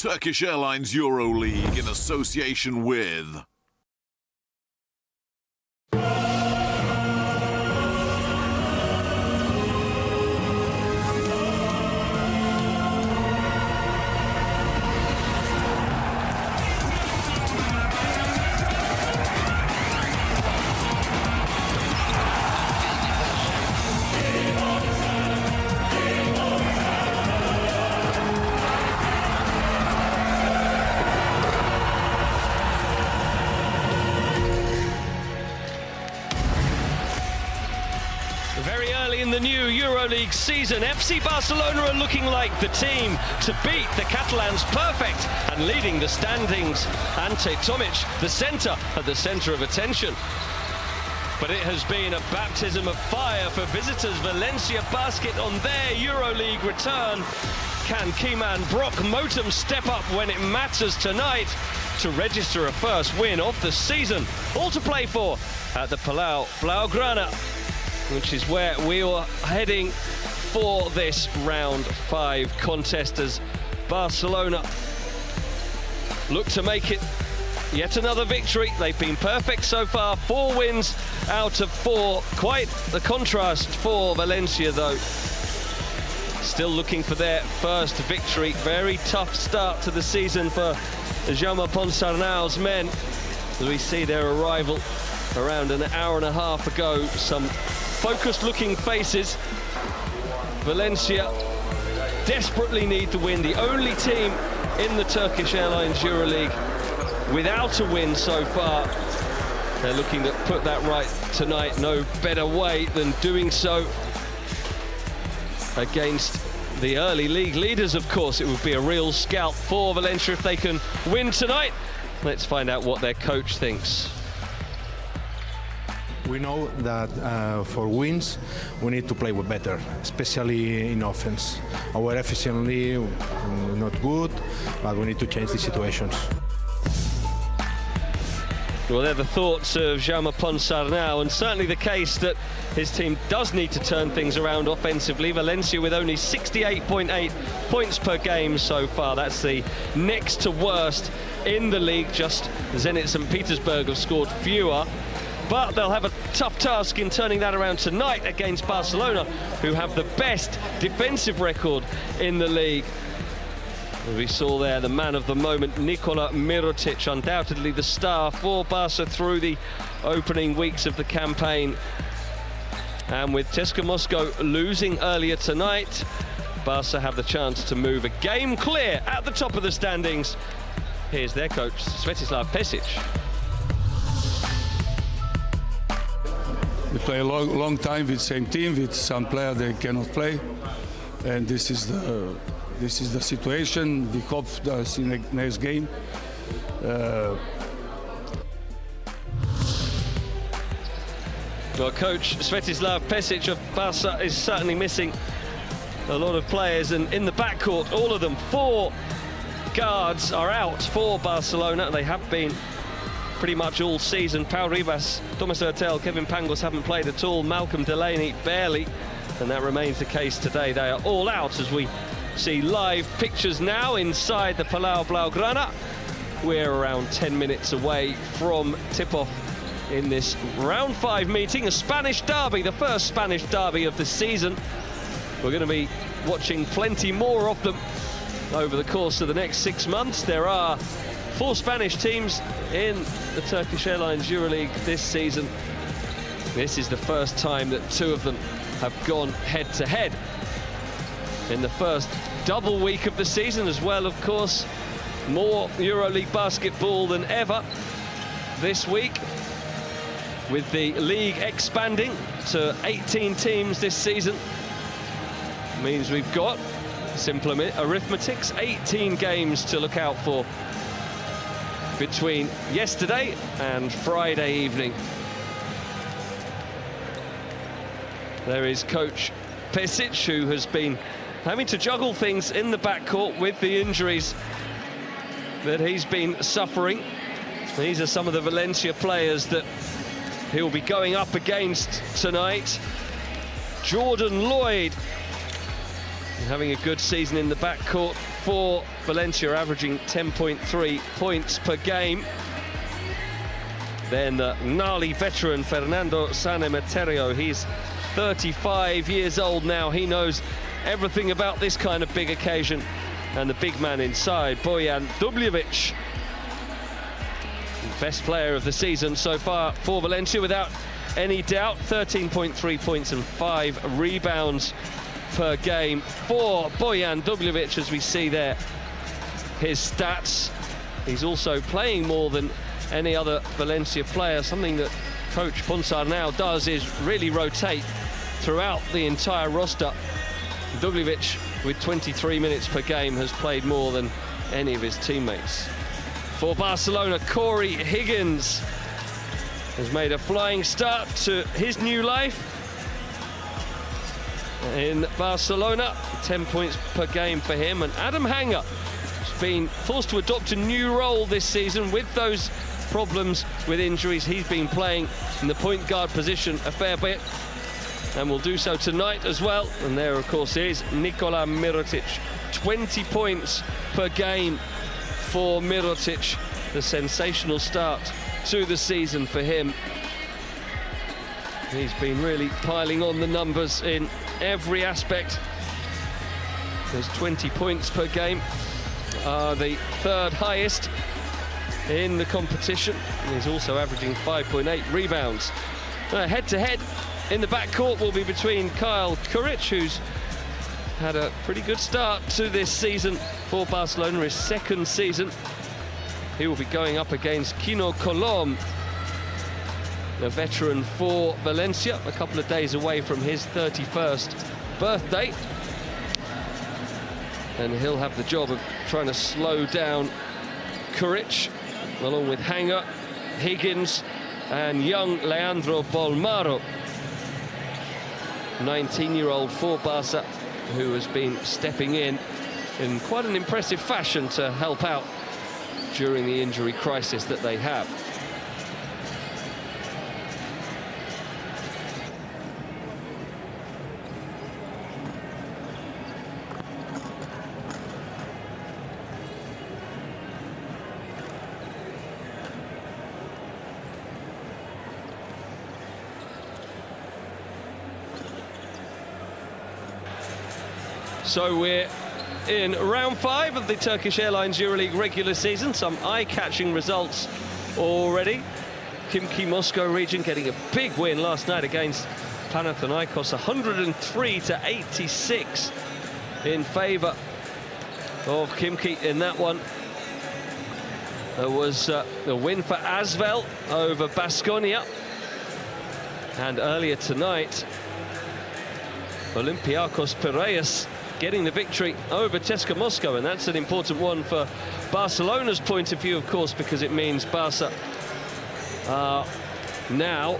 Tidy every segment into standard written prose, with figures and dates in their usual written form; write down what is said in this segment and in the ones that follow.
Turkish Airlines Euroleague in association with... Very early in the new Euroleague season, FC Barcelona are looking like the team to beat the Catalans. Perfect and leading the standings. Ante Tomic, the centre, at the centre of attention. But it has been a baptism of fire for visitors. Valencia Basket on their Euroleague return. Can Keyman Brock Motum step up when it matters tonight to register a first win of the season? All to play for at the Palau Blaugrana, which is where we are heading for this round 5 contest, as Barcelona look to make it yet another victory. They've been perfect so far, 4 wins out of 4. Quite the contrast for Valencia, though. Still looking for their first victory. Very tough start to the season for Jaume Ponsarnau's men, as we see their arrival around an hour and a half ago. Some focused looking faces. Valencia desperately need the win. The only team in the Turkish Airlines Euroleague without a win so far. They're looking to put that right tonight. No better way than doing so against the early league leaders, of course. It would be a real scalp for Valencia if they can win tonight. Let's find out what their coach thinks. We know that for wins, we need to play better, especially in offense. Our efficiency not good, but we need to change the situations. Well, they're the thoughts of Jaume Ponsarnau, and certainly the case that his team does need to turn things around offensively. Valencia with only 68.8 points per game so far. That's the next to worst in the league. Just Zenit St. Petersburg have scored fewer. But they'll have a tough task in turning that around tonight against Barcelona, who have the best defensive record in the league. We saw there the man of the moment, Nikola Mirotic, undoubtedly the star for Barca through the opening weeks of the campaign. And with CSKA Moscow losing earlier tonight, Barca have the chance to move a game clear at the top of the standings. Here's their coach, Svetislav Pesic. We play a long time with same team, with some players they cannot play, and this is the situation. We hope that's in the next game. Well, coach Svetislav Pesic of Barca is certainly missing a lot of players, and in the backcourt, all of them, 4 guards are out for Barcelona. They have been pretty much all season. Pau Ribas, Thomas Hurtel, Kevin Pangos haven't played at all. Malcolm Delaney barely, and that remains the case today. They are all out as we see live pictures now inside the Palau Blaugrana. We're around 10 minutes away from tip-off in this round 5 meeting, a Spanish derby, the first Spanish derby of the season. We're going to be watching plenty more of them over the course of the next 6 months. There are 4 Spanish teams in the Turkish Airlines Euroleague this season. This is the first time that 2 of them have gone head-to-head in the first double week of the season as well. Of course, more Euroleague basketball than ever this week, with the league expanding to 18 teams this season. Means we've got, simple arithmetics, 18 games to look out for between yesterday and Friday evening. There is coach Pesic, who has been having to juggle things in the backcourt with the injuries that he's been suffering. These are some of the Valencia players that he'll be going up against tonight. Jordan Lloyd having a good season in the backcourt for Valencia, averaging 10.3 points per game. Then the gnarly veteran Fernando Sanemeterio, he's 35 years old now. He knows everything about this kind of big occasion. And the big man inside, Bojan Dubljevic, best player of the season so far for Valencia, without any doubt. 13.3 points and 5 rebounds per game for Bojan Dubljevic, as we see there his stats. He's also playing more than any other Valencia player. Something that coach Ponsar now does is really rotate throughout the entire roster. Dubljevic, with 23 minutes per game, has played more than any of his teammates. For Barcelona, Corey Higgins has made a flying start to his new life in Barcelona. 10 points per game for him. And Adam Hanger has been forced to adopt a new role this season with those problems with injuries. He's been playing in the point guard position a fair bit, and will do so tonight as well. And there, of course, is Nikola Mirotic. 20 points per game for Mirotic. The sensational start to the season for him. He's been really piling on the numbers in every aspect. His 20 points per game are the third highest in the competition. He's also averaging 5.8 rebounds. Head-to-head in the backcourt will be between Kyle Kuric, who's had a pretty good start to this season for Barcelona, his second season. He will be going up against Kino Colom, the veteran for Valencia, a couple of days away from his 31st birthday. And he'll have the job of trying to slow down Kuric, along with Hanger, Higgins, and young Leandro Bolmaro, 19-year-old for Barca, who has been stepping in quite an impressive fashion to help out during the injury crisis that they have. So we're in round 5 of the Turkish Airlines Euroleague regular season. Some eye-catching results already. Khimki Moscow region getting a big win last night against Panathinaikos, 103-86 in favour of Khimki in that one. There was a win for Asvel over Baskonia. And earlier tonight, Olympiakos Piraeus getting the victory over CSKA Moscow, and that's an important one for Barcelona's point of view, of course, because it means Barca are now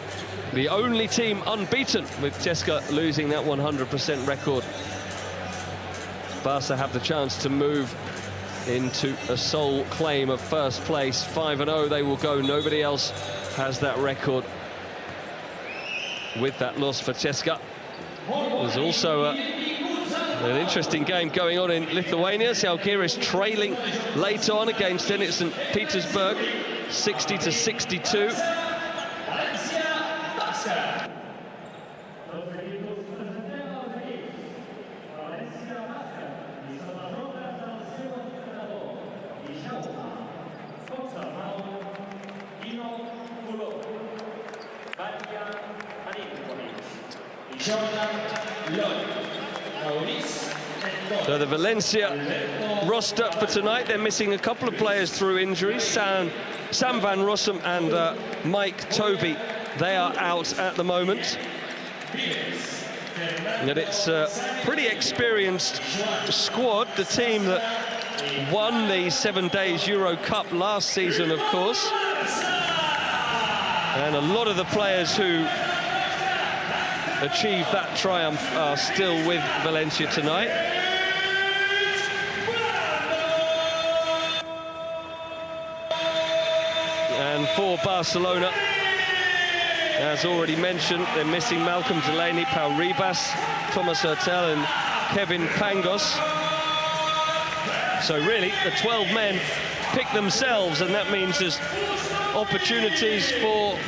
the only team unbeaten, with CSKA losing that 100% record. Barca have the chance to move into a sole claim of first place. 5-0 they will go. Nobody else has that record with that loss for CSKA. There's also an interesting game going on in Lithuania. Žalgiris trailing late on against Zenit St. Petersburg, 60-62. So the Valencia roster for tonight, they're missing a couple of players through injuries. Sam Van Rossum and Mike Toby, they are out at the moment. And it's a pretty experienced squad, the team that won the 7 Days Euro Cup last season, of course. And a lot of the players who achieved that triumph are still with Valencia tonight. And for Barcelona, as already mentioned, they're missing Malcolm Delaney, Pau Ribas, Thomas Hurtel and Kevin Pangos. So really, the 12 men pick themselves, and that means there's opportunities for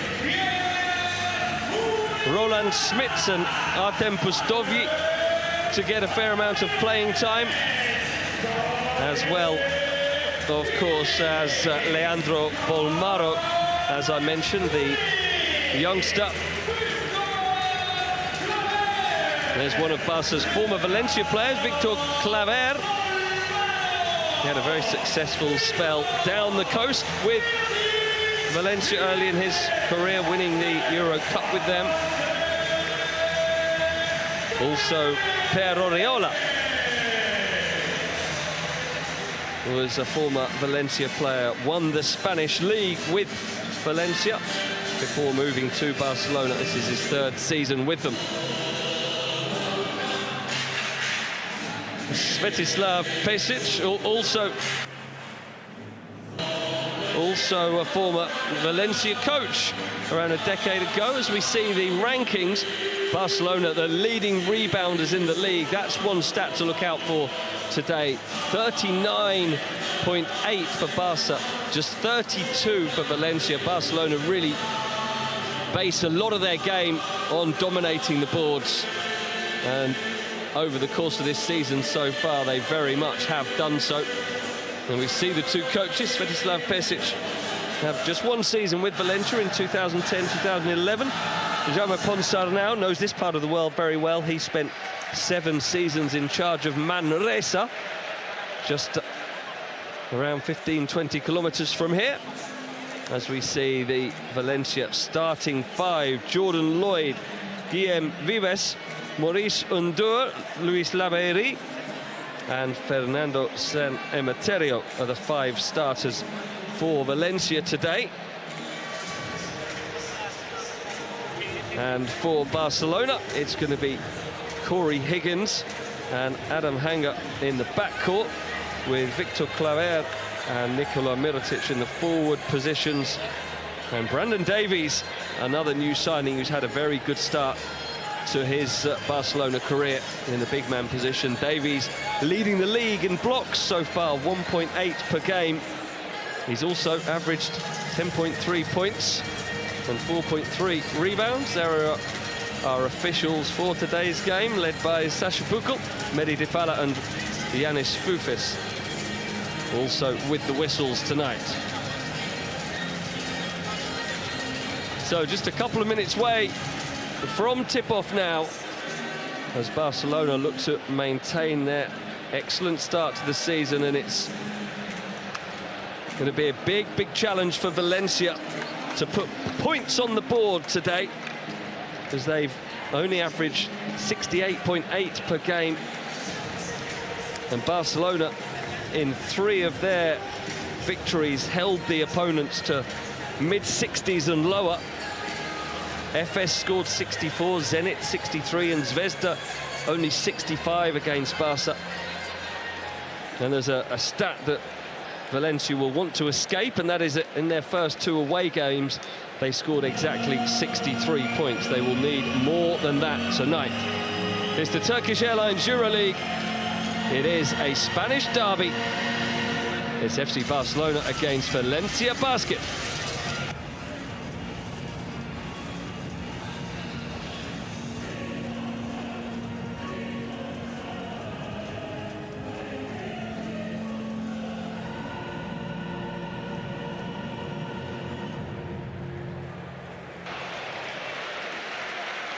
Roland Smits and Artem Pustovyi to get a fair amount of playing time, as well, of course, as Leandro Bolmaro, as I mentioned, the youngster. There's one of Barca's former Valencia players, Victor Claver. He had a very successful spell down the coast with Valencia early in his career, winning the Euro Cup with them. Also, Per Oriola was a former Valencia player, won the Spanish league with Valencia before moving to Barcelona. This is his third season with them. Svetislav Pesic, also a former Valencia coach around a decade ago. As we see the rankings, Barcelona, the leading rebounders in the league. That's one stat to look out for today. 39.8 for Barca, just 32 for Valencia. Barcelona really base a lot of their game on dominating the boards, and over the course of this season so far, they very much have done so. And we see the two coaches, Svetislav Pesic, have just one season with Valencia in 2010-2011. Jaume Ponsarnau knows this part of the world very well. He spent 7 seasons in charge of Manresa, just around 15-20 kilometers from here. As we see the Valencia starting 5, Jordan Lloyd, Guillem Vives, Maurice Undur, Luis Labeyri and Fernando San Emeterio are the 5 starters for Valencia today. And for Barcelona, it's going to be Corey Higgins and Adam Hanger in the backcourt, with Victor Claver and Nikola Mirotic in the forward positions. And Brandon Davies, another new signing who's had a very good start to his Barcelona career in the big man position. Davies leading the league in blocks so far, 1.8 per game. He's also averaged 10.3 points and 4.3 rebounds. There are our officials for today's game, led by Sasha Pukel, Mehdi Difala and Yanis Foufis, also with the whistles tonight. So just a couple of minutes away from tip-off now, as Barcelona look to maintain their excellent start to the season, and it's going to be a big challenge for Valencia to put points on the board today, as they've only averaged 68.8 per game, and Barcelona in 3 of their victories held the opponents to mid-60s and lower. FS scored 64, Zenit 63, and Zvezda only 65 against Barca. And there's a stat that Valencia will want to escape, and that is that in their first 2 away games, they scored exactly 63 points. They will need more than that tonight. It's the Turkish Airlines Euroleague. It is a Spanish derby. It's FC Barcelona against Valencia Basket.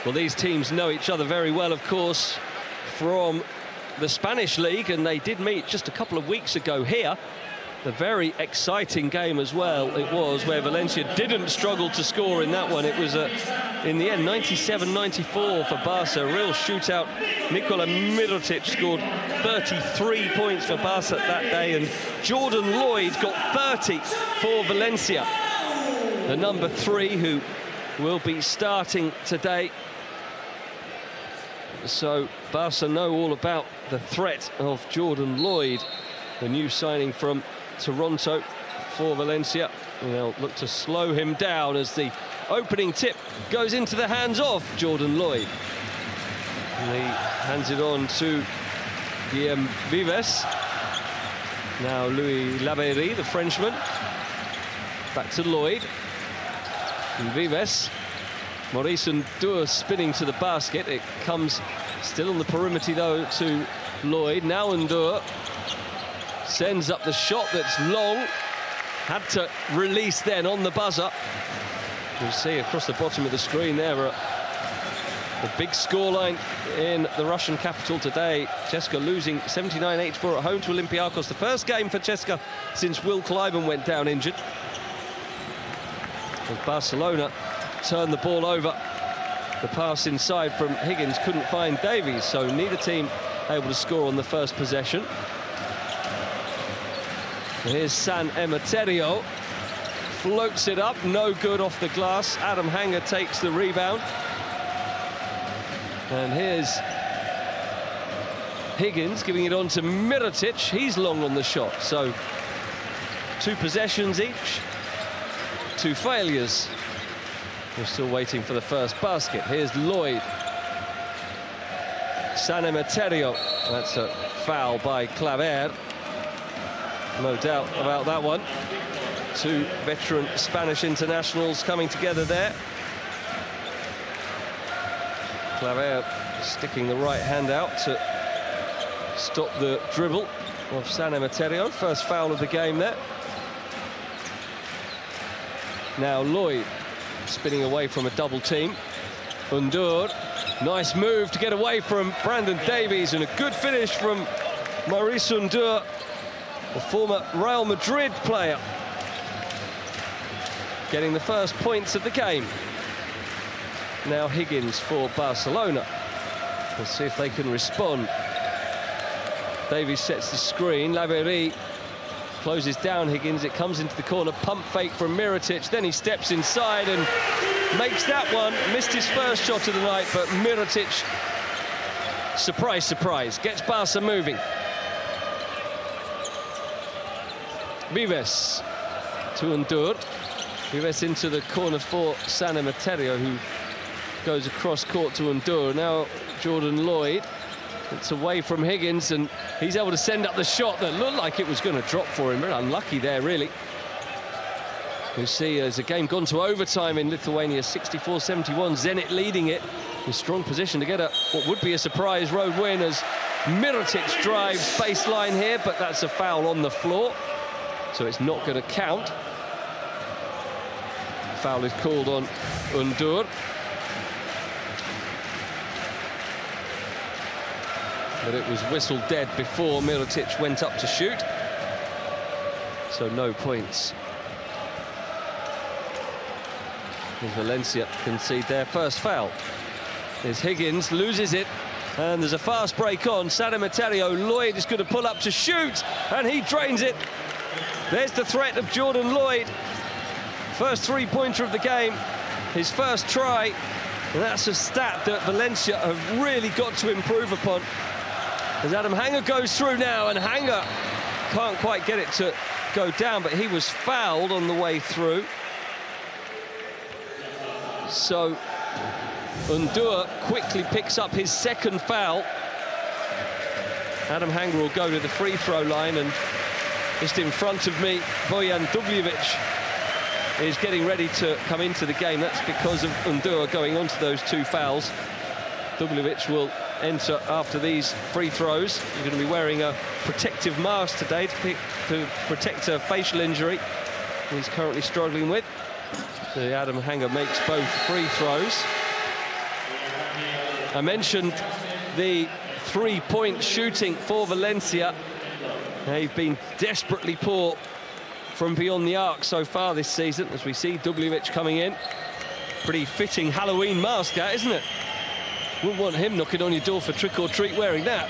Well, these teams know each other very well, of course, from the Spanish league, and they did meet just a couple of weeks ago here. A very exciting game as well it was, where Valencia didn't struggle to score in that one. It was, in the end, 97-94 for Barca, a real shootout. Nikola Mirotic scored 33 points for Barca that day, and Jordan Lloyd got 30 for Valencia, the number 3 who will be starting today. So Barca know all about the threat of Jordan Lloyd, the new signing from Toronto for Valencia. And they'll look to slow him down as the opening tip goes into the hands of Jordan Lloyd. And he hands it on to Guillem Vives. Now Louis Laberie, the Frenchman. Back to Lloyd. And Vives. Maurice Ndour spinning to the basket. It comes still on the perimeter, though, to Lloyd. Now Ndour sends up the shot that's long. Had to release then on the buzzer. You'll see across the bottom of the screen there the big scoreline in the Russian capital today. CSKA losing 79-84 at home to Olympiacos. The first game for CSKA since Will Clyburn went down injured. As Barcelona turned the ball over. The pass inside from Higgins couldn't find Davies, so neither team able to score on the first possession. Here's San Emeterio. Floats it up, no good off the glass. Adam Hanger takes the rebound. And here's Higgins giving it on to Mirotic. He's long on the shot, so 2 possessions each, 2 failures. We're still waiting for the first basket. Here's Lloyd. San Emeterio. That's a foul by Claver. No doubt about that one. 2 veteran Spanish internationals coming together there. Claver sticking the right hand out to stop the dribble of San Emeterio. First foul of the game there. Now Lloyd spinning away from a double team. Ndour, nice move to get away from Brandon Davies, and a good finish from Maurice Ndour, the former Real Madrid player, getting the first points of the game. Now Higgins for Barcelona. Let's see if they can respond. Davies sets the screen. Laberie closes down Higgins. It comes into the corner. Pump fake from Mirotic. Then he steps inside and makes that one. Missed his first shot of the night, but Mirotic, surprise, surprise, gets Barca moving. Vives to Ndour. Vives into the corner for San Emeterio, who goes across court to Ndour. Now Jordan Lloyd. It's away from Higgins, and he's able to send up the shot that looked like it was going to drop for him. Very unlucky there, really. You see, as a game gone to overtime in Lithuania, 64-71, Zenit leading it in strong position to get what would be a surprise road win, as Mirotic drives baseline here, but that's a foul on the floor, so it's not going to count. Foul is called on Ndour. But it was whistled dead before Mirotic went up to shoot. So no points. As Valencia concede their first foul. Here's Higgins, loses it, and there's a fast break on. San Emeterio, Lloyd is going to pull up to shoot, and he drains it. There's the threat of Jordan Lloyd. First three-pointer of the game, his first try, and that's a stat that Valencia have really got to improve upon. As Adam Hanger goes through now, and Hanger can't quite get it to go down, but he was fouled on the way through. So Ndour quickly picks up his second foul. Adam Hanger will go to the free throw line, and just in front of me, Bojan Dubljevic is getting ready to come into the game. That's because of Ndour going on to those 2 fouls. Dubljevic will enter after these free throws. He's going to be wearing a protective mask today to protect a facial injury he's currently struggling with. So Adam Hanger makes both free throws. I mentioned the 3-point shooting for Valencia. They've been desperately poor from beyond the arc so far this season, as we see Dubljevic coming in. Pretty fitting Halloween mask, that, isn't it? Wouldn't want him knocking on your door for trick or treat wearing that.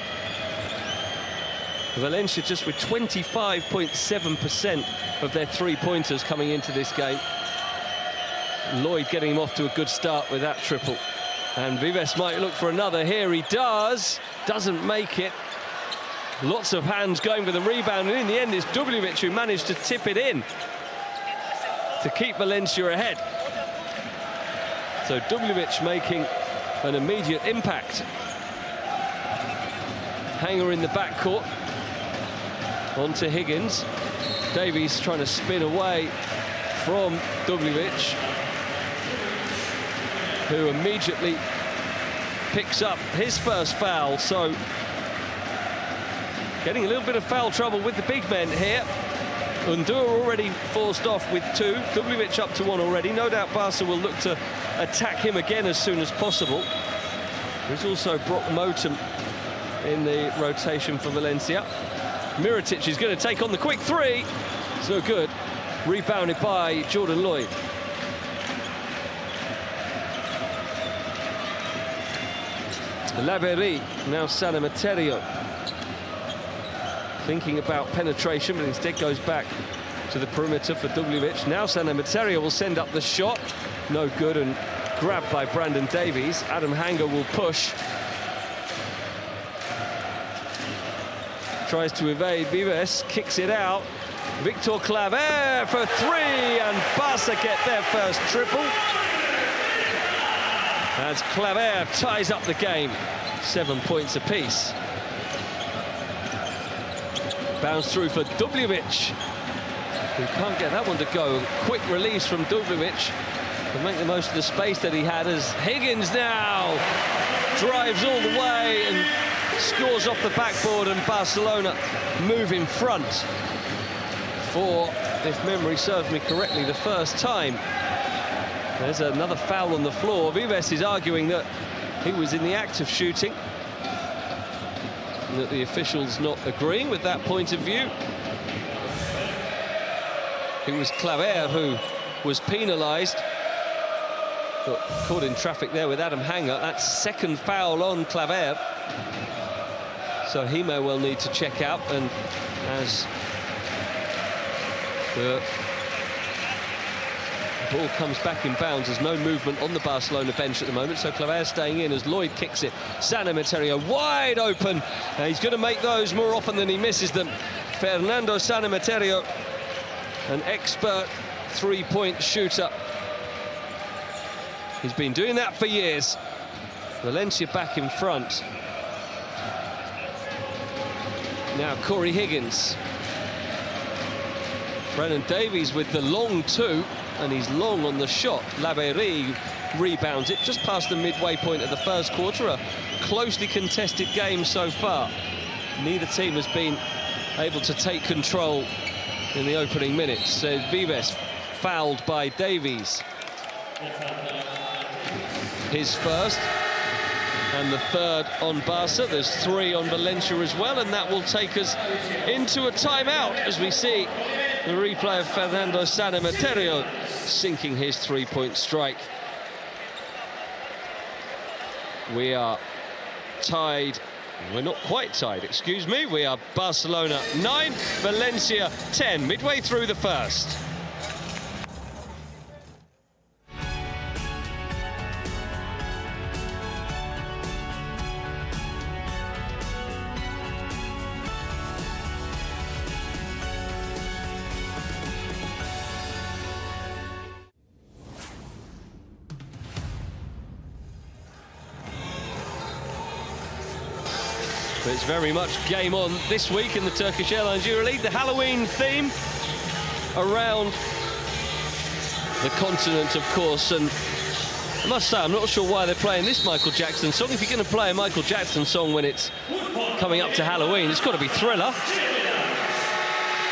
Valencia just with 25.7% of their 3-pointers coming into this game. Lloyd getting him off to a good start with that triple. And Vives might look for another here. He does. Doesn't make it. Lots of hands going for the rebound, and in the end it's Dubljevic who managed to tip it in to keep Valencia ahead. So Dubljevic making an immediate impact. Hanger in the backcourt. On to Higgins. Davies trying to spin away from Dubljevic, who immediately picks up his first foul. So getting a little bit of foul trouble with the big men here. Undur already forced off with 2. Dubljevic up to 1 already. No doubt Barca will look to attack him again as soon as possible. There's also Brock Motum in the rotation for Valencia. Mirotic is going to take on the quick 3. It's no good. Rebounded by Jordan Lloyd. Laberi, now San Materio. Thinking about penetration, but instead goes back to the perimeter for Dubljevic. Now San Materio will send up the shot. No good, and grabbed by Brandon Davies. Adam Hanger will push. Tries to evade. Vives kicks it out. Victor Claver for 3, and Barca get their first triple. As Claver ties up the game, 7 points apiece. Bounce through for Dubljevic, who can't get that one to go. Quick release from Dubljevic to make the most of the space that he had, as Higgins now drives all the way and scores off the backboard, and Barcelona move in front for, if memory serves me correctly, the first time. There's another foul on the floor. Vives is arguing that he was in the act of shooting, and that the officials not agreeing with that point of view. It was Claver who was penalised, but caught in traffic there with Adam Hanger. That's second foul on Claver, so he may well need to check out. And as the ball comes back in bounds, there's no movement on the Barcelona bench at the moment, so Claver staying in as Lloyd kicks it. San Materio wide open. He's going to make those more often than he misses them. Fernando San Materio, an expert three-point shooter. He's been doing that for years. Valencia back in front. Now Corey Higgins. Brandon Davies with the long 2, and he's long on the shot. Laberi rebounds it just past the midway point of the first quarter. A closely contested game so far. Neither team has been able to take control in the opening minutes. So Vives fouled by Davies. His first, and the third on Barca. There's 3 on Valencia as well, and that will take us into a timeout as we see the replay of Fernando San Materio sinking his 3-point strike. We are tied. We're not quite tied, excuse me. We are Barcelona 9, Valencia 10, midway through the first. But it's very much game on this week in the Turkish Airlines Euroleague. The Halloween theme around the continent, of course. And I must say, I'm not sure why they're playing this Michael Jackson song. If you're going to play a Michael Jackson song when it's coming up to Halloween, it's got to be Thriller.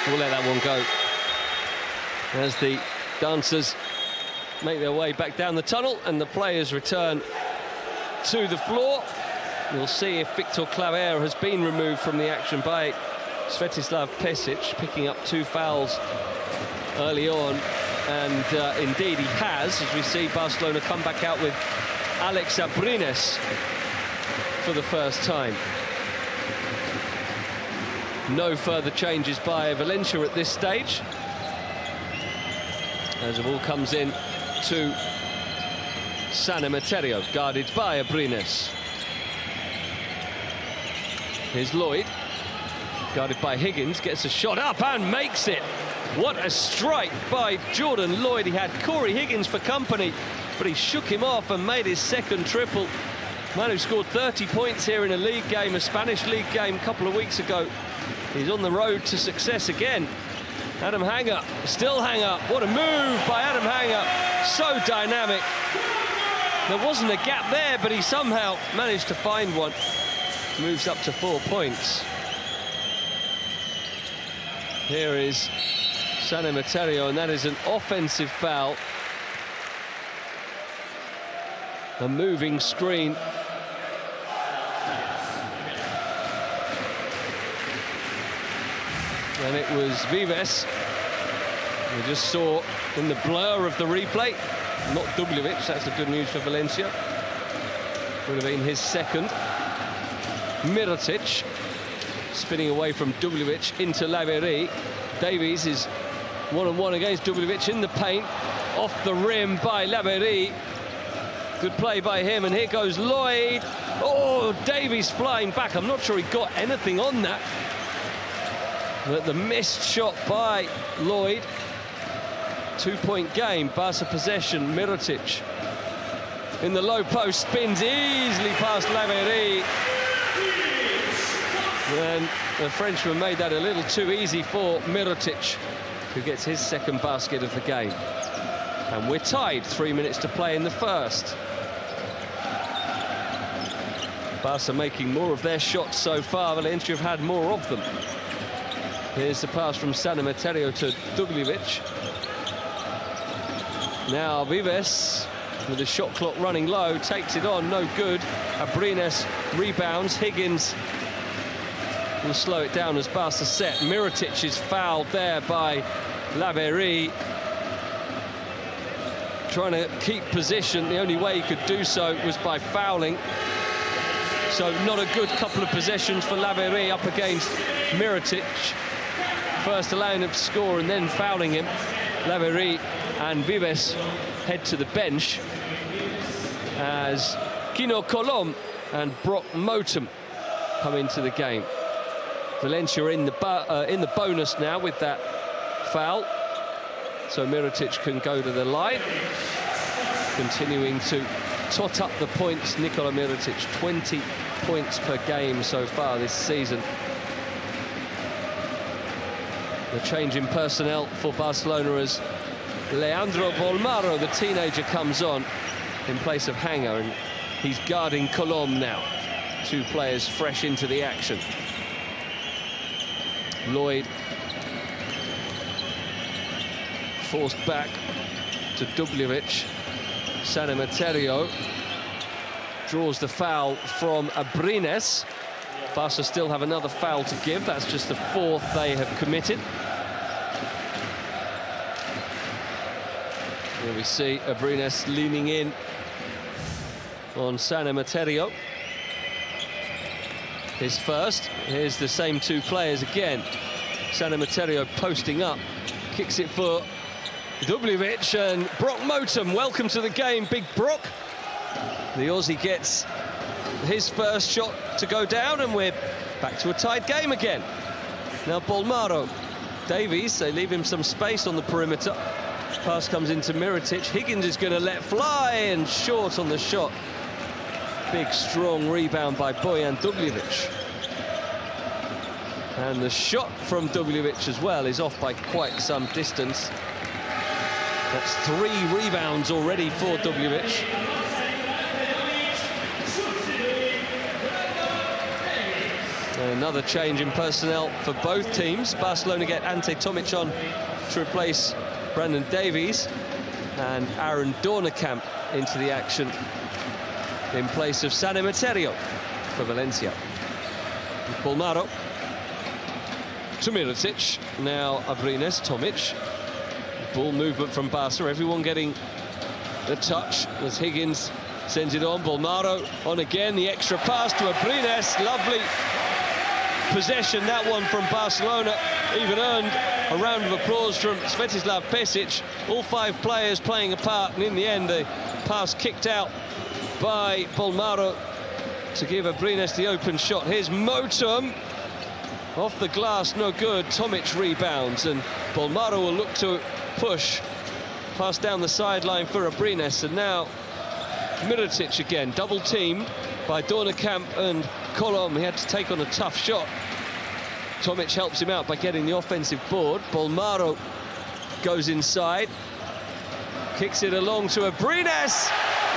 We'll let that one go as the dancers make their way back down the tunnel and the players return to the floor. We'll see if Victor Claver has been removed from the action by Svetislav Pesic, picking up 2 fouls early on. And indeed he has, as we see Barcelona come back out with Alex Abrines for the first time. No further changes by Valencia at this stage, as the ball comes in to San Materio, guarded by Abrines. Here's Lloyd, guarded by Higgins, gets a shot up and makes it. What a strike by Jordan Lloyd. He had Corey Higgins for company, but he shook him off and made his second triple. Man who scored 30 points here in a league game, a Spanish league game a couple of weeks ago, He's on the road to success again. Adam Hanger, still Hanger. What a move by Adam Hanger. So dynamic. There wasn't a gap there, but he somehow managed to find one. Moves up to 4 points. Here is San Emeterio, and that is an offensive foul. A moving screen. And it was Vives. We just saw in the blur of the replay, not Dubljevic. That's the good news for Valencia. Would have been his second. Mirotic spinning away from Dubljevic into Lavery. Davies is one-on-one against Dubljevic in the paint. Off the rim by Lavery. Good play by him, and here goes Lloyd. Oh, Davies flying back. I'm not sure he got anything on that. But the missed shot by Lloyd. 2-point game, Barca possession. Mirotic in the low post, spins easily past Lavery. And the Frenchman made that a little too easy for Mirotic, who gets his second basket of the game. And we're tied, 3 minutes to play in the first. Barca making more of their shots so far. Valencia have had more of them. Here's the pass from San Emeterio to Dubljevic. Now Vives, with the shot clock running low, takes it on, no good. Abrines rebounds. Higgins will slow it down as Barca set. Mirotic is fouled there by Lavery. Trying to keep position. The only way he could do so was by fouling. So not a good couple of possessions for Lavery up against Mirotic. First allowing him to score and then fouling him. Lavery and Vives head to the bench as Kino Colom and Brock Motum come into the game. Valencia in the bonus now with that foul. So Mirotic can go to the line. Continuing to tot up the points, Nikola Mirotic, 20 points per game so far this season. The change in personnel for Barcelona as Leandro Bolmaro, the teenager, comes on in place of Hanger, and he's guarding Colom now. Two players fresh into the action. Lloyd forced back to Dubljevic. San Emeterio draws the foul from Abrines. Barca still have another foul to give. That's just the fourth they have committed. Here we see Abrines leaning in on San Emeterio. His first. Here's the same two players again. San Emeterio posting up. Kicks it for Dubljevic, and Brock Motum, welcome to the game, Big Brock. The Aussie gets his first shot to go down, and we're back to a tied game again. Now Bolmaro. Davies, they leave him some space on the perimeter. Pass comes into Mirotic. Higgins is going to let fly, and short on the shot. Big, strong rebound by Bojan Dubljevic. And the shot from Dubljevic as well is off by quite some distance. That's 3 rebounds already for Dubljevic. And another change in personnel for both teams. Barcelona get Ante Tomic on to replace Brandon Davies, and Aaron Dornekamp into the action in place of San Emeterio for Valencia. Bolmaro to Mirotic. Now Abrines, Tomic. Ball movement from Barca, everyone getting the touch as Higgins sends it on. Bolmaro on again, the extra pass to Abrines. Lovely possession, that one from Barcelona. Even earned a round of applause from Svetislav Pesic. All 5 players playing a part, and in the end, the pass kicked out by Bolmaro to give Abrines the open shot. Here's Motum. Off the glass, no good. Tomic rebounds, and Bolmaro will look to push. Pass down the sideline for Abrines, and now Mirotic again, double teamed by Dornekamp and Colom. He had to take on a tough shot Tomic helps him out by getting the offensive board. Bolmaro goes inside, kicks it along to Abrines.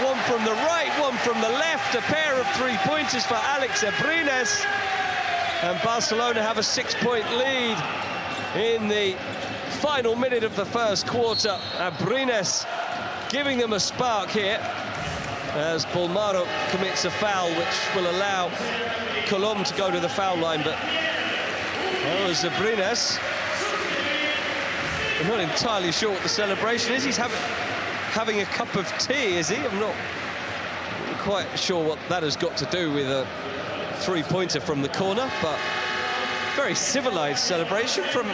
One from the right, one from the left. A pair of three-pointers for Alex Abrines. And Barcelona have a 6-point lead in the final minute of the first quarter. Abrines giving them a spark here as Bolmaro commits a foul, which will allow Colom to go to the foul line. But Abrines, I'm not entirely sure what the celebration is. He's having a cup of tea, is he? I'm not quite sure what that has got to do with a three-pointer from the corner, but very civilized celebration from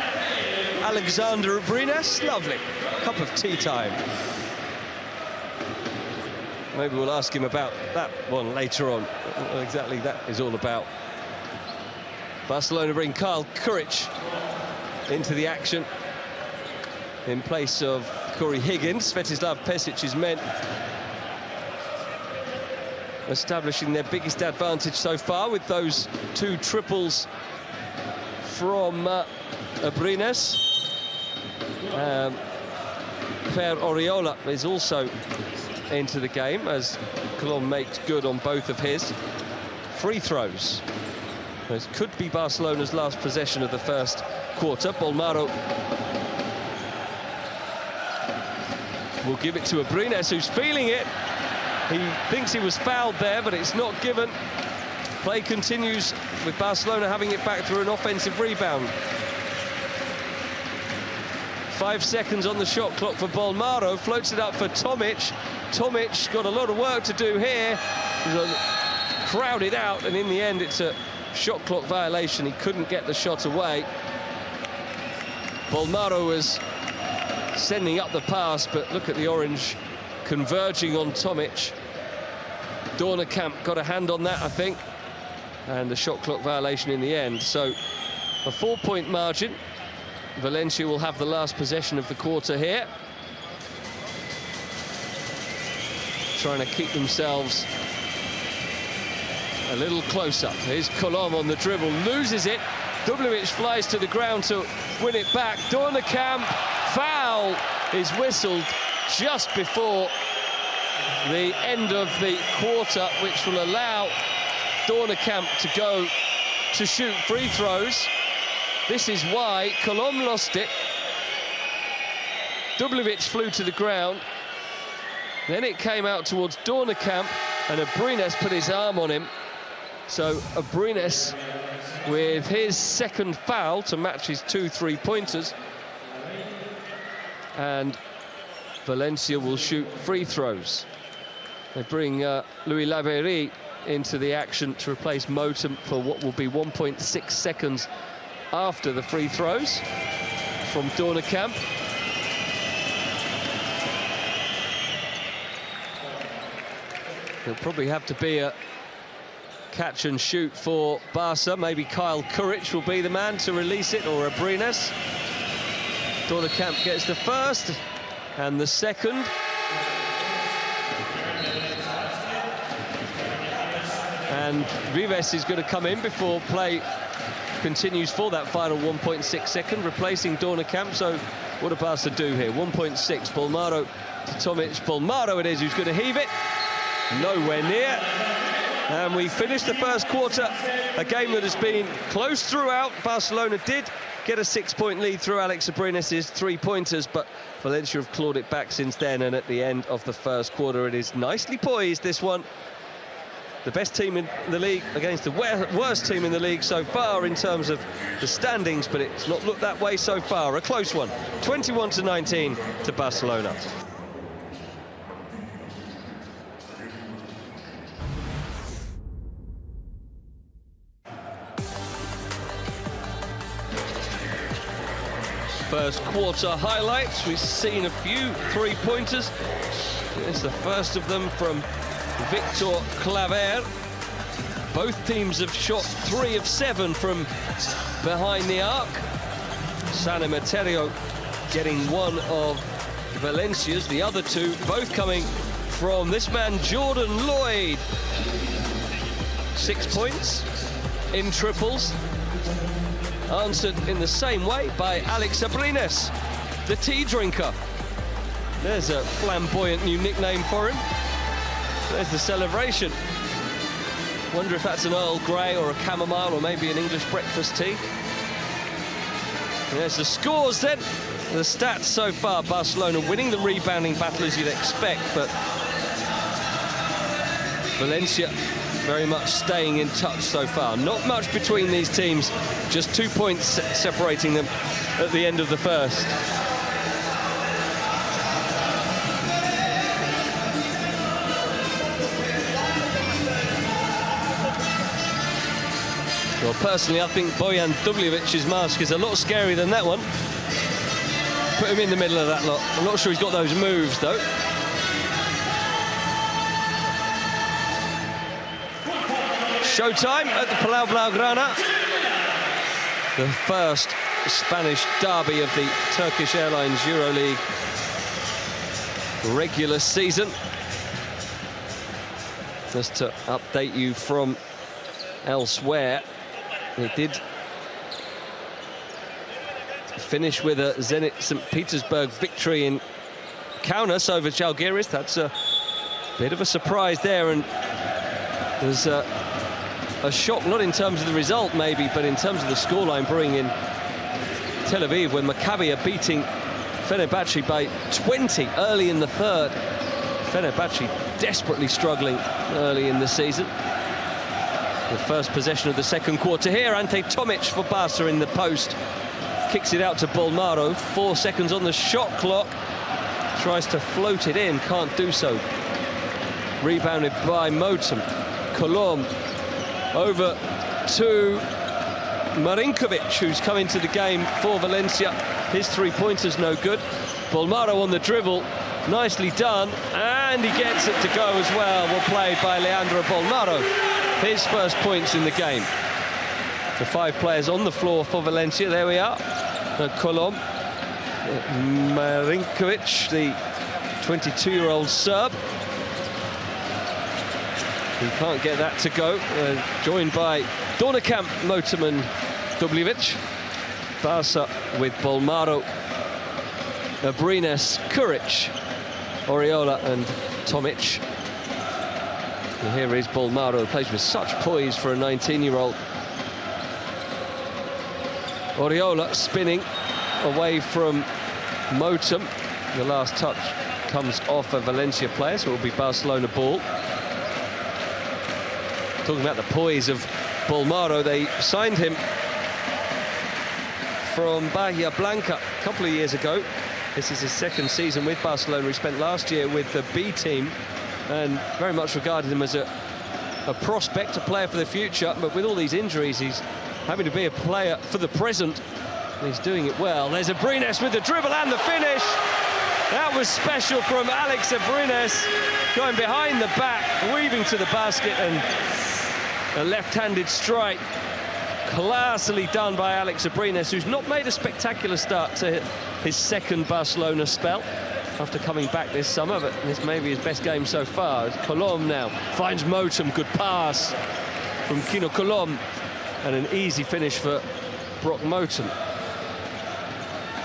Alexander Abrines. Lovely. Cup of tea time. Maybe we'll ask him about that one later on, what exactly that is all about. Barcelona bring Kyle Kuric into the action in place of Corey Higgins. Svetislav Pesic's men establishing their biggest advantage so far with those two triples from Abrines. Per Oriola is also into the game as Colom makes good on both of his free throws. This could be Barcelona's last possession of the first quarter. Bolmaro will give it to Abrines, who's feeling it. He thinks he was fouled there, but it's not given. Play continues with Barcelona having it back through an offensive rebound. 5 seconds on the shot clock for Bolmaro, floats it up for Tomic. Tomic got a lot of work to do here. He's crowded out, and in the end it's a shot clock violation. He couldn't get the shot away. Bolmaro was sending up the pass, but look at the orange converging on Tomic. Dornekamp got a hand on that, I think, and the shot clock violation in the end. So a 4-point margin. Valencia will have the last possession of the quarter here, trying to keep themselves a little closer. Here's Colom on the dribble, loses it. Dubljevic flies to the ground to win it back. Dornekamp, foul is whistled just before the end of the quarter, which will allow Dornekamp to go to shoot free throws. This is why Colom lost it. Dubljevic flew to the ground. Then it came out towards Dornekamp, and Abrines put his arm on him. So Abrines with his second foul to match his 2 3-pointers. And Valencia will shoot free throws. They bring Louis Laverie into the action to replace Motum for what will be 1.6 seconds after the free throws from Dornekamp. It'll probably have to be a catch and shoot for Barca. Maybe Kyle Kuric will be the man to release it, or Abrines. Dornekamp gets the first and the second. And Vives is going to come in before play continues for that final 1.6 second, replacing Dornekamp. So what do Barca do here? 1.6, Bolmaro to Tomic. Bolmaro it is who's going to heave it. Nowhere near. And we finished the first quarter, a game that has been close throughout. Barcelona did get a 6-point lead through Alex Abrines' 3-pointers, but Valencia have clawed it back since then, and at the end of the first quarter, it is nicely poised, this one. The best team in the league against the worst team in the league so far in terms of the standings, but it's not looked that way so far. A close one, 21-19 to Barcelona. First quarter highlights. We've seen a few 3-pointers. It's the first of them from Victor Claver. Both teams have shot 3 of 7 from behind the arc. San Emeterio getting one of Valencia's, the other 2 both coming from this man Jordan Lloyd. 6 points in triples. answered in the same way by Alex Abrines, the tea drinker. There's a flamboyant new nickname for him. There's the celebration. Wonder if that's an Earl Grey or a chamomile or maybe an English breakfast tea. There's the scores then. The stats so far, Barcelona winning the rebounding battle as you'd expect, but Valencia very much staying in touch so far. Not much between these teams, just 2 points separating them at the end of the first. Well, personally, I think Bojan Dubljevic's mask is a lot scarier than that one. Put him in the middle of that lot. I'm not sure he's got those moves, though. Showtime at the Palau Blaugrana. The first Spanish derby of the Turkish Airlines Euroleague regular season. Just to update you from elsewhere, they did finish with a Zenit St. Petersburg victory in Kaunas over Žalgiris. That's a bit of a surprise there, and there's a shock, not in terms of the result maybe, but in terms of the scoreline brewing in Tel Aviv when Maccabi are beating Fenerbahce by 20 early in the third. Fenerbahce desperately struggling early in the season. The first possession of the second quarter here. Ante Tomic for Barca in the post. Kicks it out to Bolmaro. 4 seconds on the shot clock. Tries to float it in, can't do so. Rebounded by Motum. Colom over to Marinkovic, who's come into the game for Valencia. His three-pointer's no good. Bolmaro on the dribble. Nicely done. And he gets it to go as well. Well played by Leandro Bolmaro. His first points in the game. The 5 players on the floor for Valencia. There we are. Colom, Marinkovic, the 22-year-old Serb. He can't get that to go. Joined by Dornekamp, Motum and Dubljevic. Barca with Bolmaro, Abrines, Kuric, Oriola and Tomic. And here is Bolmaro, who plays with such poise for a 19-year-old. Oriola spinning away from Motum. The last touch comes off a Valencia player, so it will be Barcelona ball. Talking about the poise of Bolmaro, they signed him from Bahia Blanca a couple of years ago. This is his second season with Barcelona. He spent last year with the B team and very much regarded him as a prospect, a player for the future. But with all these injuries, he's having to be a player for the present. He's doing it well. There's Abrines with the dribble and the finish. That was special from Alex Abrines, going behind the back, weaving to the basket, and a left-handed strike. Classily done by Alex Abrines, who's not made a spectacular start to his second Barcelona spell after coming back this summer, but this may be his best game so far. Colom now finds Motum, good pass from Kino Colom, and an easy finish for Brock Motum.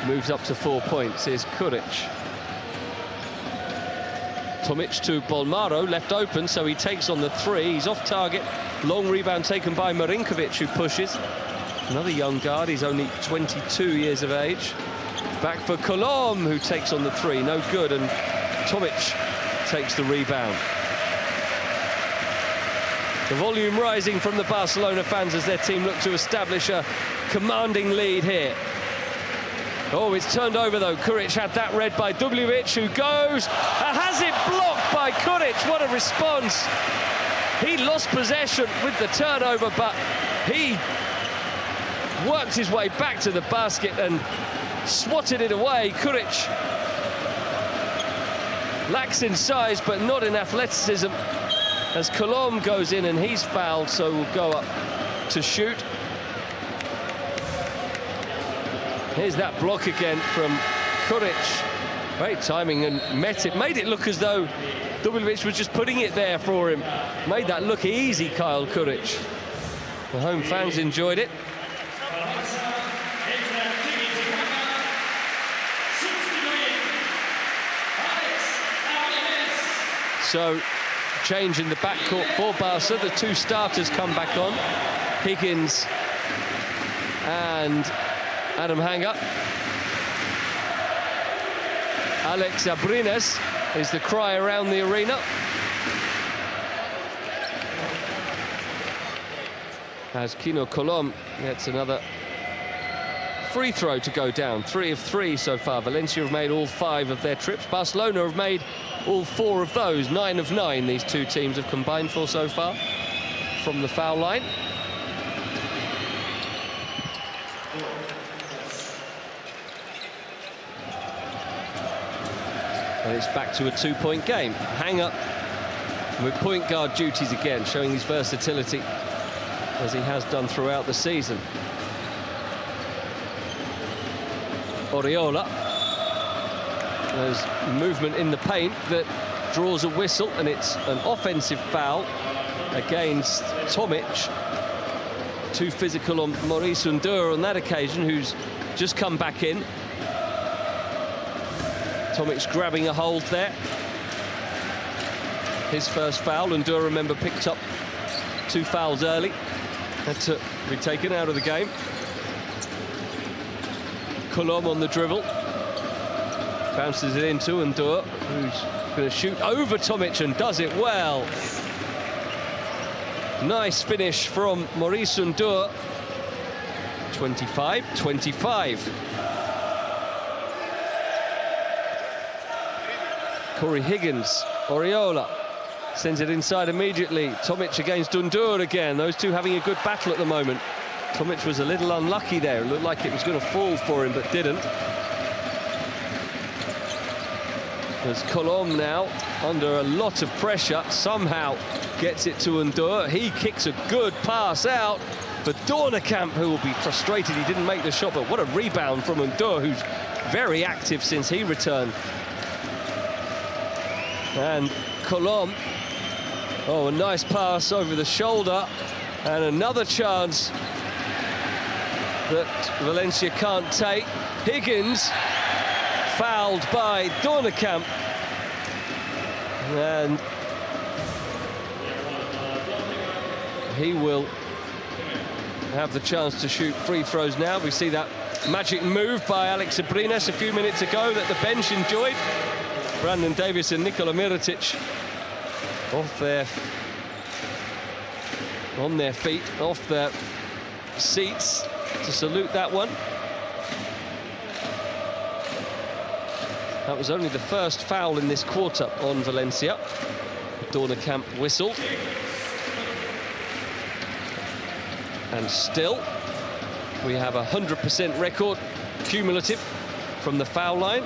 Moves up to 4 points. Here's Kuric. Tomic to Bolmaro, left open, so he takes on the 3. He's off target. Long rebound taken by Marinkovic, who pushes. Another young guard, he's only 22 years of age. Back for Colom, who takes on the 3, no good, and Tomic takes the rebound. The volume rising from the Barcelona fans as their team look to establish a commanding lead here. Oh, it's turned over though. Kuric had that read by Dubljevic, who goes and has it blocked by Kuric. What a response. He lost possession with the turnover, but he worked his way back to the basket and swatted it away. Kuric lacks in size, but not in athleticism, as Colom goes in and he's fouled, so will go up to shoot. Here's that block again from Kuric. Great timing, and made it look as though Dubljevic was just putting it there for him. Made that look easy, Kyle Kuric. The home fans enjoyed it. So, change in the backcourt for Barca. The two starters come back on. Higgins and Adam Hanger. Alex Abrines is the cry around the arena. As Kino Colom gets another free throw to go down. 3 of 3 so far. Valencia have made all 5 of their trips. Barcelona have made all 4 of those. 9 of 9 these two teams have combined for so far from the foul line. And it's back to a 2-point game. Hanger with point guard duties again, showing his versatility as he has done throughout the season. Oriola. There's movement in the paint that draws a whistle, and it's an offensive foul against Tomic. Too physical on Maurice Undur on that occasion, who's just come back in. Tomic's grabbing a hold there. His first foul. Undur, remember, picked up 2 fouls early. Had to be taken out of the game. Colom on the dribble. Bounces it into Undur, who's going to shoot over Tomic and does it well. Nice finish from Maurice Undur. 25-25. Corey Higgins, Oriola sends it inside immediately. Tomic against Undur again. Those two having a good battle at the moment. Tomic was a little unlucky there. It looked like it was going to fall for him, but didn't. There's Colom now under a lot of pressure. Somehow gets it to Undur. He kicks a good pass out for Dornekamp, who will be frustrated he didn't make the shot. But what a rebound from Undur, who's very active since he returned. And Colom, oh, a nice pass over the shoulder, and another chance that Valencia can't take. Higgins fouled by Dornekamp, and he will have the chance to shoot free throws now. We see that magic move by Alex Abrines a few minutes ago that the bench enjoyed. Brandon Davis and Nikola Mirotic on their feet, off their seats to salute that one. That was only the first foul in this quarter on Valencia. Dornekamp whistled. And still, we have a 100% record cumulative from the foul line.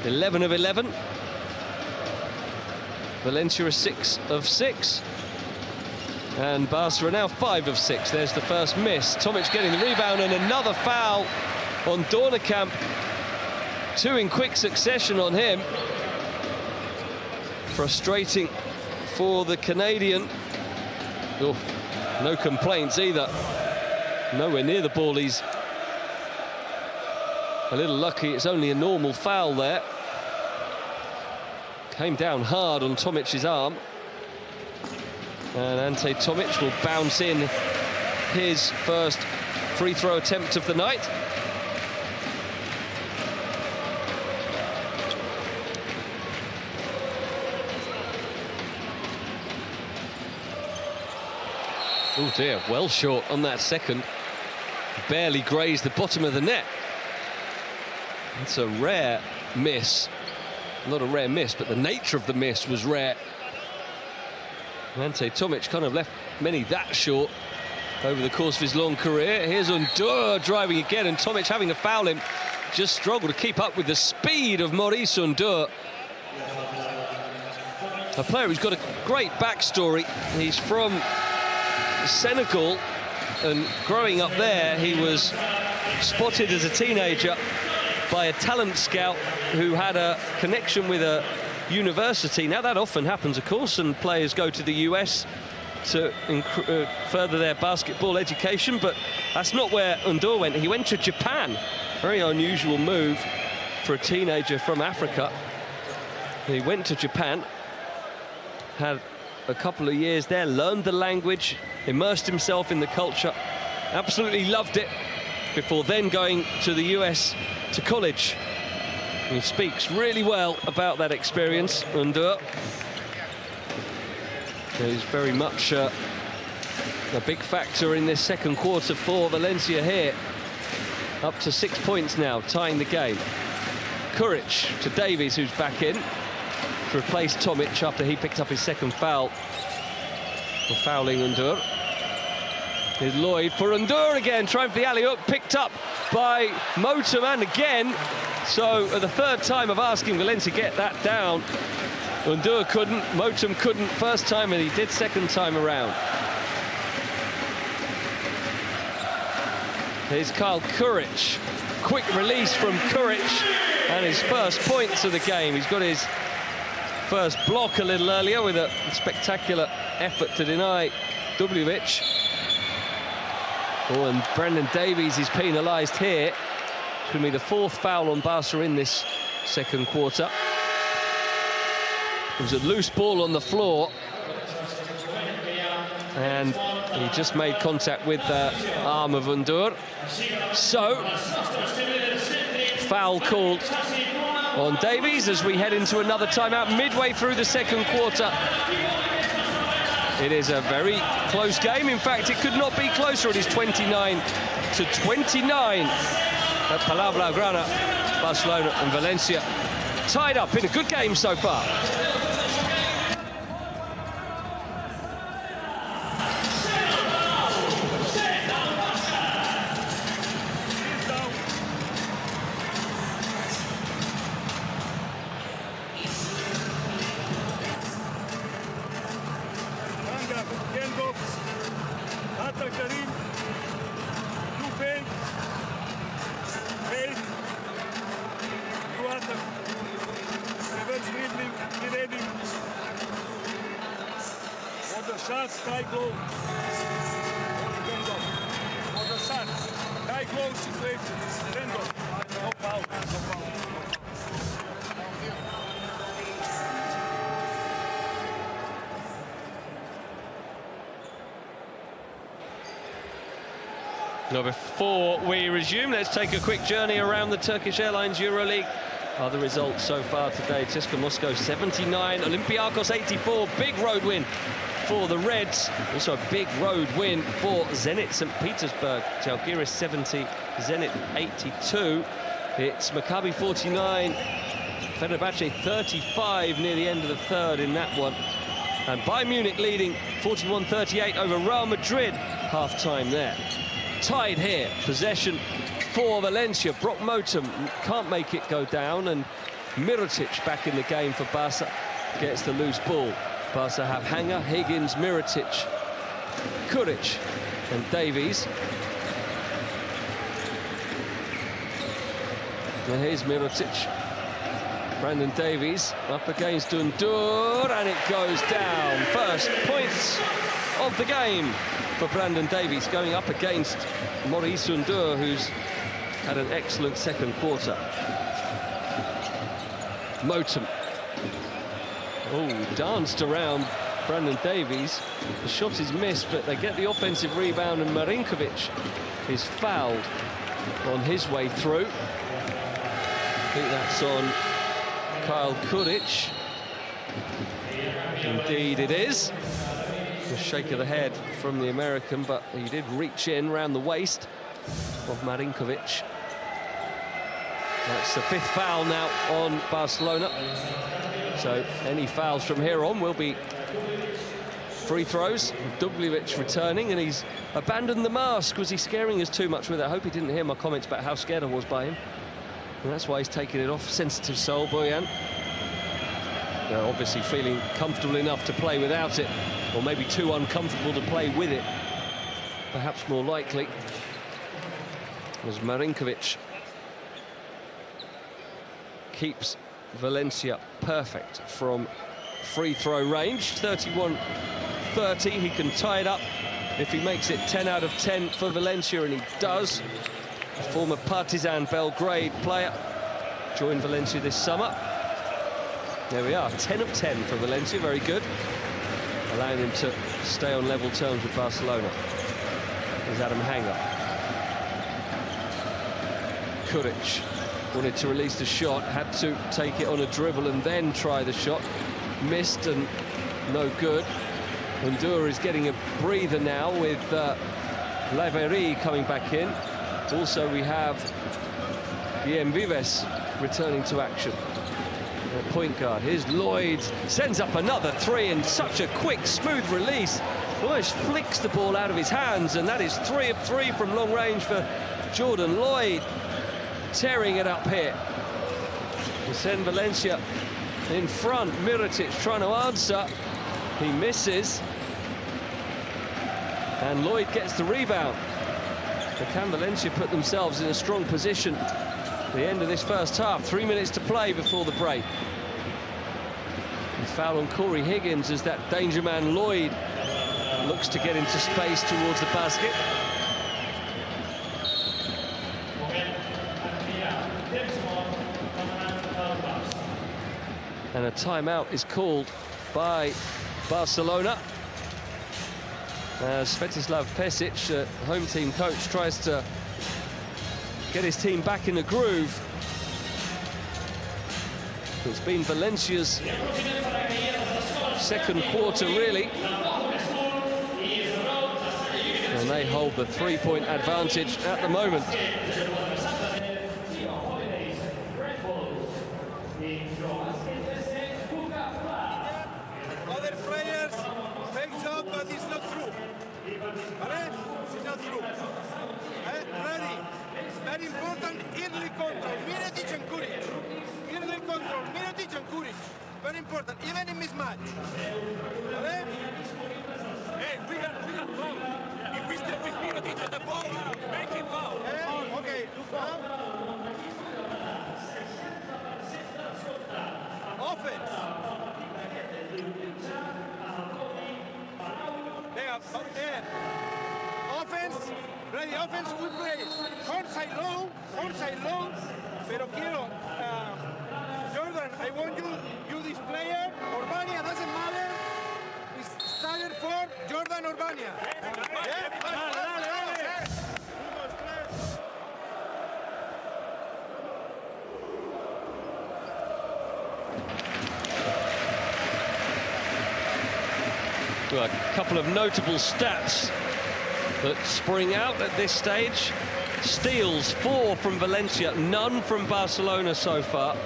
11 of 11. Valencia are 6 of 6. And Barca are now 5 of 6. There's the first miss. Tomic getting the rebound, and another foul on Dornekamp. 2 in quick succession on him. Frustrating for the Canadian. Oh, no complaints either. Nowhere near the ball. He's a little lucky. It's only a normal foul there. Came down hard on Tomic's arm. And Ante Tomic will bounce in his first free throw attempt of the night. Oh dear, well short on that second. Barely grazed the bottom of the net. It's a rare miss. Not a rare miss, but the nature of the miss was rare. Ante Tomic kind of left many that short over the course of his long career. Here's Undur driving again, and Tomic having to foul him. Just struggled to keep up with the speed of Maurice Undur. A player who's got a great backstory. He's from Senegal, and growing up there, he was spotted as a teenager by a talent scout who had a connection with a university. Now, that often happens, of course, and players go to the US to further their basketball education, but that's not where Undur went. He went to Japan. Very unusual move for a teenager from Africa. He went to Japan had a couple of years there, learned the language, immersed himself in the culture, absolutely loved it, before then going to the US to college. And he speaks really well about that experience, Undur. He's very much a big factor in this second quarter for Valencia here. Up to 6 points now, tying the game. Kuric to Davies, who's back in to replace Tomic after he picked up his second foul. For fouling Undur. Here's Lloyd for Undur again, trying for the alley-oop, picked up by Motum, and again. So the third time of asking Valencia to get that down. Undur couldn't, Motum couldn't first time, and he did second time around. Here's Kyle Kuric. Quick release from Kuric, and his first points of the game. He's got his first block a little earlier with a spectacular effort to deny Dubljevic. Oh, and Brendan Davies is penalised here. It's going to be the fourth foul on Barca in this second quarter. It was a loose ball on the floor, and he just made contact with the arm of Undur. So, foul called on Davies as we head into another timeout midway through the second quarter. It is a very close game. In fact, it could not be closer. It is 29-29 at Palau Blaugrana. Barcelona and Valencia tied up in a good game so far. Now, before we resume, let's take a quick journey around the Turkish Airlines Euroleague. Other results so far today: CSKA Moscow 79, Olympiacos 84. Big road win for the Reds. Also a big road win for Zenit St. Petersburg. Žalgiris 70, Zenit 82. It's Maccabi 49, Fenerbahce 35 near the end of the third in that one. And Bayern Munich leading 41-38 over Real Madrid, half-time there. Tied here, possession for Valencia. Brock Motum can't make it go down, and Mirotic back in the game for Barca gets the loose ball. Barca have Hanger, Higgins, Mirotic, Kuric and Davies. Now here's Mirotic. Brandon Davies up against Undur, and it goes down. First points of the game for Brandon Davies, going up against Maurice Undur, who's had an excellent second quarter. Motum. Oh, danced around Brandon Davies. The shot is missed, but they get the offensive rebound, and Marinkovic is fouled on his way through. I think that's on Kyle Kuric. Indeed it is. A shake of the head from the American, but he did reach in round the waist of Marinkovic. That's the fifth foul now on Barcelona. So any fouls from here on will be free throws. Dubljevic returning, and he's abandoned the mask. Was he scaring us too much with it? I hope he didn't hear my comments about how scared I was by him. And that's why he's taking it off. Sensitive soul, Bojan. Now, obviously feeling comfortable enough to play without it, or maybe too uncomfortable to play with it. Perhaps more likely was Marinkovic. Keeps Valencia perfect from free throw range. 31-30. He can tie it up if he makes it 10 out of 10 for Valencia, and he does. A former Partizan Belgrade player joined Valencia this summer. There we are, 10 of 10 for Valencia, very good. allowing him to stay on level terms with Barcelona. Here's Adam Hanger. Kuric wanted to release the shot, had to take it on a dribble and then try the shot. Missed and no good. Undua is getting a breather now with Lavery coming back in. Also, we have Guillem Vives returning to action. Point guard. Here's Lloyd. Sends up another three and such a quick, smooth release. Almost flicks the ball out of his hands, and that is 3 of 3 from long range for Jordan Lloyd. Tearing it up here. We send Valencia in front. Mirotic trying to answer. He misses. And Lloyd gets the rebound. So can Valencia put themselves in a strong position at the end of this first half? 3 minutes to play before the break. And foul on Corey Higgins as that danger man Lloyd looks to get into space towards the basket. And a timeout is called by Barcelona. Svetislav Pesic, home team coach, tries to get his team back in the groove. It's been Valencia's second quarter, really. And they hold the three-point advantage at the moment. Other players take out, but it's not true. It's not true. Ready. Very important, early control. Mirotic and Kuric. Early control. Mirotic and Kuric. Very important, even in mismatch. Hey, we got foul. If we still pick Mirotic at the ball, make him foul. Okay. Offense. Offense, ready, offense, good play. Onside low, pero quiero, Jordan, I want you this player, Urbania, doesn't matter, it's started for Jordan Urbania. Well, a couple of notable stats that spring out at this stage. Steals, 4 from Valencia, none from Barcelona so far.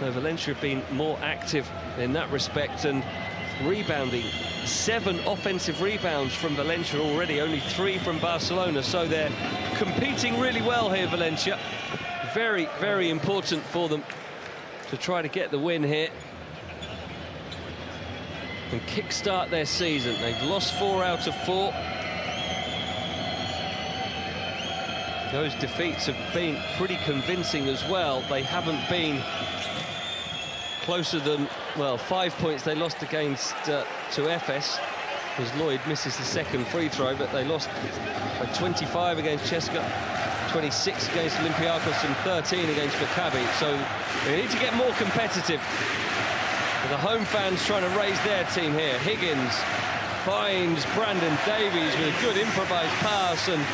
No, Valencia have been more active in that respect, and rebounding. 7 offensive rebounds from Valencia already, only 3 from Barcelona, so they're competing really well here, Valencia. Very, very important for them to try to get the win here and kickstart their season. They've lost 4 out of 4. Those defeats have been pretty convincing as well. They haven't been closer than, well, 5 points they lost against to Efes, as Lloyd misses the second free throw, but they lost by 25 against Cheska, 26 against Olympiacos and 13 against Maccabi. So they need to get more competitive. The home fans trying to raise their team here. Higgins finds Brandon Davies with a good improvised pass, and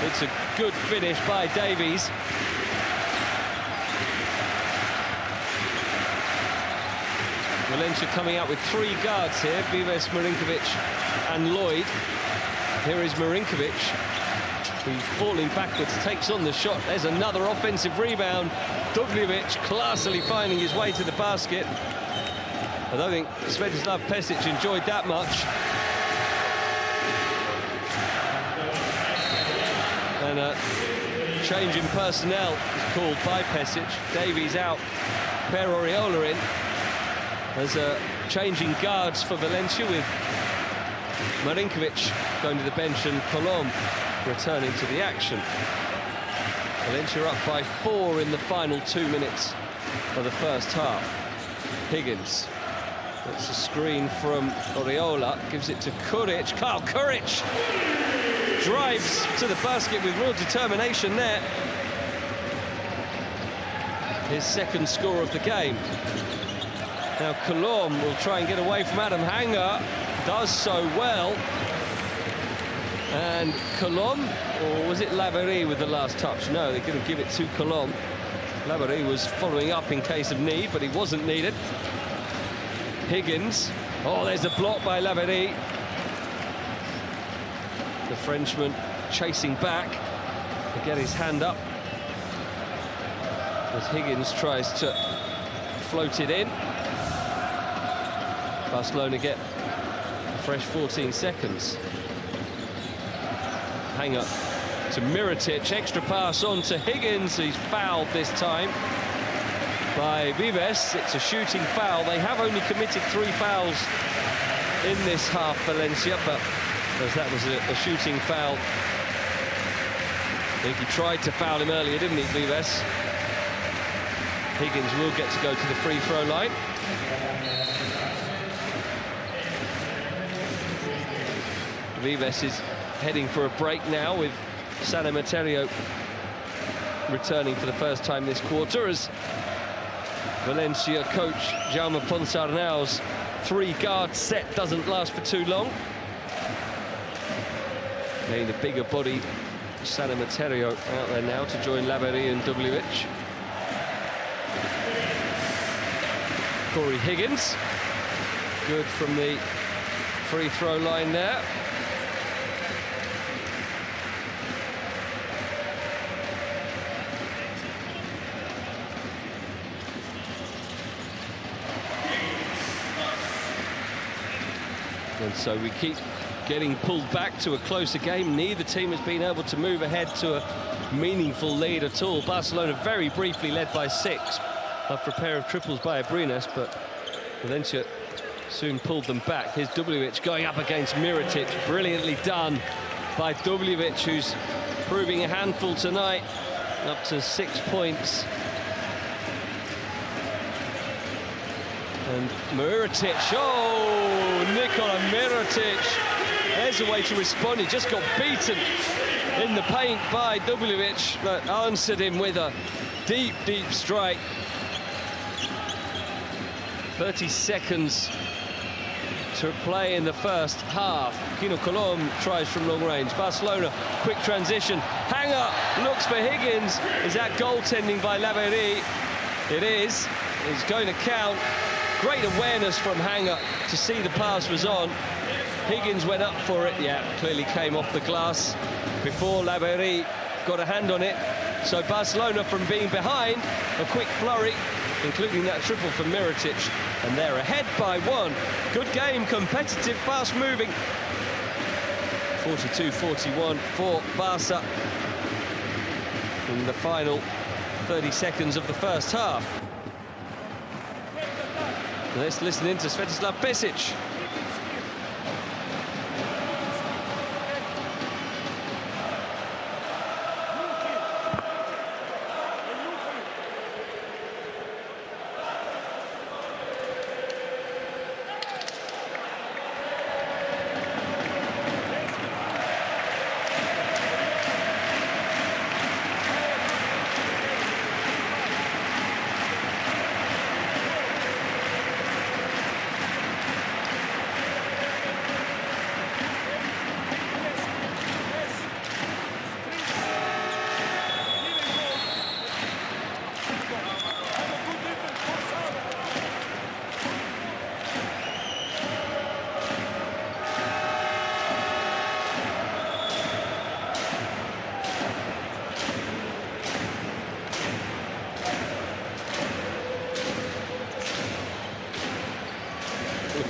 it's a good finish by Davies. Valencia coming out with 3 guards here, Vives, Marinkovic and Lloyd. Here is Marinkovic, who's falling backwards, takes on the shot. There's another offensive rebound. Dubljevic classily finding his way to the basket. I don't think Svetislav Pesic enjoyed that much. And a change in personnel is called by Pesic. Davies out, Per Oriola in. There's a change in guards for Valencia, with Marinkovic going to the bench and Colom returning to the action. Valencia up by 4 in the final 2 minutes of the first half. Higgins. That's a screen from Oriola, gives it to Kuric. Karl Kuric drives to the basket with real determination there. His second score of the game. Now Colom will try and get away from Adam Hanger. does so well. And Colom, or was it Lavery with the last touch? No, they couldn't give it to Colom. Lavery was following up in case of need, but he wasn't needed. Higgins. Oh, there's a block by Lavery. The Frenchman chasing back to get his hand up as Higgins tries to float it in. Barcelona get a fresh 14 seconds. Hang up to Mirotic, extra pass on to Higgins. He's fouled this time by Vives. It's a shooting foul. They have only committed 3 fouls in this half, Valencia, but as that was a shooting foul. I think he tried to foul him earlier, didn't he, Vives? Higgins will get to go to the free throw line. Vives is heading for a break now, with San Emeterio returning for the first time this quarter, as Valencia coach Jaume Ponsarnau's 3-guard set doesn't last for too long. Getting the bigger bodied San Emeterio out there now to join Lavery and WH. Corey Higgins, good from the free throw line there. And so we keep getting pulled back to a closer game. Neither team has been able to move ahead to a meaningful lead at all. Barcelona very briefly led by 6 after a pair of triples by Abrines, but Valencia soon pulled them back. Here's WH going up against Mirotic. Brilliantly done by WH, who's proving a handful tonight, up to 6 points. And Mirotic, oh, Nikola Mirotic, there's a way to respond. He just got beaten in the paint by WH, but answered him with a deep, deep strike. 30 seconds to play in the first half. Kino Colom tries from long range. Barcelona, quick transition. Hanger looks for Higgins. Is that goaltending by Lavery? It is. It's going to count. Great awareness from Hanger to see the pass was on. Higgins went up for it. Yeah, clearly came off the glass before Lavery got a hand on it. So Barcelona, from being behind, a quick flurry, including that triple for Mirotic, and they're ahead by 1. Good game, competitive, fast-moving. 42-41 for Barca in the final 30 seconds of the first half. Let's listen in to Svetislav Pesic.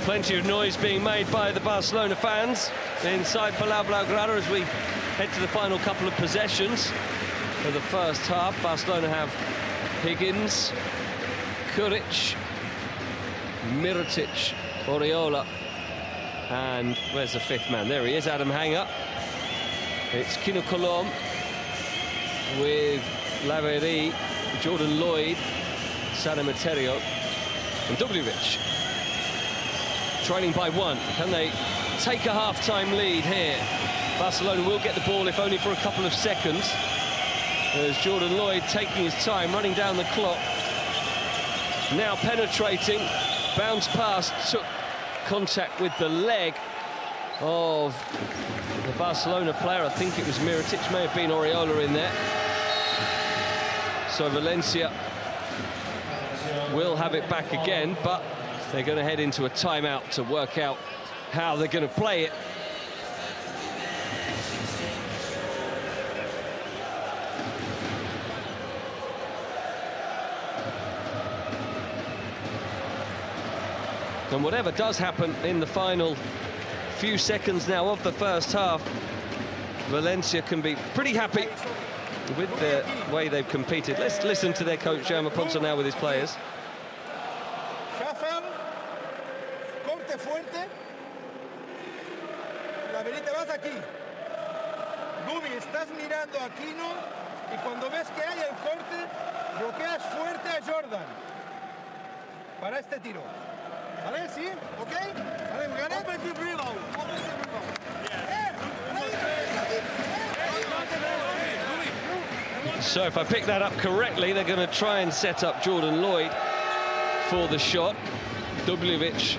Plenty of noise being made by the Barcelona fans inside Palau Blaugrana as we head to the final couple of possessions of the first half. Barcelona have Higgins, Kuric, Mirotic, Oriola, and where's the 5th man? There he is, Adam Hanger. It's Kino Colom with Lavery, Jordan Lloyd, San Emeterio, and WH. Trailing by 1. Can they take a half-time lead here? Barcelona will get the ball, if only for a couple of seconds. There's Jordan Lloyd taking his time, running down the clock. Now penetrating. Bounce pass took contact with the leg of the Barcelona player. I think it was Mirotic, may have been Oriola in there. So Valencia will have it back again, but they're going to head into a timeout to work out how they're going to play it. And whatever does happen in the final few seconds now of the first half, Valencia can be pretty happy with the way they've competed. Let's listen to their coach, Jaume Ponce, now with his players. Shuffle, corte fuerte. La verita vas aquí. Gubi, estás mirando a Aquino y cuando ves que hay el corte, bloqueas fuerte a Jordan para este tiro. ¿Vale? ¿Sí? ¿Ok? ¿Vale? ¿Gana? Offensive rebound. Offensive rebound. So if I pick that up correctly, they're going to try and set up Jordan Lloyd for the shot. Dubljevic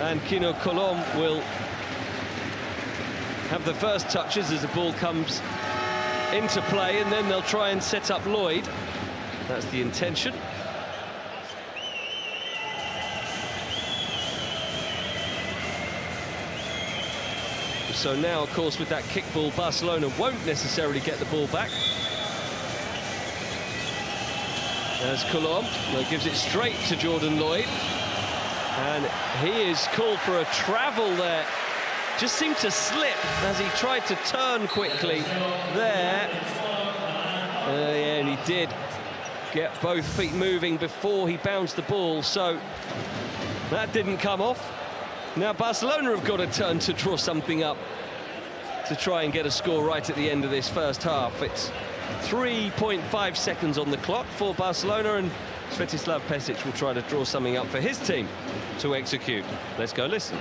and Kino Colom will have the first touches as the ball comes into play, and then they'll try and set up Lloyd. That's the intention. So now, of course, with that kick ball, Barcelona won't necessarily get the ball back. As Colom gives it straight to Jordan Lloyd. And he is called for a travel there. Just seemed to slip as he tried to turn quickly there. Yeah, and he did get both feet moving before he bounced the ball, so that didn't come off. Now Barcelona have got to turn to draw something up to try and get a score right at the end of this first half. It's 3.5 seconds on the clock for Barcelona, and Svetislav Pesic will try to draw something up for his team to execute. Let's go listen.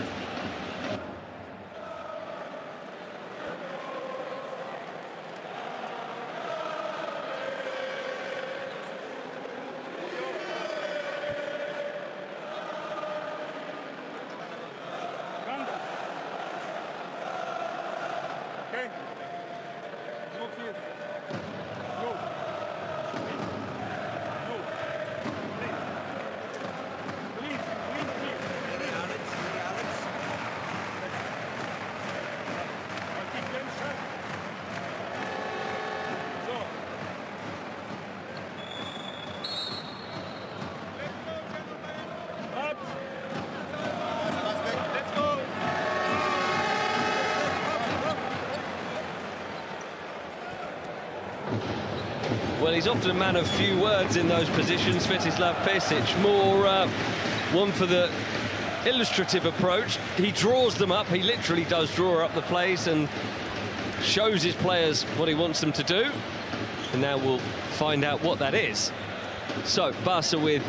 Well, he's often a man of few words in those positions, Svetislav Pesic. More one for the illustrative approach. He draws them up. He literally does draw up the plays and shows his players what he wants them to do. And now we'll find out what that is. So, Barca with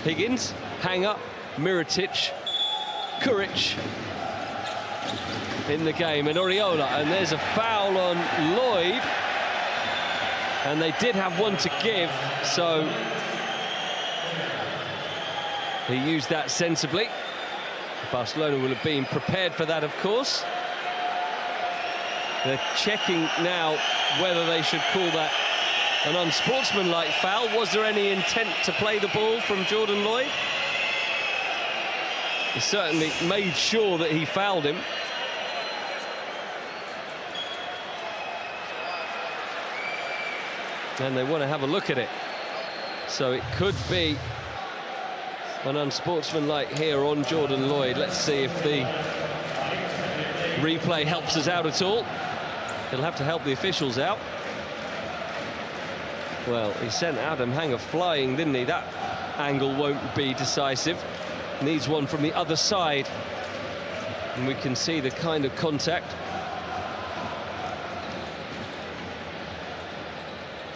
Higgins, Hanger, Mirotic, Kuric in the game, and Oriola. And there's a foul on Lloyd. And they did have one to give, so he used that sensibly. Barcelona will have been prepared for that, of course. They're checking now whether they should call that an unsportsmanlike foul. Was there any intent to play the ball from Jordan Lloyd? He certainly made sure that he fouled him. And they want to have a look at it. So it could be an unsportsmanlike here on Jordan Lloyd. Let's see if the replay helps us out at all. It'll have to help the officials out. Well, he sent Adam Hanger flying, didn't he? That angle won't be decisive. Needs one from the other side. And we can see the kind of contact.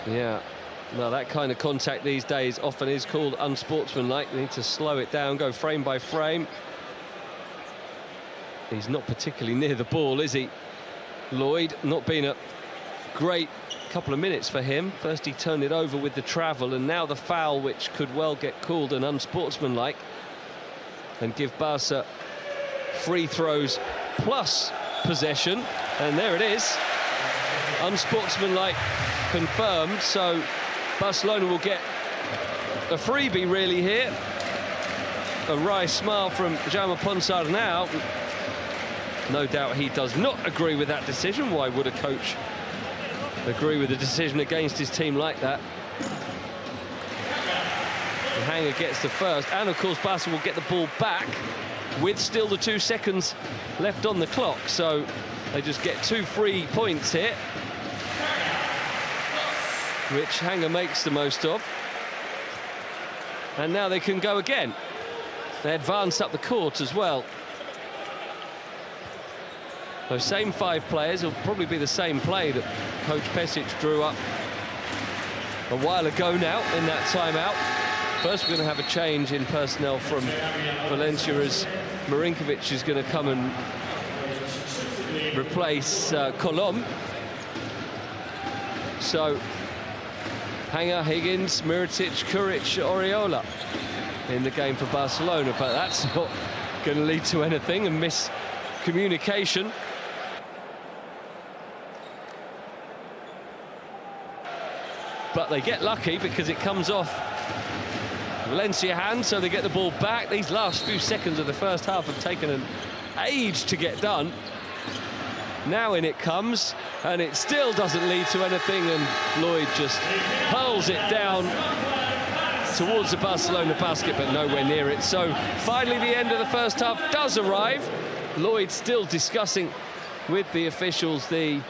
Yeah, well, that kind of contact these days often is called unsportsmanlike. They need to slow it down, go frame by frame. He's not particularly near the ball, is he? Lloyd, not been a great couple of minutes for him. First he turned it over with the travel, and now the foul, which could well get called an unsportsmanlike. and give Barca free throws plus possession. And there it is, unsportsmanlike confirmed, so Barcelona will get a freebie really here. A wry smile from Jaume Ponsarnau now. No doubt he does not agree with that decision. Why would a coach agree with a decision against his team like that? And Hanger gets the first, and of course Barca will get the ball back with still the 2 seconds left on the clock, so they just get 2 free points here, which Hanger makes the most of. And now they can go again. They advance up the court as well. Those same 5 players will probably be the same play that Coach Pesic drew up a while ago now in that timeout. First, we're going to have a change in personnel from Valencia, as Marinkovic is going to come and replace Colom. So, Hanger, Higgins, Mirotic, Kuric, Oriola in the game for Barcelona, but that's not going to lead to anything, and miscommunication. But they get lucky because it comes off Valencia hand, so they get the ball back. These last few seconds of the first half have taken an age to get done. Now in it comes, and it still doesn't lead to anything, and Lloyd just hurls it down towards the Barcelona basket, but nowhere near it. So finally the end of the first half does arrive. Lloyd still discussing with the officials the,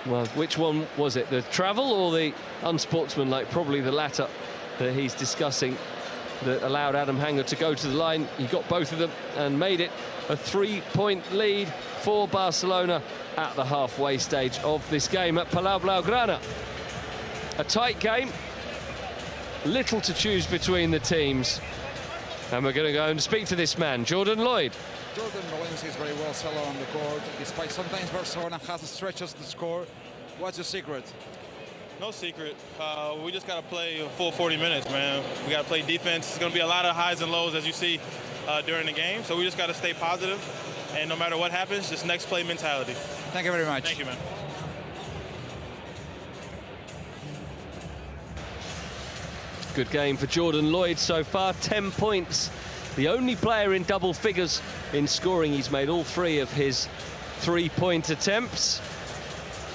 well, which one was it, the travel or the unsportsmanlike? Probably the latter that he's discussing, that allowed Adam Hanger to go to the line. He got both of them and made it a 3-point lead for Barcelona at the halfway stage of this game at Palau Blaugrana. A tight game, little to choose between the teams, and we're going to go and speak to this man, Jordan Lloyd. Jordan, Valencia is very well set on the court, despite sometimes Barcelona has stretches to score. What's your secret? No secret. We just got to play a full 40 minutes, man. We got to play defense. It's going to be a lot of highs and lows, as you see during the game. So we just got to stay positive, and no matter what happens, just next play mentality. Thank you very much. Thank you, man. Good game for Jordan Lloyd so far, 10 points. The only player in double figures in scoring. He's made all 3 of his 3-point attempts.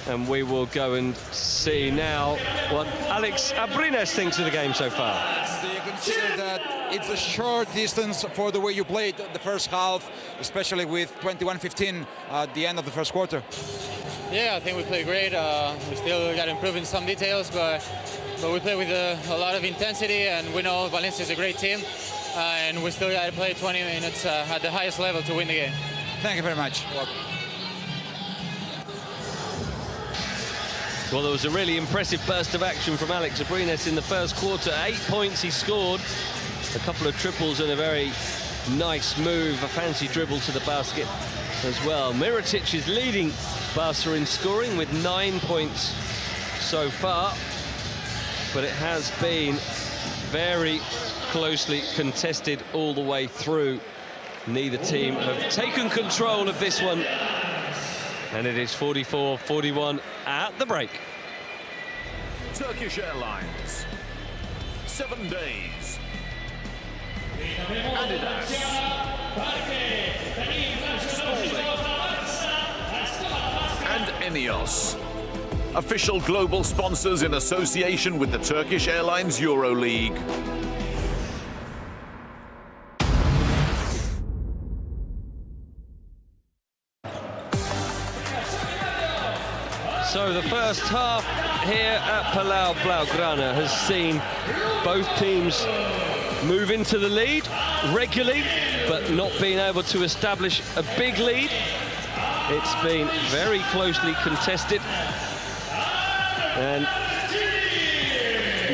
And we will go and see now what Alex Abrines thinks of the game so far. Do you consider that it's a short distance for the way you played the first half, especially with 21-15 at the end of the first quarter? Yeah, I think we played great. We still got to improve in some details, but we play with a lot of intensity, and we know Valencia is a great team, and we still got to play 20 minutes at the highest level to win the game. Thank you very much. Well, there was a really impressive burst of action from Alex Abrines in the first quarter. 8 points he scored, a couple of triples and a very nice move, a fancy dribble to the basket as well. Mirotic is leading Barca in scoring with 9 points so far, but it has been very closely contested all the way through. Neither team have taken control of this one, and it is 44-41 at the break. Turkish Airlines. 7 days. Adidas. And Enios. Official global sponsors in association with the Turkish Airlines Euroleague. So the first half here at Palau Blaugrana has seen both teams move into the lead regularly, but not being able to establish a big lead. It's been very closely contested, and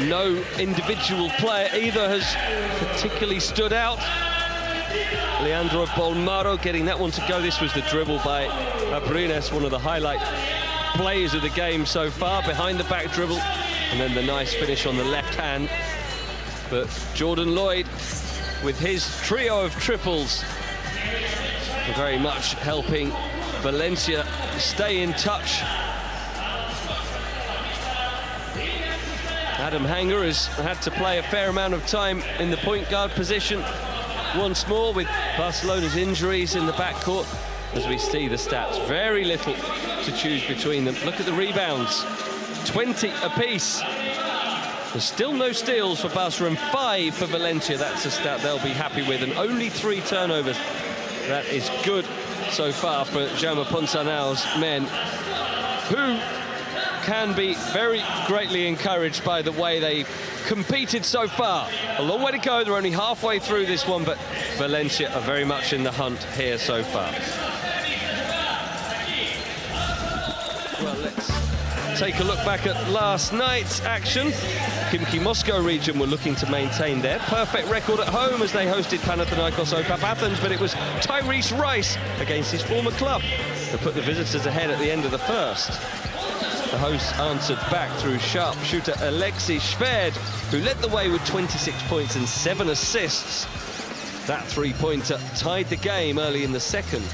no individual player either has particularly stood out. Leandro Bolmaro getting that one to go. This was the dribble by Abrines, one of the highlight plays of the game so far, behind the back dribble, and then the nice finish on the left hand. But Jordan Lloyd with his trio of triples, very much helping Valencia stay in touch. Adam Hanger has had to play a fair amount of time in the point guard position once more, with Barcelona's injuries in the backcourt. As we see the stats, very little to choose between them. Look at the rebounds, 20 apiece. There's still no steals for Barca and 5 for Valencia. That's a stat they'll be happy with, and only 3 turnovers. That is good so far for Jaume Ponsarnau's men, who can be very greatly encouraged by the way they've competed so far. A long way to go, they're only halfway through this one, but Valencia are very much in the hunt here so far. Well, let's take a look back at last night's action. Khimki Moscow region were looking to maintain their perfect record at home as they hosted Panathinaikos OPAP Athens, but it was Tyrese Rice against his former club that put the visitors ahead at the end of the first. The hosts answered back through sharpshooter Alexei Shved, who led the way with 26 points and 7 assists. That three-pointer tied the game early in the second.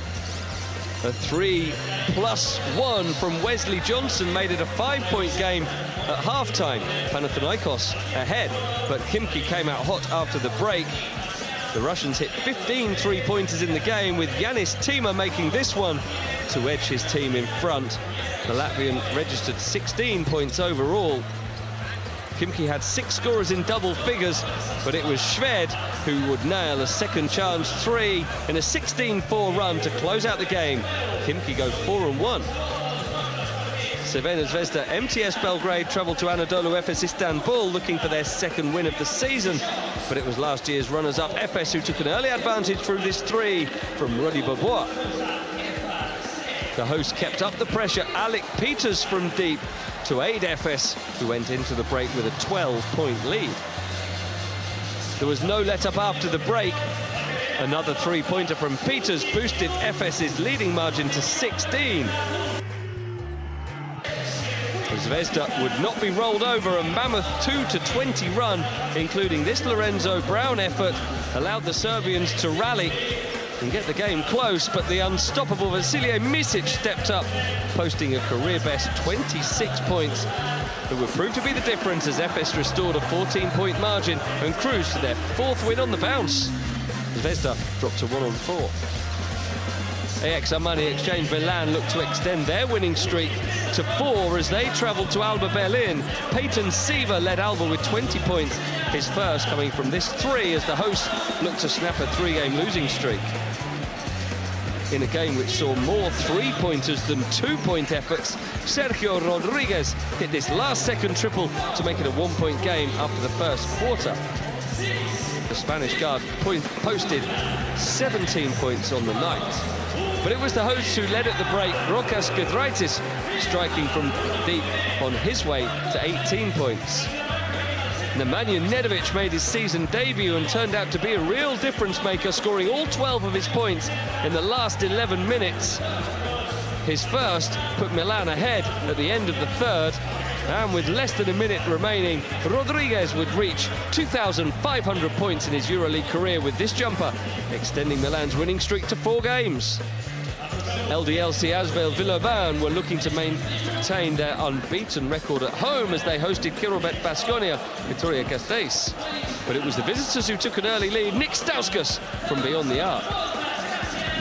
A 3+1 from Wesley Johnson made it a 5-point game at halftime. Panathinaikos ahead, but Khimki came out hot after the break. The Russians hit 15 three-pointers in the game, with Yanis Tima making this one to edge his team in front. The Latvian registered 16 points overall. Khimki had 6 scorers in double figures, but it was Shved who would nail a second chance 3 in a 16-4 run to close out the game. Khimki go 4-1. Crvena Zvezda MTS Belgrade travelled to Anadolu Efes Istanbul looking for their second win of the season, but it was last year's runners-up Efes who took an early advantage through this 3 from Rudy Bobois. The hosts kept up the pressure. Alec Peters from deep to aid Efes, who went into the break with a 12-point lead. There was no let-up after the break. Another three-pointer from Peters boosted Efes's leading margin to 16. Zvezda would not be rolled over. A mammoth 2-20 run, including this Lorenzo Brown effort, allowed the Serbians to rally and get the game close, but the unstoppable Vasilije Micic stepped up, posting a career-best 26 points that would prove to be the difference as Efes restored a 14-point margin and cruised to their 4th win on the bounce. Zvezda dropped to 1-4. AX Armani Exchange Milan looked to extend their winning streak to 4 as they travelled to Alba Berlin. Peyton Seaver led Alba with 20 points, his first coming from this 3 as the hosts looked to snap a 3-game losing streak. In a game which saw more three-pointers than 2-point efforts, Sergio Rodriguez hit this last-second triple to make it a 1-point game after the first quarter. The Spanish guard posted 17 points on the night. But it was the hosts who led at the break, Rokas Giedraitis striking from deep on his way to 18 points. Nemanja Nedovic made his season debut and turned out to be a real difference maker, scoring all 12 of his points in the last 11 minutes. His first put Milan ahead at the end of the third, and with less than a minute remaining, Rodriguez would reach 2,500 points in his Euroleague career with this jumper, extending Milan's winning streak to 4 games. LDLC Asvel Villeurbanne were looking to maintain their unbeaten record at home as they hosted Kirobet Baskonia Vitoria Gasteiz. But it was the visitors who took an early lead. Nick Stauskas from beyond the arc.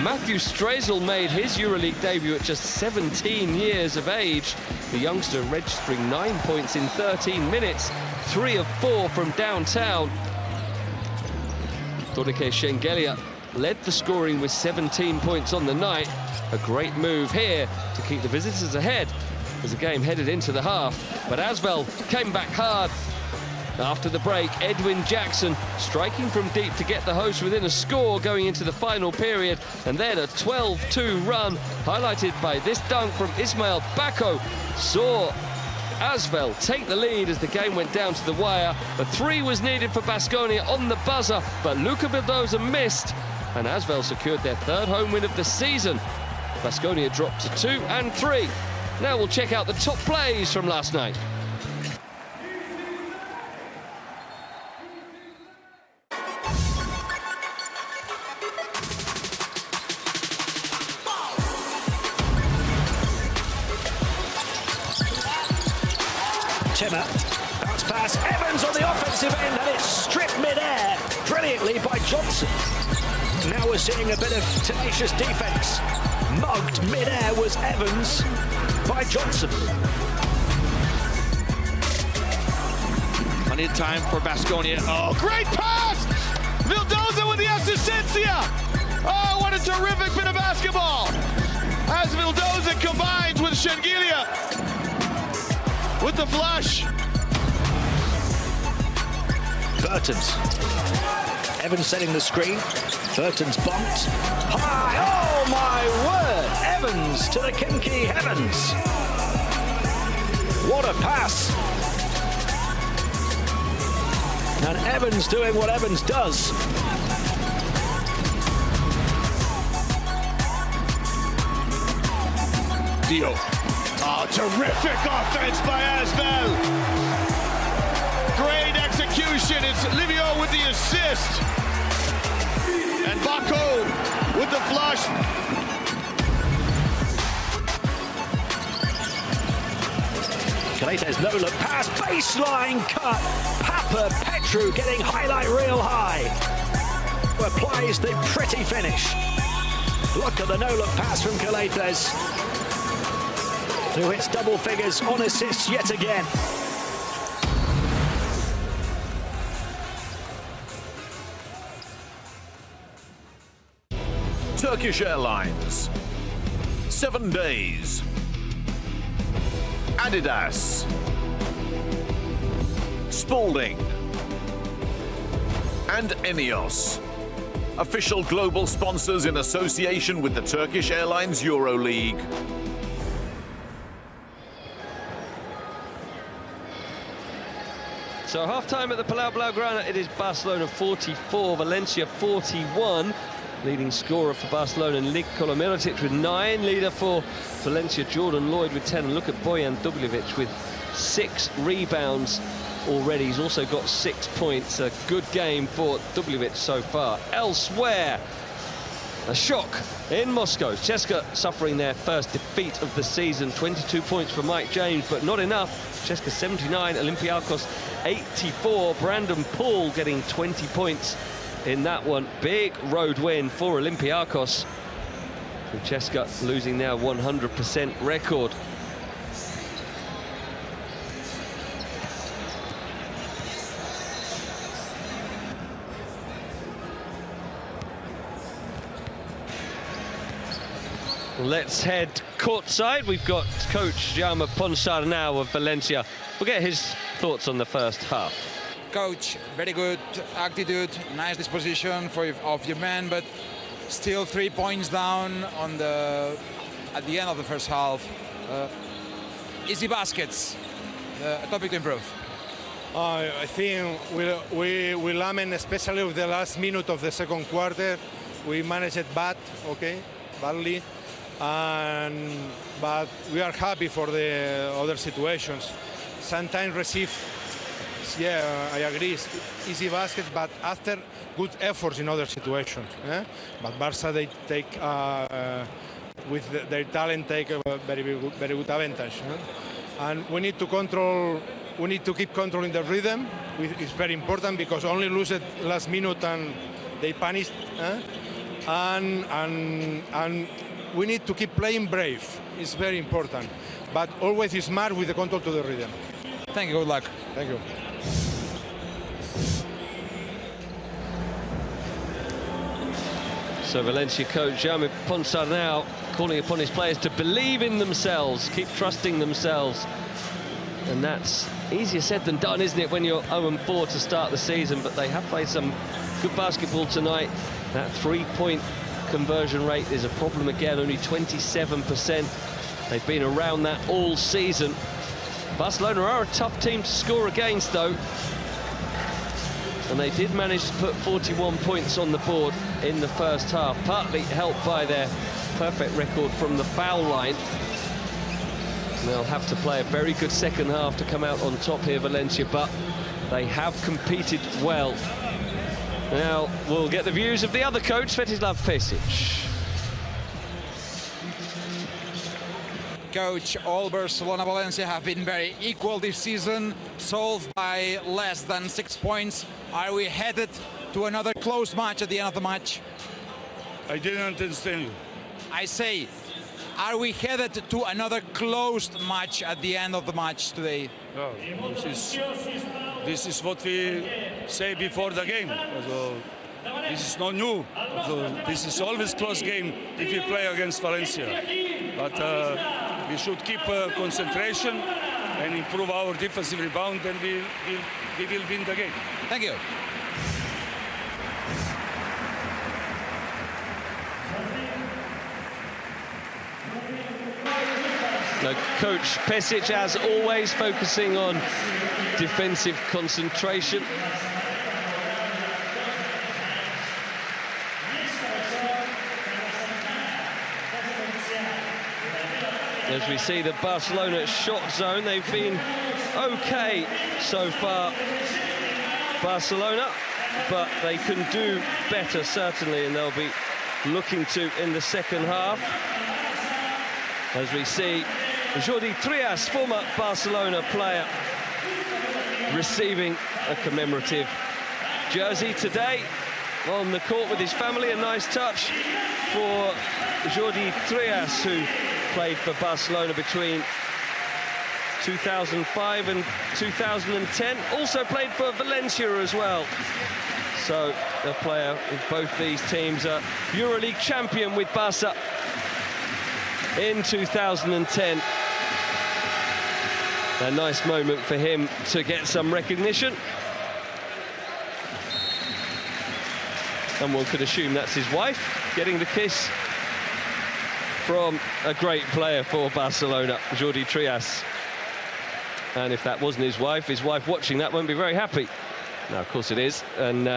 Matthew Strazel made his Euroleague debut at just 17 years of age. The youngster registering 9 points in 13 minutes, 3 of 4 from downtown. Torike Shengelia led the scoring with 17 points on the night. A great move here to keep the visitors ahead as the game headed into the half. But Asvel came back hard. After the break, Edwin Jackson striking from deep to get the hosts within a score going into the final period. And then a 12-2 run, highlighted by this dunk from Ismail Bako, saw Asvel take the lead as the game went down to the wire. A 3 was needed for Baskonia on the buzzer, but Luka Vildoza missed, and Asvel secured their 3rd home win of the season. Baskonia dropped to 2 and 3. Now we'll check out the top plays from last night. Timmer. Bounce pass. Evans on the offensive end, and it's stripped mid-air brilliantly by Johnson. Now we're seeing a bit of tenacious defence. Mugged mid-air was Evans by Johnson. Plenty of time for Baskonia. Oh, great pass! Vildoza with the asistencia! Oh, what a terrific bit of basketball! As Vildoza combines with Shengilia with the flush. Burton's. Evans setting the screen. Burton's bumped. High! Oh my word! Evans to the kinky heavens. What a pass! And Evans doing what Evans does. Dio. Oh, terrific offense by Asbel. Great execution. It's Livio with the assist. And Bako with the flush. Kaletes no-look pass, baseline cut. Papa Petru getting highlight reel high. Applies the pretty finish. Look at the no-look pass from Kaletes, who hits double figures on assists yet again. Turkish Airlines. 7 days. Adidas. Spalding. And Ineos. Official global sponsors in association with the Turkish Airlines Euroleague. So half-time at the Palau Blaugrana, it is Barcelona 44, Valencia 41. Leading scorer for Barcelona, Nikola Mirotic with 9. Leader for Valencia, Jordan Lloyd with 10. And look at Bojan Dubljevic with 6 rebounds already. He's also got 6 points. A good game for Dubljevic so far. Elsewhere, a shock in Moscow. CSKA suffering their first defeat of the season. 22 points for Mike James, but not enough. CSKA 79, Olympiacos 84. Brandon Paul getting 20 points in that one. Big road win for Olympiacos. And CSKA losing their 100% record. Let's head courtside. We've got coach Jaume Ponsarnau of Valencia. We'll get his thoughts on the first half. Coach, very good attitude, nice disposition of your men, but still 3 points down at the end of the first half. Easy baskets, a topic to improve. I think we lament, especially with the last minute of the second quarter. We managed it badly, but we are happy for the other situations. Sometimes receive. Yeah, I agree. It's easy basket, but after good efforts in other situations. But Barca, they take with their talent, take a very good advantage. And we need to control. We need to keep controlling the rhythm. It's very important because only lose it last minute and they punish. And we need to keep playing brave. It's very important, but always smart with the control to the rhythm. Thank you. Good luck. Thank you. So Valencia coach Jaume Ponsarnau calling upon his players to believe in themselves, keep trusting themselves. And that's easier said than done, isn't it, when you're 0-4 to start the season? But they have played some good basketball tonight. That three-point conversion rate is a problem again, only 27%. They've been around that all season. Barcelona are a tough team to score against, though. And they did manage to put 41 points on the board in the first half, partly helped by their perfect record from the foul line. And they'll have to play a very good second half to come out on top here, Valencia, but they have competed well. Now, we'll get the views of the other coach, Svetislav Pesic. Coach, all Barcelona Valencia have been very equal this season, solved by less than 6 points. Are we headed to another close match at the end of the match? I didn't understand you. I say, are we headed to another closed match at the end of the match today? No, this is what we say before the game. So this is not new. So this is always close game if you play against Valencia. But we should keep concentration and improve our defensive rebound, and we will win the game. Thank you. Now, Coach Pesic, as always, focusing on defensive concentration. As we see the Barcelona shot zone, they've been okay so far, Barcelona, but they can do better, certainly, and they'll be looking to in the second half. As we see Jordi Trias, former Barcelona player, receiving a commemorative jersey today on the court with his family. A nice touch for Jordi Trias, who played for Barcelona between 2005 and 2010. Also played for Valencia as well. So a player with both these teams, a Euroleague champion with Barca in 2010. A nice moment for him to get some recognition. And one could assume that's his wife getting the kiss from a great player for Barcelona, Jordi Trias. And if that wasn't his wife watching that won't be very happy. No, of course it is. And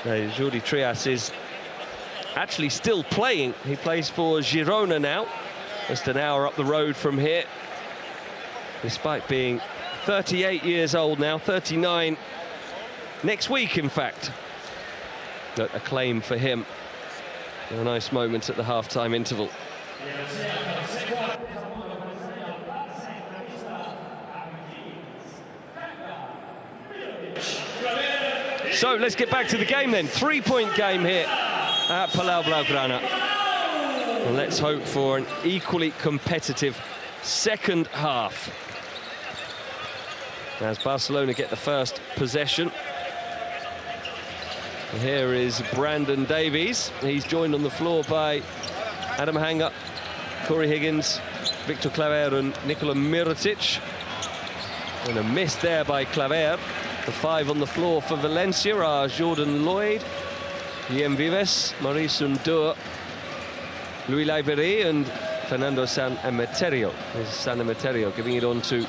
Jordi Trias is actually still playing. He plays for Girona now, just an hour up the road from here, despite being 38 years old now, 39 next week, in fact. But a claim for him. A nice moment at the half-time interval. So let's get back to the game then. 3-point game here at Palau Blaugrana. And let's hope for an equally competitive second half, as Barcelona get the first possession. And here is Brandon Davies. He's joined on the floor by Adam Hanger, Corey Higgins, Victor Claver and Nikola Mirotic. And a miss there by Claver. The five on the floor for Valencia are Jordan Lloyd, Guillem Vives, Maurice Undur, Louis Laiberi and Fernando San Emeterio. There's San Emeterio giving it on to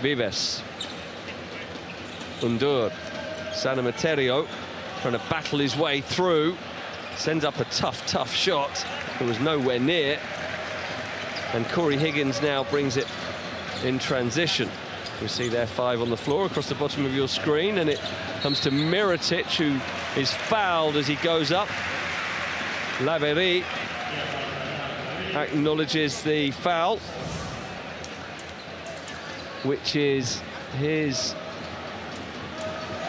Vives. Undur, San Emeterio trying to battle his way through. Sends up a tough shot. It was nowhere near. And Corey Higgins now brings it in transition. You see there five on the floor across the bottom of your screen, and it comes to Mirotic, who is fouled as he goes up. Laverie acknowledges the foul, which is his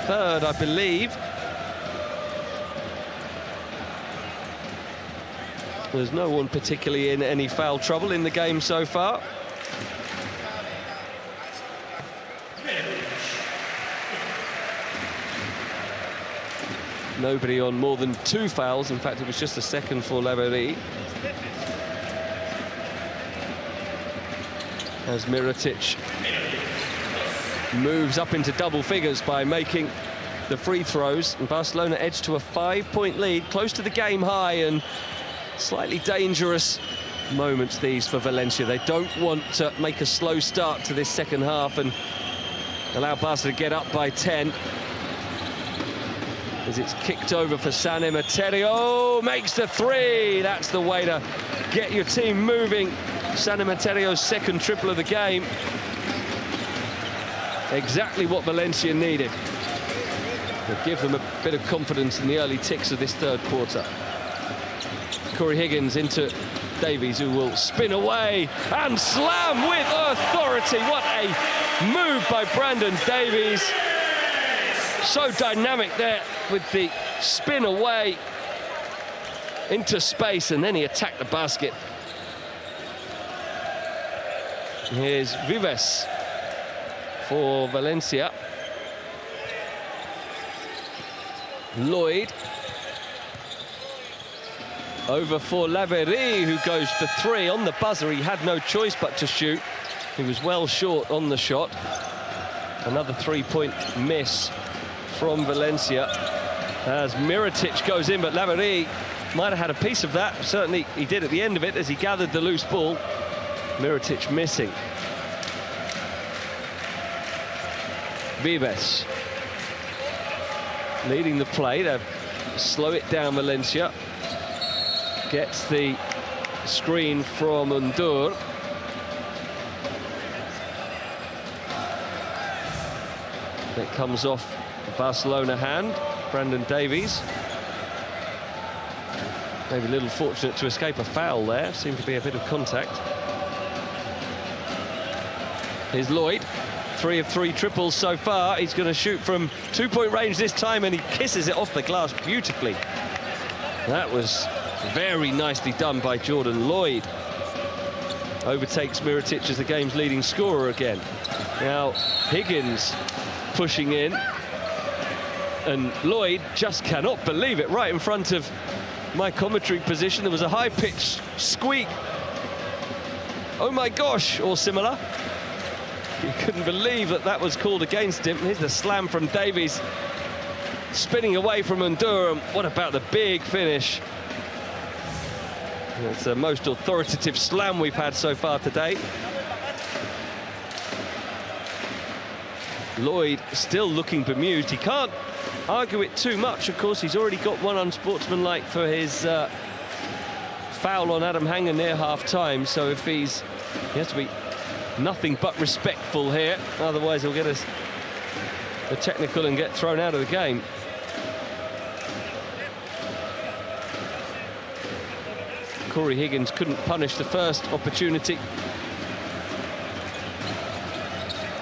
third, I believe. There's no one particularly in any foul trouble in the game so far. Nobody on more than 2 fouls. In fact, it was just a second for Laverie. As Mirotic moves up into double figures by making the free throws, and Barcelona edged to a 5-point lead, close to the game high, and slightly dangerous moments these for Valencia. They don't want to make a slow start to this second half and allow Barca to get up by 10. As it's kicked over for San Emeterio, makes the three. That's the way to get your team moving. San Emeterio's second triple of the game. Exactly what Valencia needed. It'll give them a bit of confidence in the early ticks of this third quarter. Corey Higgins into Davies, who will spin away and slam with authority. What a move by Brandon Davies. So dynamic there with the spin away into space, and then he attacked the basket. Here's Vives for Valencia. Lloyd over for Laverie, who goes for three on the buzzer. He had no choice but to shoot. He was well short on the shot. Another three-point miss from Valencia as Mirotic goes in, but Laverie might have had a piece of that. Certainly he did at the end of it as he gathered the loose ball. Mirotic missing. Vives leading the play. They slow it down, Valencia. Gets the screen from Undur. It comes off the Barcelona hand. Brandon Davies. Maybe a little fortunate to escape a foul there. Seemed to be a bit of contact. Here's Lloyd. 3 of 3 triples so far. He's going to shoot from two-point range this time, and he kisses it off the glass beautifully. That was very nicely done by Jordan Lloyd. Overtakes Mirotic as the game's leading scorer again. Now Higgins pushing in, and Lloyd just cannot believe it. Right in front of my commentary position, there was a high-pitched squeak. Oh my gosh, or similar. He couldn't believe that that was called against him. Here's the slam from Davies, spinning away from Undur. What about the big finish? It's the most authoritative slam we've had so far today. Lloyd still looking bemused. He can't argue it too much, of course. He's already got one unsportsmanlike for his foul on Adam Hanger near half-time. So if he has to be nothing but respectful here, otherwise he'll get us a technical and get thrown out of the game. Corey Higgins couldn't punish the first opportunity.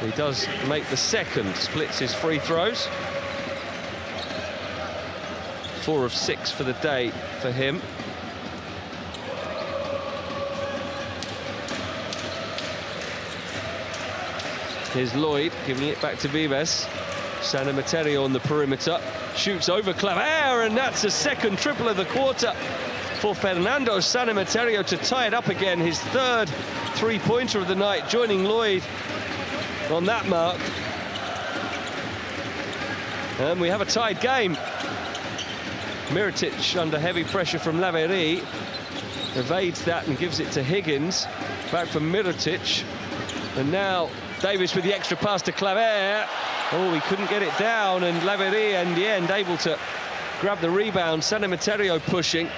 He does make the second, splits his free throws. 4 of 6 for the day for him. Here's Lloyd giving it back to Vives. San Emeterio on the perimeter. Shoots over Claver, and that's a second triple of the quarter for Fernando San Emeterio to tie it up again. His third three-pointer of the night, joining Lloyd on that mark. And we have a tied game. Mirotic under heavy pressure from Laverie. Evades that and gives it to Higgins. Back from Mirotic. And now Davis with the extra pass to Claver. Oh, he couldn't get it down, and Laverie in the end able to grab the rebound. San Emeterio pushing.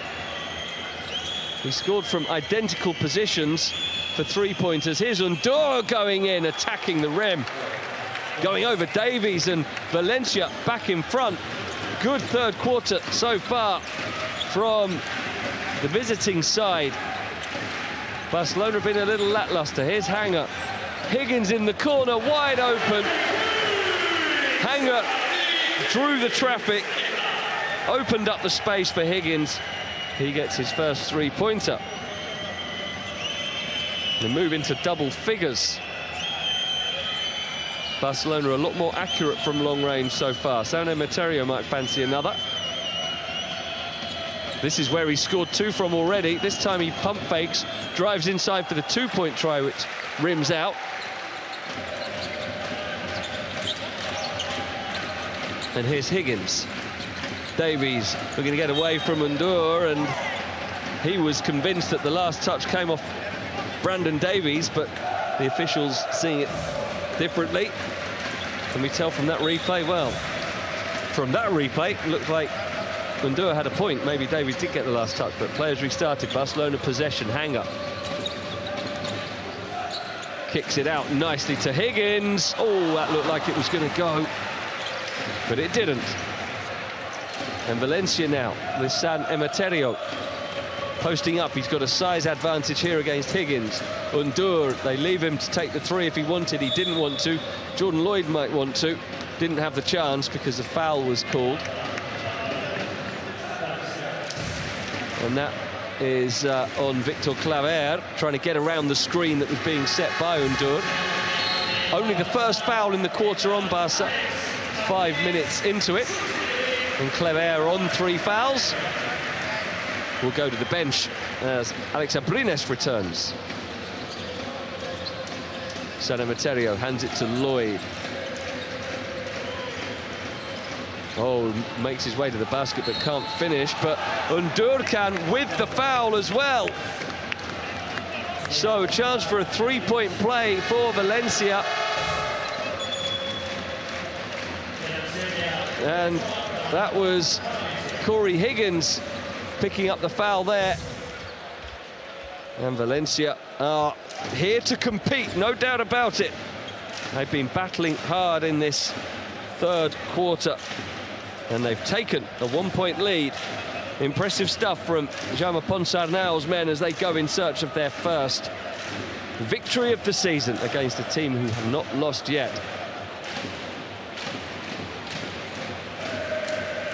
He scored from identical positions for three-pointers. Here's Undur going in, attacking the rim. Going over Davies, and Valencia back in front. Good third quarter so far from the visiting side. Barcelona have been a little lackluster. Here's Hanger. Higgins in the corner, wide open. Hanger drew the traffic, opened up the space for Higgins. He gets his first three-pointer. They move into double figures. Barcelona a lot more accurate from long range so far. San Emeterio might fancy another. This is where he scored 2 from already. This time he pump fakes, drives inside for the two-point try, which rims out. And here's Higgins. Davies looking to get away from Undur, and he was convinced that the last touch came off Brandon Davies, but the officials seeing it differently. Can we tell from that replay? Well, from that replay, it looked like Undur had a point. Maybe Davies did get the last touch, but players restarted. Barcelona possession. Hanger kicks it out nicely to Higgins. Oh, that looked like it was going to go, but it didn't. And Valencia now with San Emeterio posting up. He's got a size advantage here against Higgins. Undur, they leave him to take the three if he wanted. He didn't want to. Jordan Lloyd might want to. Didn't have the chance because the foul was called. And that is on Victor Claver, trying to get around the screen that was being set by Undur. Only the first foul in the quarter on Barca. 5 minutes into it. And Claver on 3 fouls. Will go to the bench as Alex Abrines returns. Sanemeterio hands it to Lloyd. Oh, makes his way to the basket but can't finish, but Undur can with the foul as well. So a chance for a 3-point play for Valencia. And that was Corey Higgins picking up the foul there. And Valencia are here to compete, no doubt about it. They've been battling hard in this third quarter. And they've taken a 1-point lead. Impressive stuff from Jaume Ponsarnau's men as they go in search of their first victory of the season against a team who have not lost yet.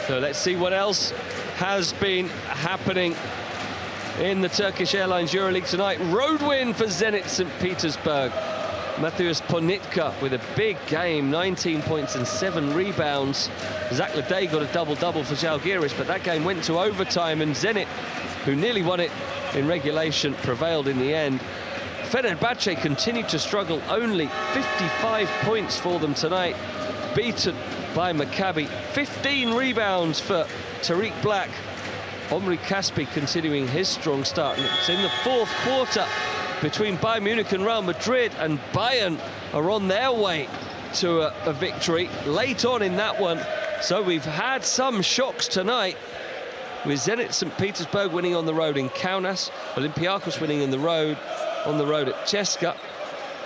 So let's see what else has been happening in the Turkish Airlines Euroleague tonight. Road win for Zenit St. Petersburg. Mateusz Ponitka with a big game, 19 points and 7 rebounds. Zach Ledej got a double-double for Žalgiris, but that game went to overtime, and Zenit, who nearly won it in regulation, prevailed in the end. Fenerbahce continued to struggle, only 55 points for them tonight, beaten by Maccabi. 15 rebounds for Tariq Black. Omri Caspi continuing his strong start, and it's in the fourth quarter between Bayern Munich and Real Madrid, and Bayern are on their way to a victory late on in that one. So we've had some shocks tonight, with Zenit St. Petersburg winning on the road in Kaunas, Olympiacos winning on the road at Ceska.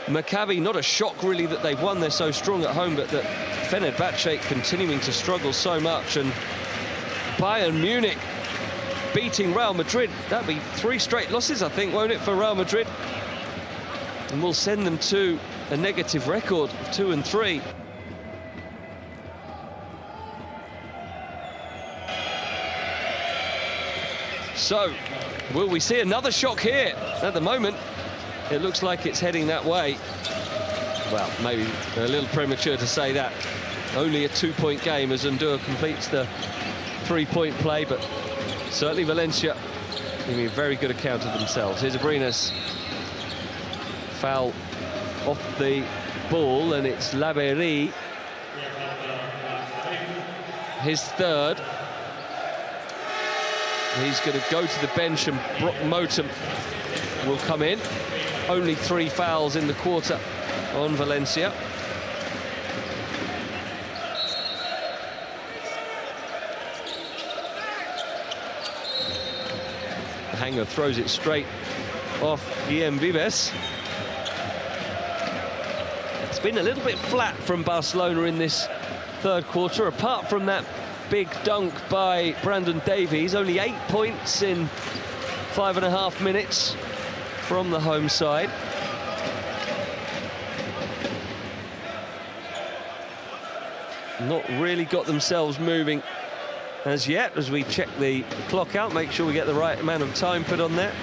Maccabi, not a shock really that they've won, they're so strong at home, but that Fenerbahce continuing to struggle so much, and Bayern Munich beating Real Madrid. That'll be 3 straight losses, I think, won't it, for Real Madrid? And we'll send them to a negative record of 2 and 3. So, will we see another shock here? At the moment, it looks like it's heading that way. Well, maybe a little premature to say that. Only a 2-point game as Undur completes the 3-point play, but certainly Valencia giving a very good account of themselves. Here's Abrines. Foul off the ball, and it's Laberi. His third. He's going to go to the bench, and Brock Motum will come in. Only 3 fouls in the quarter on Valencia. Hanger throws it straight off Guillem Vives. It's been a little bit flat from Barcelona in this third quarter, apart from that big dunk by Brandon Davies. Only 8 points in 5.5 minutes from the home side. Not really got themselves moving as yet, as we check the clock out, make sure we get the right amount of time put on there.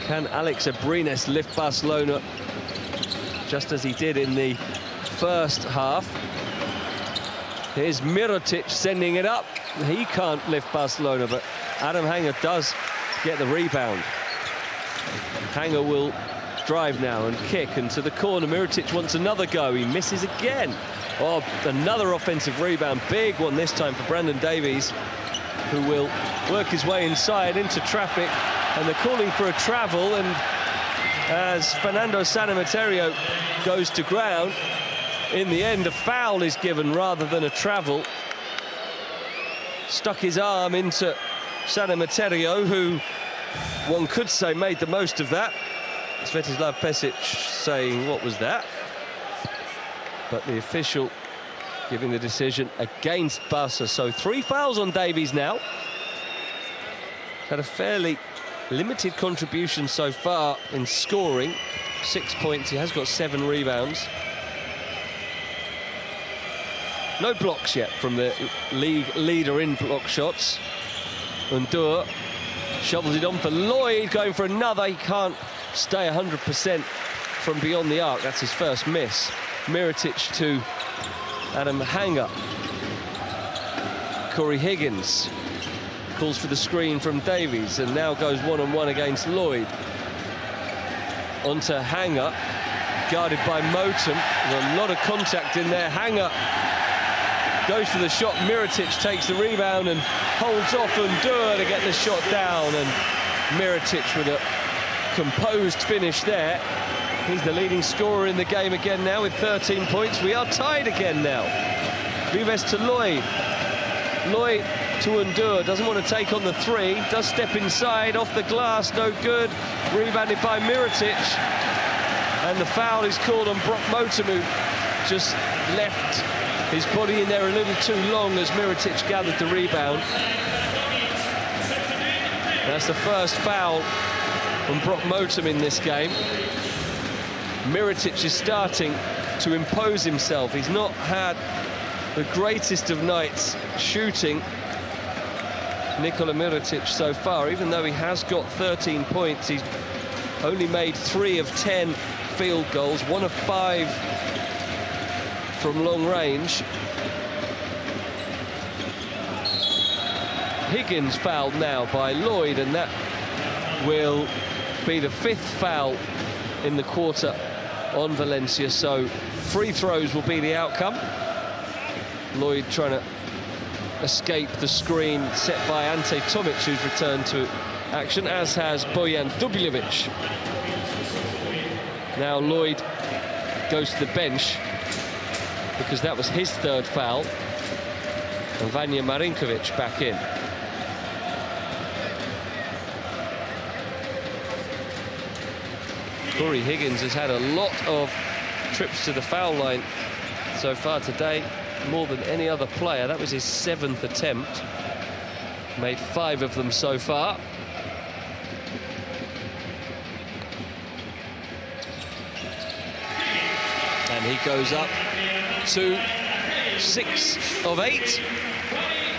Can Alex Abrines lift Barcelona just as he did in the first half? Here's Mirotic sending it up. He can't lift Barcelona, but Adam Hanger does get the rebound. Hanger will drive now and kick, and to the corner. Mirotic wants another go. He misses again. Oh, another offensive rebound. Big one this time for Brandon Davies, who will work his way inside into traffic. And they're calling for a travel, and as Fernando Sanemeterio goes to ground, in the end a foul is given rather than a travel. Stuck his arm into Sanemeterio, who one could say made the most of that. Svetislav Pesic saying, what was that? But the official giving the decision against Barca. So 3 fouls on Davies now. Had a fairly limited contribution so far in scoring. 6 points, he has got 7 rebounds. No blocks yet from the league leader in block shots. Undur shovels it on for Lloyd, going for another. He can't stay 100% from beyond the arc. That's his first miss. Mirotic to Adam Hanger. Corey Higgins calls for the screen from Davies and now goes one-on-one against Lloyd. Onto Hanger, guarded by Motum. There's a lot of contact in there. Hanger goes for the shot. Mirotic takes the rebound and holds off Undur to get the shot down. And Mirotic with a composed finish there. He's the leading scorer in the game again now with 13 points. We are tied again now. Vives to Lloyd. Lloyd to Undur. Doesn't want to take on the 3. Does step inside, off the glass, no good. Rebounded by Mirotic. And the foul is called on Brock Motum, who just left his body in there a little too long as Mirotic gathered the rebound. That's the first foul on Brock Motum in this game. Mirotic is starting to impose himself. He's not had the greatest of nights shooting, Nikola Mirotic, so far. Even though he has got 13 points, he's only made 3 of 10 field goals, 1 of 5 from long range. Higgins fouled now by Lloyd, and that will be the 5th foul in the quarter on Valencia, so free throws will be the outcome. Lloyd trying to escape the screen set by Ante Tomic, who's returned to action, as has Bojan Dubljevic. Now Lloyd goes to the bench because that was his 3rd foul, and Vanja Marinkovic back in. Corey Higgins has had a lot of trips to the foul line so far today, more than any other player. That was his 7th attempt. Made 5 of them so far. And he goes up to 6 of 8.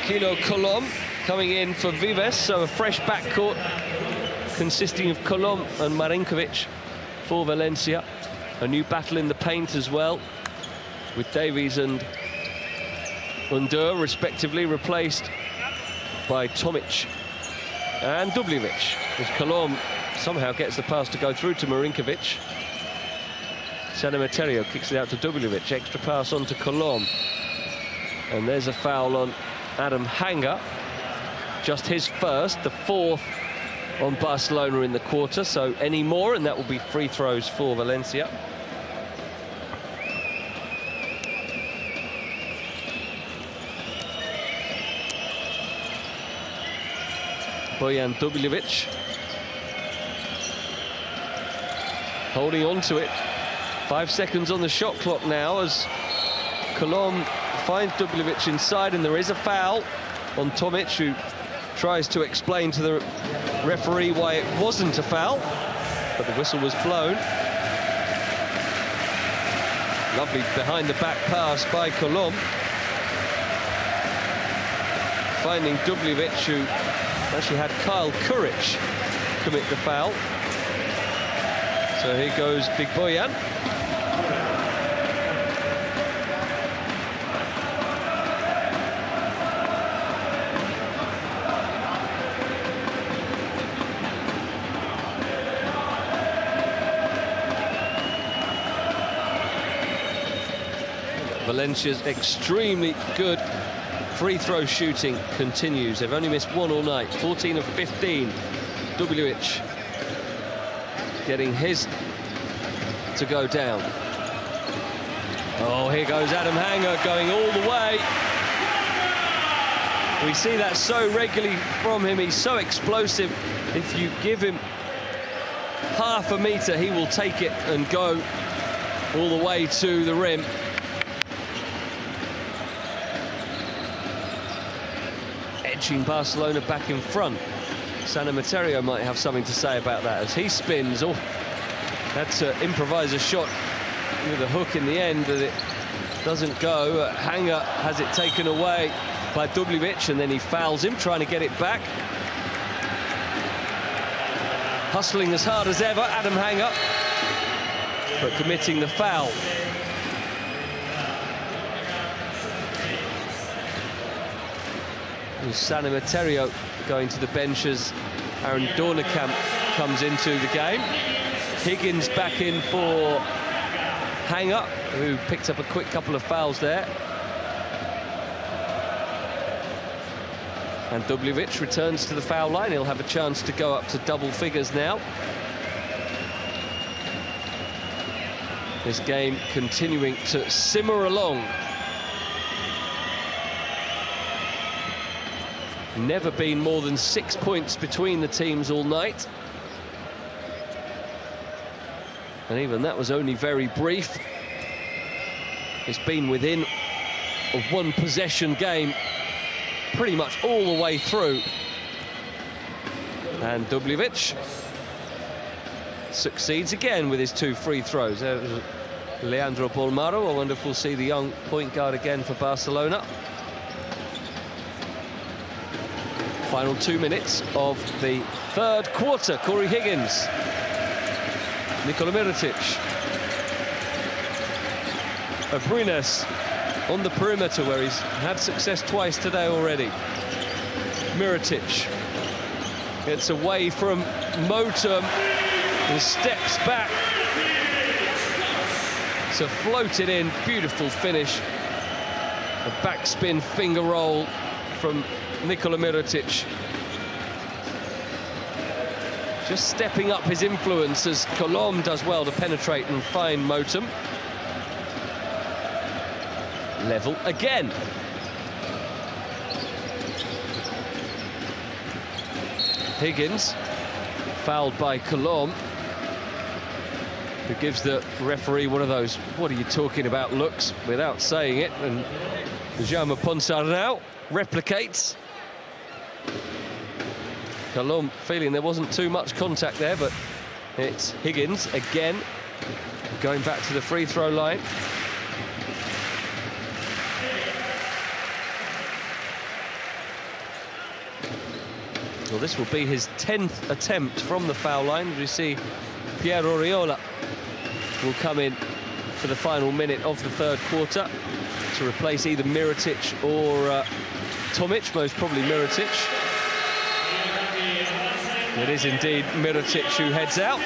Kino Colom coming in for Vives, so a fresh backcourt consisting of Colom and Marinkovic for Valencia. A new battle in the paint as well, with Davies and Undur respectively replaced by Tomic and Dubljevic, as Colom somehow gets the pass to go through to Marinkovic. San Emeterio kicks it out to Dubljevic, extra pass on to Colom, and there's a foul on Adam Hanger, just his first, the 4th on Barcelona in the quarter, so any more and that will be free throws for Valencia. Bojan Dubljevic holding on to it. 5 seconds on the shot clock now as Colom finds Dubljevic inside, and there is a foul on Tomic, who tries to explain to the referee why it wasn't a foul, but the whistle was blown. Lovely behind the back pass by Colom, finding Dubljevic, who actually had Kyle Kuric commit the foul. So here goes Big Bojan. Valencia's extremely good free throw shooting continues. They've only missed 1 all night, 14 of 15. Dubljevic getting his to go down. Oh, here goes Adam Hanger going all the way. We see that so regularly from him. He's so explosive. If you give him half a metre, he will take it and go all the way to the rim. Edging Barcelona back in front. San Emeterio might have something to say about that as he spins. Oh, had to improvise a shot with a hook in the end, but it doesn't go. Hanger has it taken away by Dubljevic, and then he fouls him, trying to get it back. Hustling as hard as ever, Adam Hanger, but committing the foul. And San Emeterio going to the bench as Aaron Dornekamp comes into the game. Higgins back in for Hanger, who picked up a quick couple of fouls there. And Dubljevic returns to the foul line. He'll have a chance to go up to double figures now. This game continuing to simmer along. Never been more than 6 points between the teams all night. And even that was only very brief. It's been within a one-possession game pretty much all the way through. And Dubljevic succeeds again with his 2 free throws. There was Leandro Bolmaro. I wonder if we'll see the young point guard again for Barcelona. Final 2 minutes of the third quarter. Corey Higgins, Nikola Mirotic, Abrines on the perimeter where he's had success twice today already. Mirotic gets away from Motum and steps back to float it in. Beautiful finish. A backspin finger roll from Nikola Mirotic. Just stepping up his influence as Colom does well to penetrate and find Motum. Level again. Higgins fouled by Colom, who gives the referee one of those "what are you talking about" looks without saying it, and Jaume Ponsarnau replicates. Colom feeling there wasn't too much contact there, but it's Higgins again going back to the free throw line. Well, this will be his 10th attempt from the foul line. We see Pierre Oriola will come in for the final minute of the third quarter to replace either Mirotic or Tomic, most probably Mirotic. It is indeed Mirotic who heads out.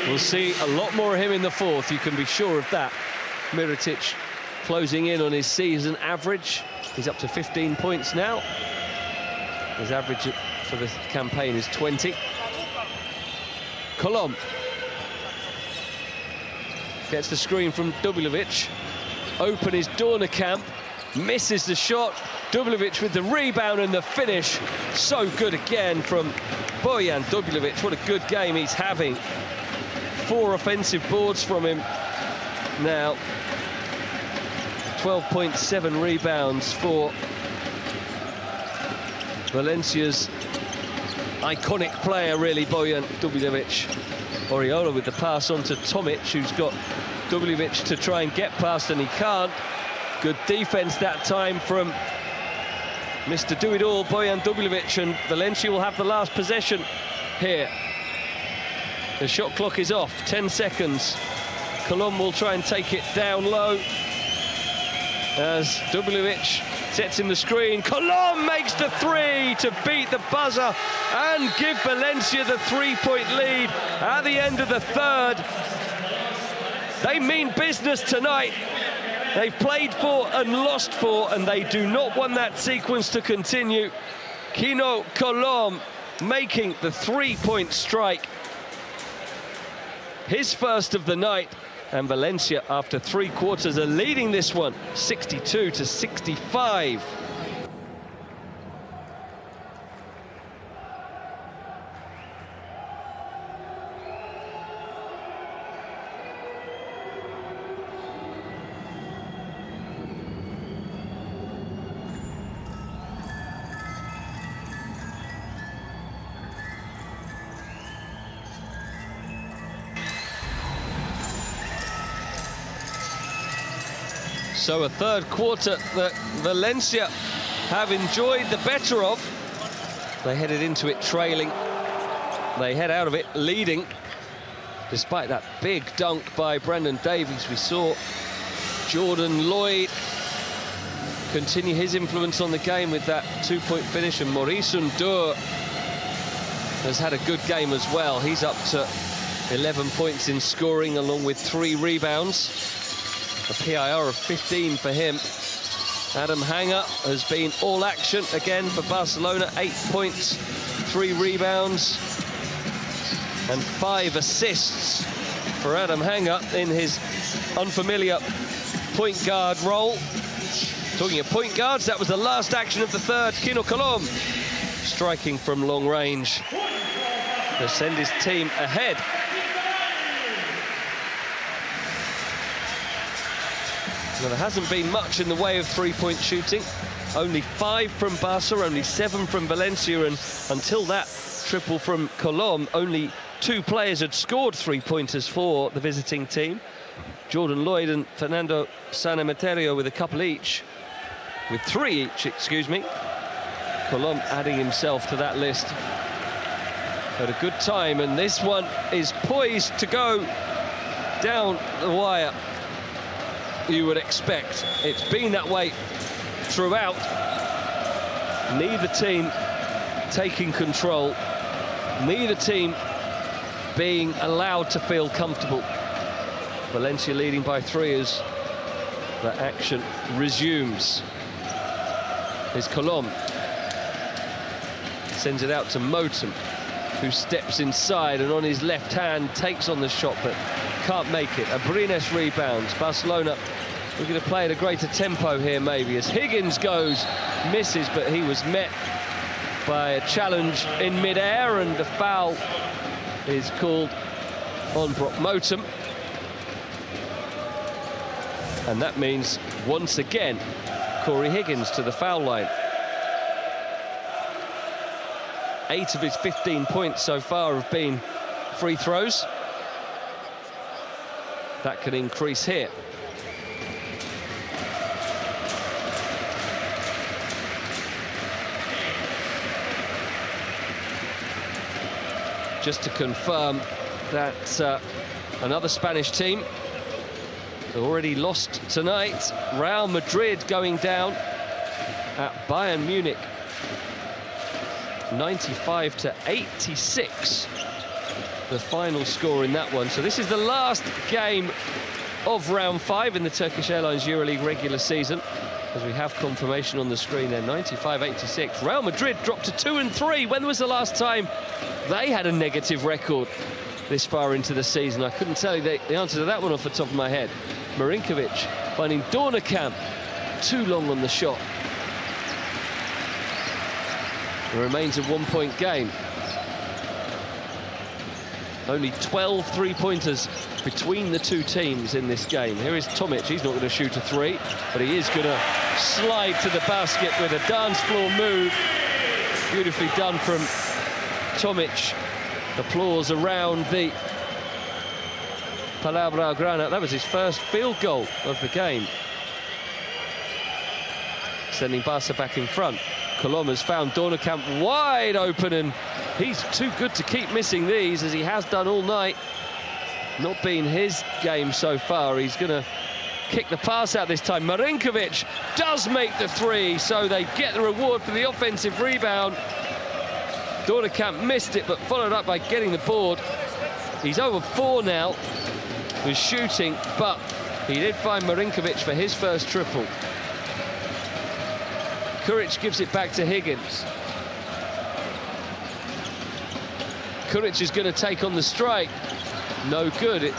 We'll see a lot more of him in the fourth, you can be sure of that. Mirotic closing in on his season average. He's up to 15 points now. His average for the campaign is 20. Colom gets the screen from Dubljevic. Open is Dornekamp, misses the shot. Dubljevic with the rebound and the finish. So good again from Bojan Dubljevic. What a good game he's having. 4 offensive boards from him now. 12.7 rebounds for Valencia's iconic player, really, Bojan Dubljevic. Oriola with the pass on to Tomic, who's got Dubljevic to try and get past, and he can't. Good defense that time from Mr. Do-It-All, Bojan Dubljevic, and Valencia will have the last possession here. The shot clock is off, 10 seconds. Colom will try and take it down low as Dubljevic sets in the screen. Colom makes the 3 to beat the buzzer and give Valencia the 3-point lead at the end of the third. They mean business tonight. They've played 4 and lost 4, and they do not want that sequence to continue. Kino Colom making the 3-point strike. His first of the night. And Valencia, after 3 quarters, are leading this one 62-65. So a third quarter that Valencia have enjoyed the better of. They headed into it trailing. They head out of it leading. Despite that big dunk by Brendan Davies, we saw Jordan Lloyd continue his influence on the game with that two-point finish, and Maurice Ndour has had a good game as well. He's up to 11 points in scoring, along with 3 rebounds. A PIR of 15 for him. Adam Hanger has been all action again for Barcelona. 8 points, 3 rebounds, and 5 assists for Adam Hanger in his unfamiliar point guard role. Talking of point guards, that was the last action of the third. Kino Colom striking from long range to send his team ahead. Well, there hasn't been much in the way of three-point shooting. Only 5 from Barca, only 7 from Valencia, and until that triple from Colom, only 2 players had scored three-pointers for the visiting team. Jordan Lloyd and Fernando Sanemeterio with a couple each. With 3 each, excuse me. Colom adding himself to that list. Had a good time, and this one is poised to go down the wire. You would expect. It's been that way throughout. Neither team taking control. Neither team being allowed to feel comfortable. Valencia leading by 3 as the action resumes. Here's Colom. Sends it out to Motum, who steps inside and on his left hand takes on the shot but can't make it. Abrines rebounds. Barcelona looking to play at a greater tempo here maybe, as Higgins goes, misses, but he was met by a challenge in mid-air, and the foul is called on Brock Motum. And that means, once again, Corey Higgins to the foul line. 8 of his 15 points so far have been free throws. That can increase here. Just to confirm that another Spanish team already lost tonight. Real Madrid going down at Bayern Munich. 95-86, the final score in that one. So this is the last game of round 5 in the Turkish Airlines Euroleague regular season, as we have confirmation on the screen there. 95-86. Real Madrid dropped to 2-3. When was the last time they had a negative record this far into the season? I couldn't tell you the answer to that one off the top of my head. Marinkovic finding Dornkamp too long on the shot. It remains a 1-point game. Only 12 three-pointers between the two teams in this game. Here is Tomic. He's not going to shoot a 3, but he is going to slide to the basket with a dance floor move. Beautifully done from Tomic. Applause around the Palabra Grana. That was his first field goal of the game, sending Barca back in front. Colom has found Dornkamp wide open, and he's too good to keep missing these, as he has done all night. Not been his game so far. He's going to kick the pass out this time. Marinkovic does make the 3, so they get the reward for the offensive rebound. Dornkamp missed it, but followed up by getting the board. He's over 4 now with shooting, but he did find Marinkovic for his first triple. Kuric gives it back to Higgins. Kuric is going to take on the strike. No good. It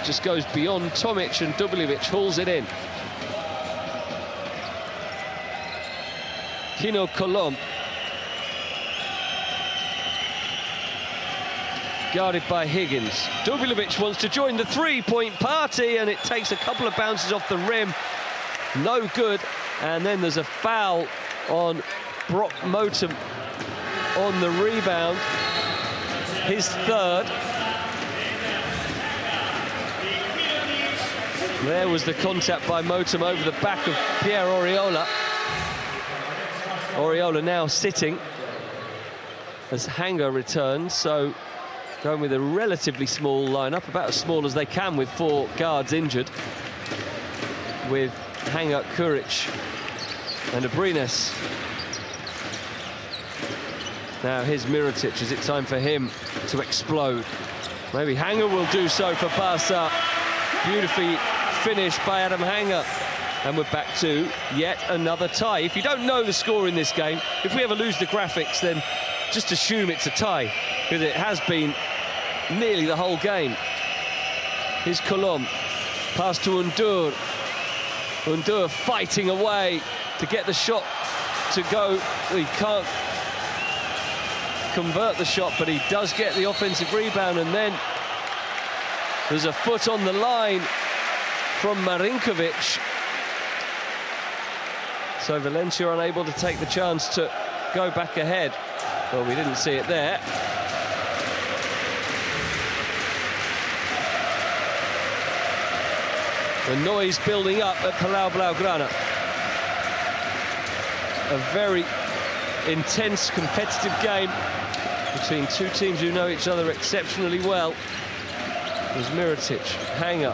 just goes beyond Tomic, and Dubljevic hauls it in. Kino Colom. Guarded by Higgins. Dubljevic wants to join the three-point party, and it takes a couple of bounces off the rim. No good. And then there's a foul on Brock Motum on the rebound. His third. There was the contact by Motum over the back of Pierre Oriola. Oriola now sitting as Hanger returns, so going with a relatively small lineup, about as small as they can with 4 guards injured, with Hanger, Kuric and Abrines. Now here's Mirotic. Is it time for him to explode? Maybe Hanger will do so for Barca. Beautifully finished by Adam Hanger. And we're back to yet another tie. If you don't know the score in this game, if we ever lose the graphics, then just assume it's a tie, because it has been nearly the whole game. Here's Colom. Pass to Undur. Undur fighting away to get the shot to go. He can't convert the shot, but he does get the offensive rebound, and then there's a foot on the line from Marinkovic. So Valencia unable to take the chance to go back ahead. Well, we didn't see it there. The noise building up at Palau Blaugrana. A very intense, competitive game between two teams who know each other exceptionally well. There's Mirotic, Hanger.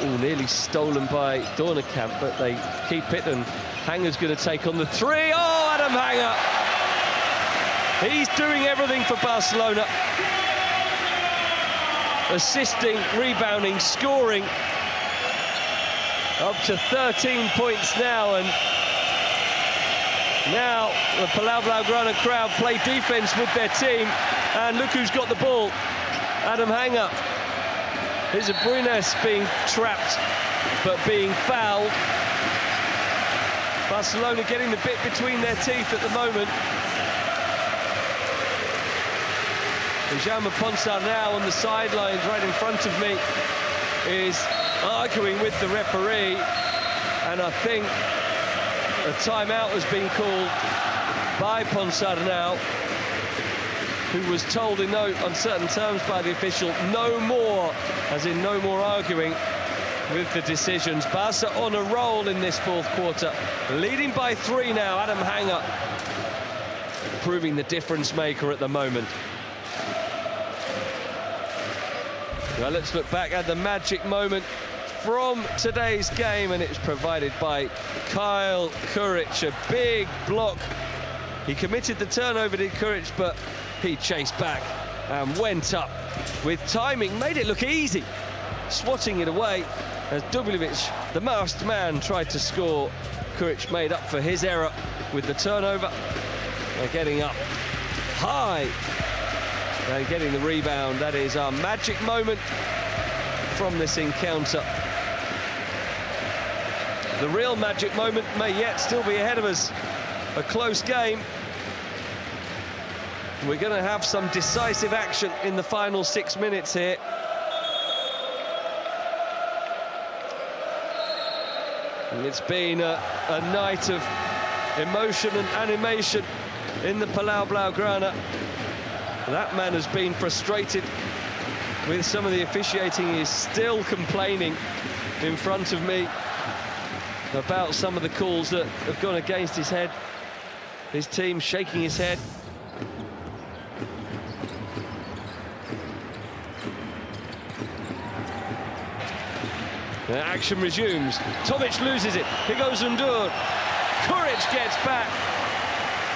Oh, nearly stolen by Dornekamp, but they keep it, and Hanger's going to take on the 3. Oh, Adam Hanger! He's doing everything for Barcelona. Assisting, rebounding, scoring. Up to 13 points now, and now the Palau Blaugrana crowd play defense with their team, and look who's got the ball. Adam Hanger. Here's Abrines being trapped, but being fouled. Barcelona getting the bit between their teeth at the moment. And Jaume Ponsar now on the sidelines right in front of me is arguing with the referee, and I think a timeout has been called by Ponsar now, who was told in no uncertain terms by the official, no more, as in no more arguing with the decisions. Barca on a roll in this fourth quarter, leading by 3 now. Adam Hanger proving the difference maker at the moment. Well, let's look back at the magic moment from today's game, and it was provided by Kyle Kuric. A big block. He committed the turnover, did Kuric, but he chased back and went up with timing, made it look easy, swatting it away as Dubljevic, the masked man, tried to score. Kuric made up for his error with the turnover. They're getting up high and getting the rebound. That is our magic moment from this encounter. The real magic moment may yet still be ahead of us. A close game. We're going to have some decisive action in the final 6 minutes here. And it's been a night of emotion and animation in the Palau Blaugrana. That man has been frustrated with some of the officiating. He is still complaining in front of me about some of the calls that have gone against his head. His team shaking his head. The action resumes. Tomic loses it. Here goes Undur. Kuric gets back.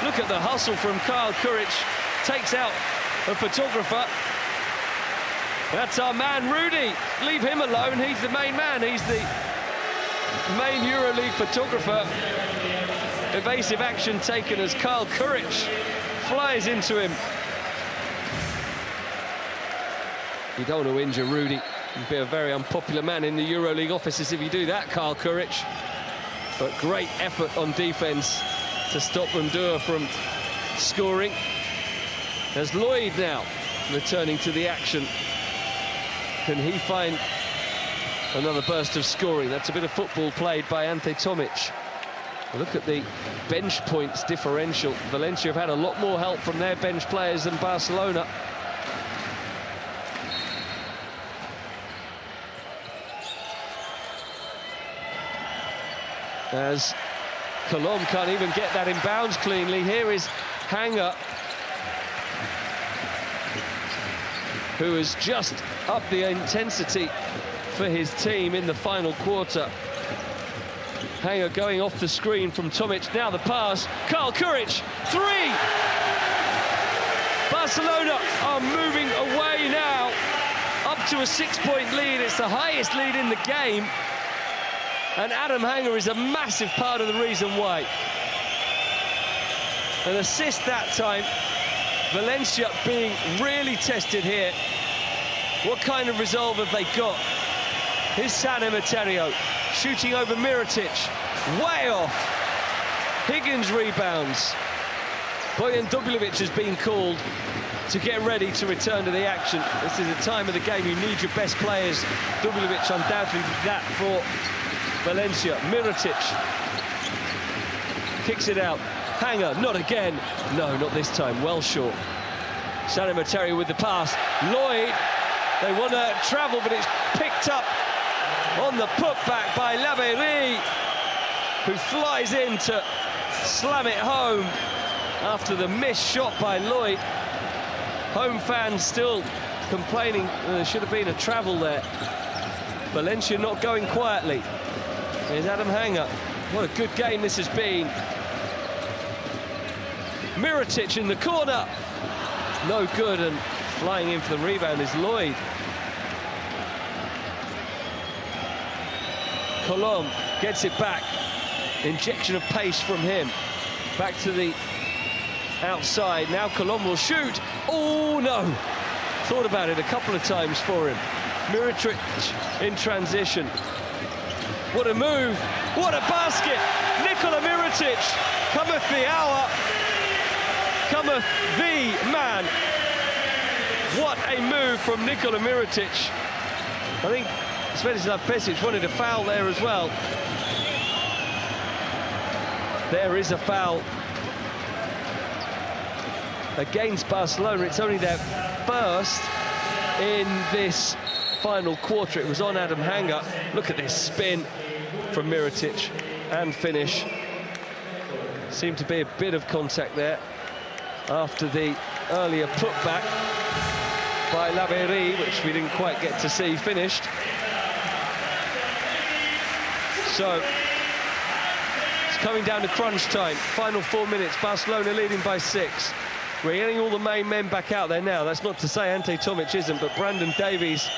Look at the hustle from Kyle Kuric. Takes out a photographer. That's our man, Rudy. Leave him alone. He's the main man. He's the main Euroleague photographer. Evasive action taken as Kyle Kuric flies into him. You don't want to injure Rudy. You'd be a very unpopular man in the Euroleague offices if you do that, Kyle Kuric. But great effort on defense to stop Undur from scoring. There's Lloyd now returning to the action. Can he find another burst of scoring? That's a bit of football played by Ante Tomic. Look at the bench points differential. Valencia have had a lot more help from their bench players than Barcelona. as Colom can't even get that in bounds cleanly. Here is Hanger, who has just upped the intensity for his team in the final quarter. Hanger going off the screen from Tomic. Now the pass. Karl Kuric, three! Barcelona are moving away now, up to a 6-point lead. It's the highest lead in the game. And Adam Hanger is a massive part of the reason why. An assist that time. Valencia being really tested here. What kind of resolve have they got? Here's San Emeterio shooting over Mirotic, way off. Higgins rebounds. Bojan Dubljevic has been called to get ready to return to the action. This is a time of the game you need your best players. Dubljevic undoubtedly that for Valencia. Mirotic kicks it out. Hanger, not again. No, not this time, well short. San Emeterio with the pass. Lloyd, they want to travel, but it's picked up on the putback by Laverie, who flies in to slam it home after the missed shot by Lloyd. Home fans still complaining there should have been a travel there. Valencia not going quietly. Here's Adam Hanger. What a good game this has been. Mirotic in the corner. No good, and flying in for the rebound is Lloyd. Colom gets it back. Injection of pace from him. Back to the outside. Now Colom will shoot. Oh, no. Thought about it a couple of times for him. Mirotic in transition. What a move. What a basket. Nikola Mirotic. Cometh the hour. Cometh the man. What a move from Nikola Mirotic. I think Svetislav Pesic wanted a foul there as well. There is a foul against Barcelona. It's only their first in this final quarter. It was on Adam Hanger. Look at this spin from Mirotic and finish. Seemed to be a bit of contact there after the earlier putback by Laverie, which we didn't quite get to see finished. So it's coming down to crunch time. Final 4 minutes. Barcelona leading by 6. We're getting all the main men back out there now. That's not to say Ante Tomic isn't, but Brandon Davies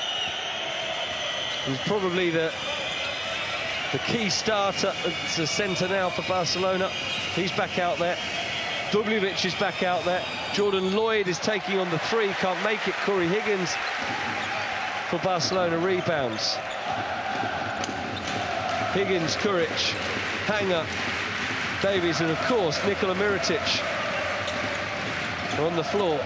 is probably the key starter. It's a centre now for Barcelona. He's back out there. Dubljevic is back out there. Jordan Lloyd is taking on the 3. Can't make it. Corey Higgins for Barcelona rebounds. Higgins, Kuric, Hanger, Davies, and of course Nikola Mirotic on the floor.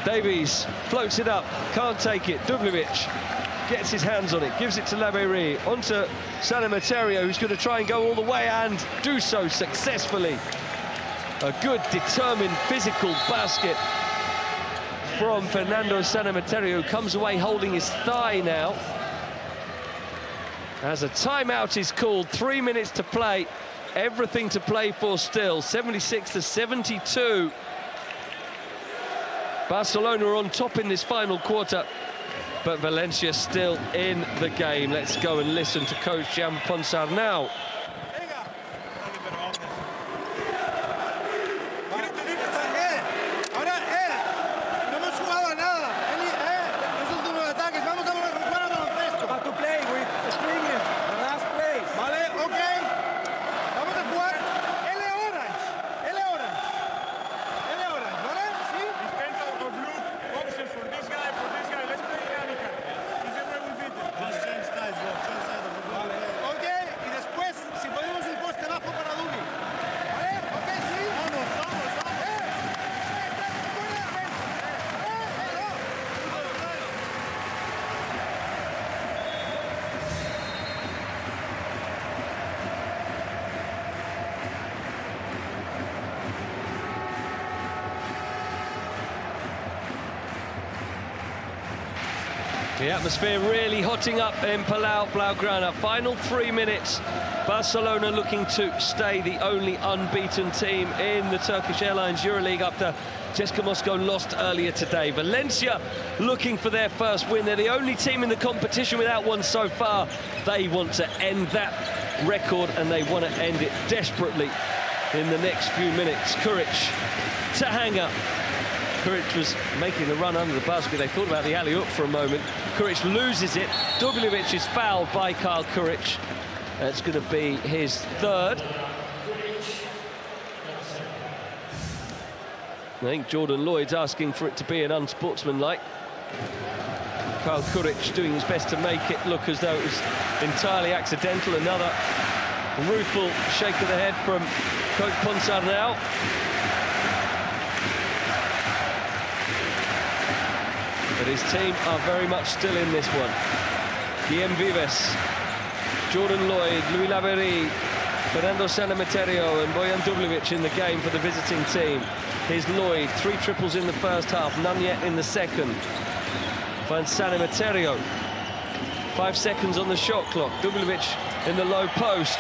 Davies floats it up, can't take it. Dubljevic gets his hands on it, gives it to Laverie, onto San Emeterio, who's going to try and go all the way and do so successfully. A good, determined, physical basket from Fernando San Emeterio, who comes away holding his thigh now. As a timeout is called, 3 minutes to play, everything to play for still, 76-72. Barcelona are on top in this final quarter, but Valencia still in the game. Let's go and listen to coach Jan Ponsar now. The atmosphere really hotting up in Palau Blaugrana. Final 3 minutes. Barcelona looking to stay the only unbeaten team in the Turkish Airlines Euroleague after CSKA Moscow lost earlier today. Valencia looking for their first win. They're the only team in the competition without one so far. They want to end that record, and they want to end it desperately in the next few minutes. Kuric to hang up. Kuric was making the run under the basket. They thought about the alley-oop for a moment. Kuric loses it. Dubljevic is fouled by Karl Kuric. That's going to be his third. I think Jordan Lloyd's asking for it to be an unsportsmanlike. Karl Kuric doing his best to make it look as though it was entirely accidental. Another rueful shake of the head from Coach Ponsarnau. But his team are very much still in this one. Guillem Vives, Jordan Lloyd, Louis Laverie, Fernando Sanemeterio and Bojan Dubljevic in the game for the visiting team. Here's Lloyd, 3 triples in the first half, none yet in the second. Finds Sanemeterio. 5 seconds on the shot clock. Dubljevic in the low post,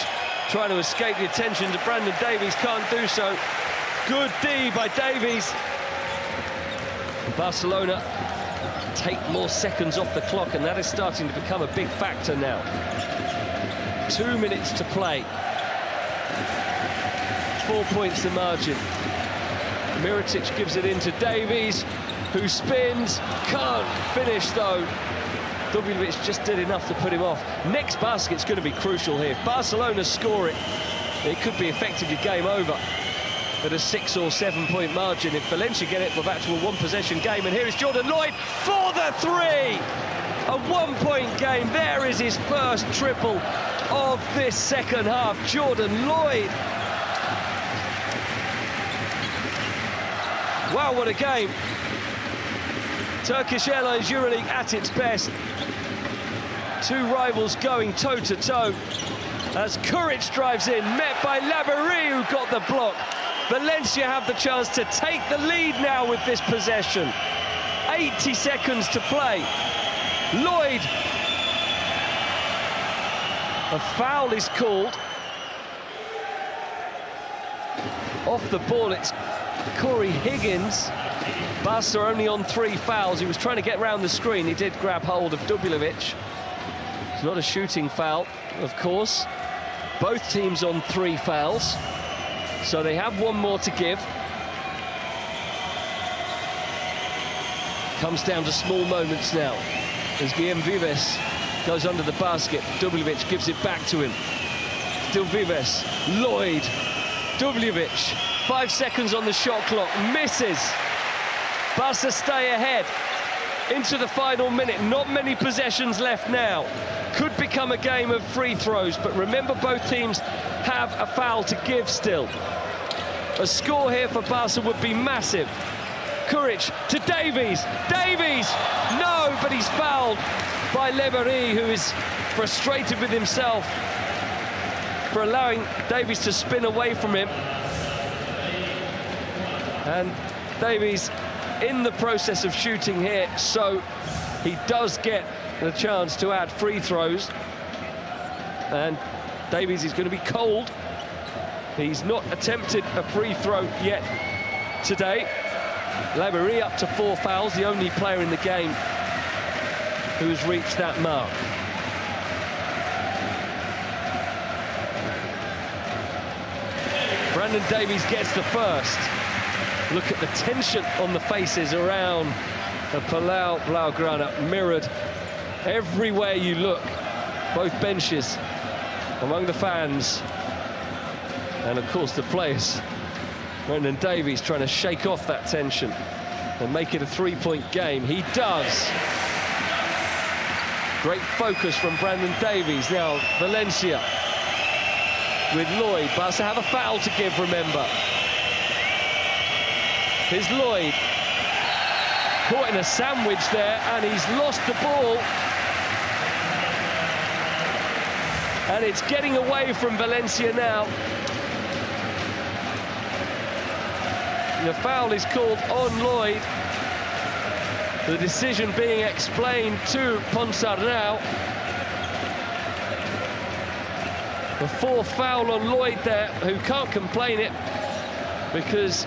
trying to escape the attention to Brandon Davies, can't do so. Good D by Davies. Barcelona take more seconds off the clock, and that is starting to become a big factor now. 2 minutes to play. 4 points the margin. Mirotic gives it into Davies, who spins, can't finish though. Dubljevic just did enough to put him off. Next basket's going to be crucial here. If Barcelona score it, it could be effectively game over at a 6 or 7 point margin. If Valencia get it, we're back to a 1-possession game. And here is Jordan Lloyd for the 3. A 1 point game. There is his first triple of this second half. Jordan Lloyd. Wow, what a game. Turkish Airlines Euroleague at its best. 2 rivals going toe-to-toe as Kuric drives in, met by Laverie, who got the block. Valencia have the chance to take the lead now with this possession. 80 seconds to play. Lloyd. A foul is called. Off the ball, it's Corey Higgins. Barca only on 3 fouls. He was trying to get round the screen. He did grab hold of Dubljevic. It's not a shooting foul, of course. Both teams on 3 fouls. So they have 1 more to give. Comes down to small moments now as Guillem Vives goes under the basket. Dubljevic gives it back to him. Still Vives. Lloyd. Dubljevic. 5 seconds on the shot clock. Misses. Barca stay ahead into the final minute. Not many possessions left now. Could become a game of free throws, but remember, both teams have a foul to give still. A score here for Barca would be massive. Kuric to Davies. Davies! No, but he's fouled by Laverie, who is frustrated with himself for allowing Davies to spin away from him. And Davies in the process of shooting here, so he does get the chance to add free throws. And Davies is going to be cold. He's not attempted a free throw yet today. Laverie up to 4 fouls, the only player in the game who has reached that mark. Brandon Davies gets the first. Look at the tension on the faces around the Palau Blaugrana, mirrored everywhere you look. Both benches, among the fans, and of course the players. Brandon Davies trying to shake off that tension and make it a 3-point game. He does. Great focus from Brandon Davies. Now Valencia with Lloyd. Barca have a foul to give, remember. Here's Lloyd. Caught in a sandwich there, and he's lost the ball. And it's getting away from Valencia now. The foul is called on Lloyd. The decision being explained to Ponsarnau. The fourth foul on Lloyd there, who can't complain it because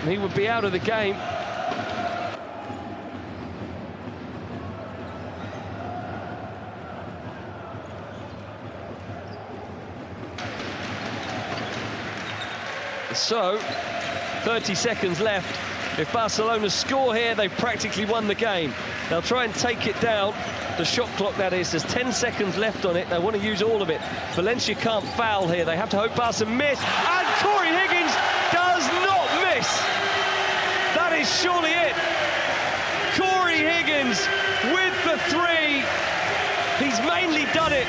he would be out of the game. So, 30 seconds left. If Barcelona score here, they've practically won the game. They'll try and take it down. The shot clock, that is. There's 10 seconds left on it. They want to use all of it. Valencia can't foul here. They have to hope Barca miss. And Corey Higgins does not miss. That is surely it. Corey Higgins with the three. He's mainly done it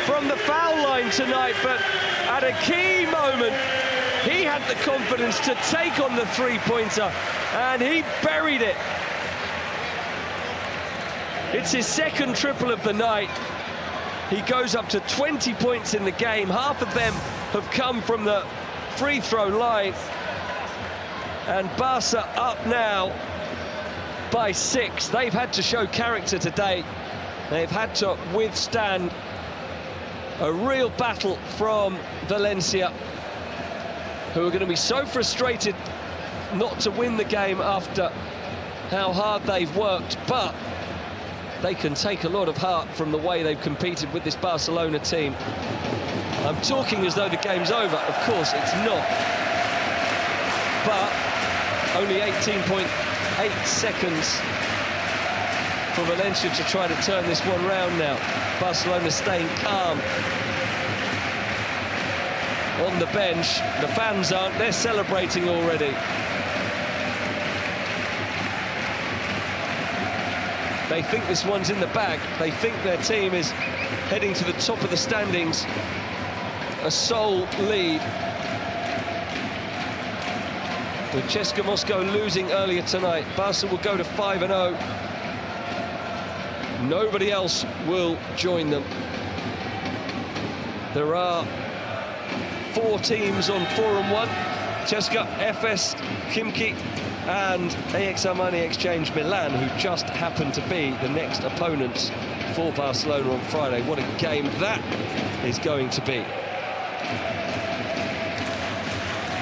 from the foul line tonight, but at a key moment, he had the confidence to take on the three-pointer, and he buried it. It's his second triple of the night. He goes up to 20 points in the game. Half of them have come from the free throw line. And Barca up now by 6. They've had to show character today. They've had to withstand a real battle from Valencia, who are going to be so frustrated not to win the game after how hard they've worked, but they can take a lot of heart from the way they've competed with this Barcelona team. I'm talking as though the game's over. Of course, it's not. But only 18.8 seconds for Valencia to try to turn this one round now. Barcelona staying calm on the bench. The fans aren't, they're celebrating already. They think this one's in the bag. They think their team is heading to the top of the standings. A sole lead. With CSKA Moscow losing earlier tonight, Barca will go to 5-0. Nobody else will join them. There are 4 teams on 4-1. CSKA, FS, Khimki and AX Armani Exchange Milan, who just happen to be the next opponents for Barcelona on Friday. What a game that is going to be.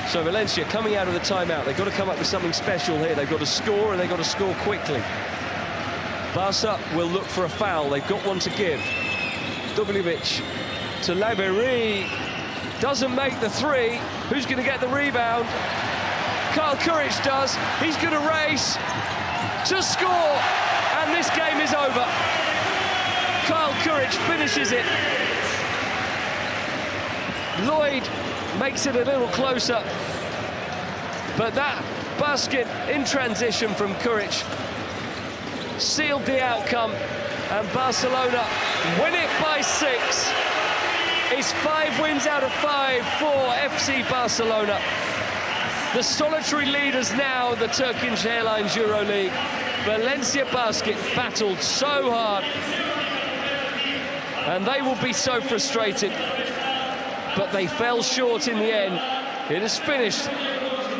So Valencia coming out of the timeout. They've got to come up with something special here. They've got to score, and they've got to score quickly. Barca will look for a foul. They've got one to give. Dubljevic to Laberie. Doesn't make the three. Who's going to get the rebound? Karl Kuric does. He's going to race to score, and this game is over. Karl Kuric finishes it. Lloyd makes it a little closer, but that basket in transition from Kuric sealed the outcome, and Barcelona win it by 6. It's 5 wins out of 5 for FC Barcelona. The solitary leaders now, the Turkish Airlines Euroleague. Valencia Basket battled so hard, and they will be so frustrated, but they fell short in the end. It is finished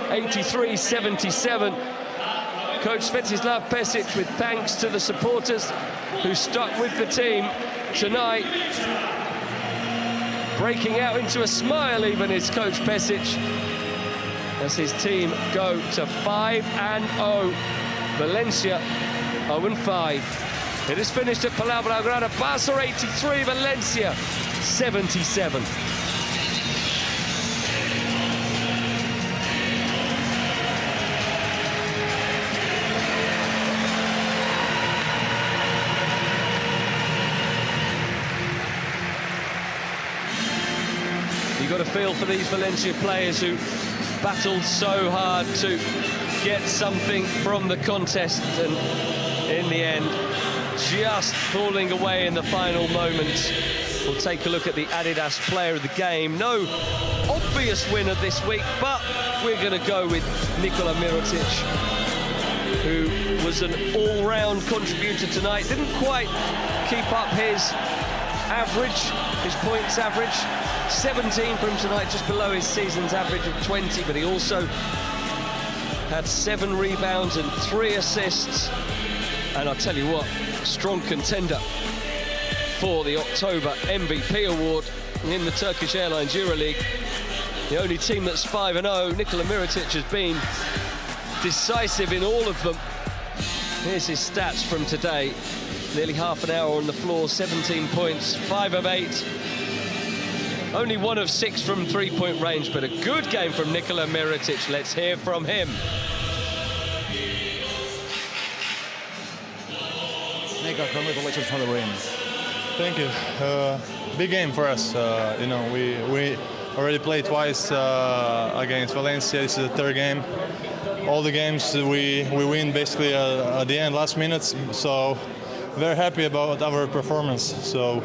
83-77. Coach Svetislav Pesic, with thanks to the supporters who stuck with the team tonight. Breaking out into a smile even is Coach Pesic, as his team go to 5-0. Valencia 0-5. It is finished at Palau Blaugrana. Barca 83, Valencia 77. You've got a feel for these Valencia players who battled so hard to get something from the contest, and in the end just falling away in the final moments. We'll take a look at the Adidas Player of the Game. No obvious winner this week, but we're going to go with Nikola Mirotic, who was an all-round contributor tonight. Didn't quite keep up his average, his points average. 17 from tonight, just below his season's average of 20, but he also had 7 rebounds and 3 assists, And I'll tell you what, strong contender for the October MVP award in the Turkish Airlines Euroleague. The only team that's 5-0, Nikola Mirotic has been decisive in all of them. Here's his stats from today. Nearly half an hour on the floor, 17 points, 5 of 8. Only 1 of 6 from three-point range, but a good game from Nikola Mirotic. Let's hear from him. Nikola, congratulations for the win. Thank you. Big game for us. You know, we already played twice against Valencia. This is the third game. All the games we win basically at the end, last minutes. So very happy about our performance. So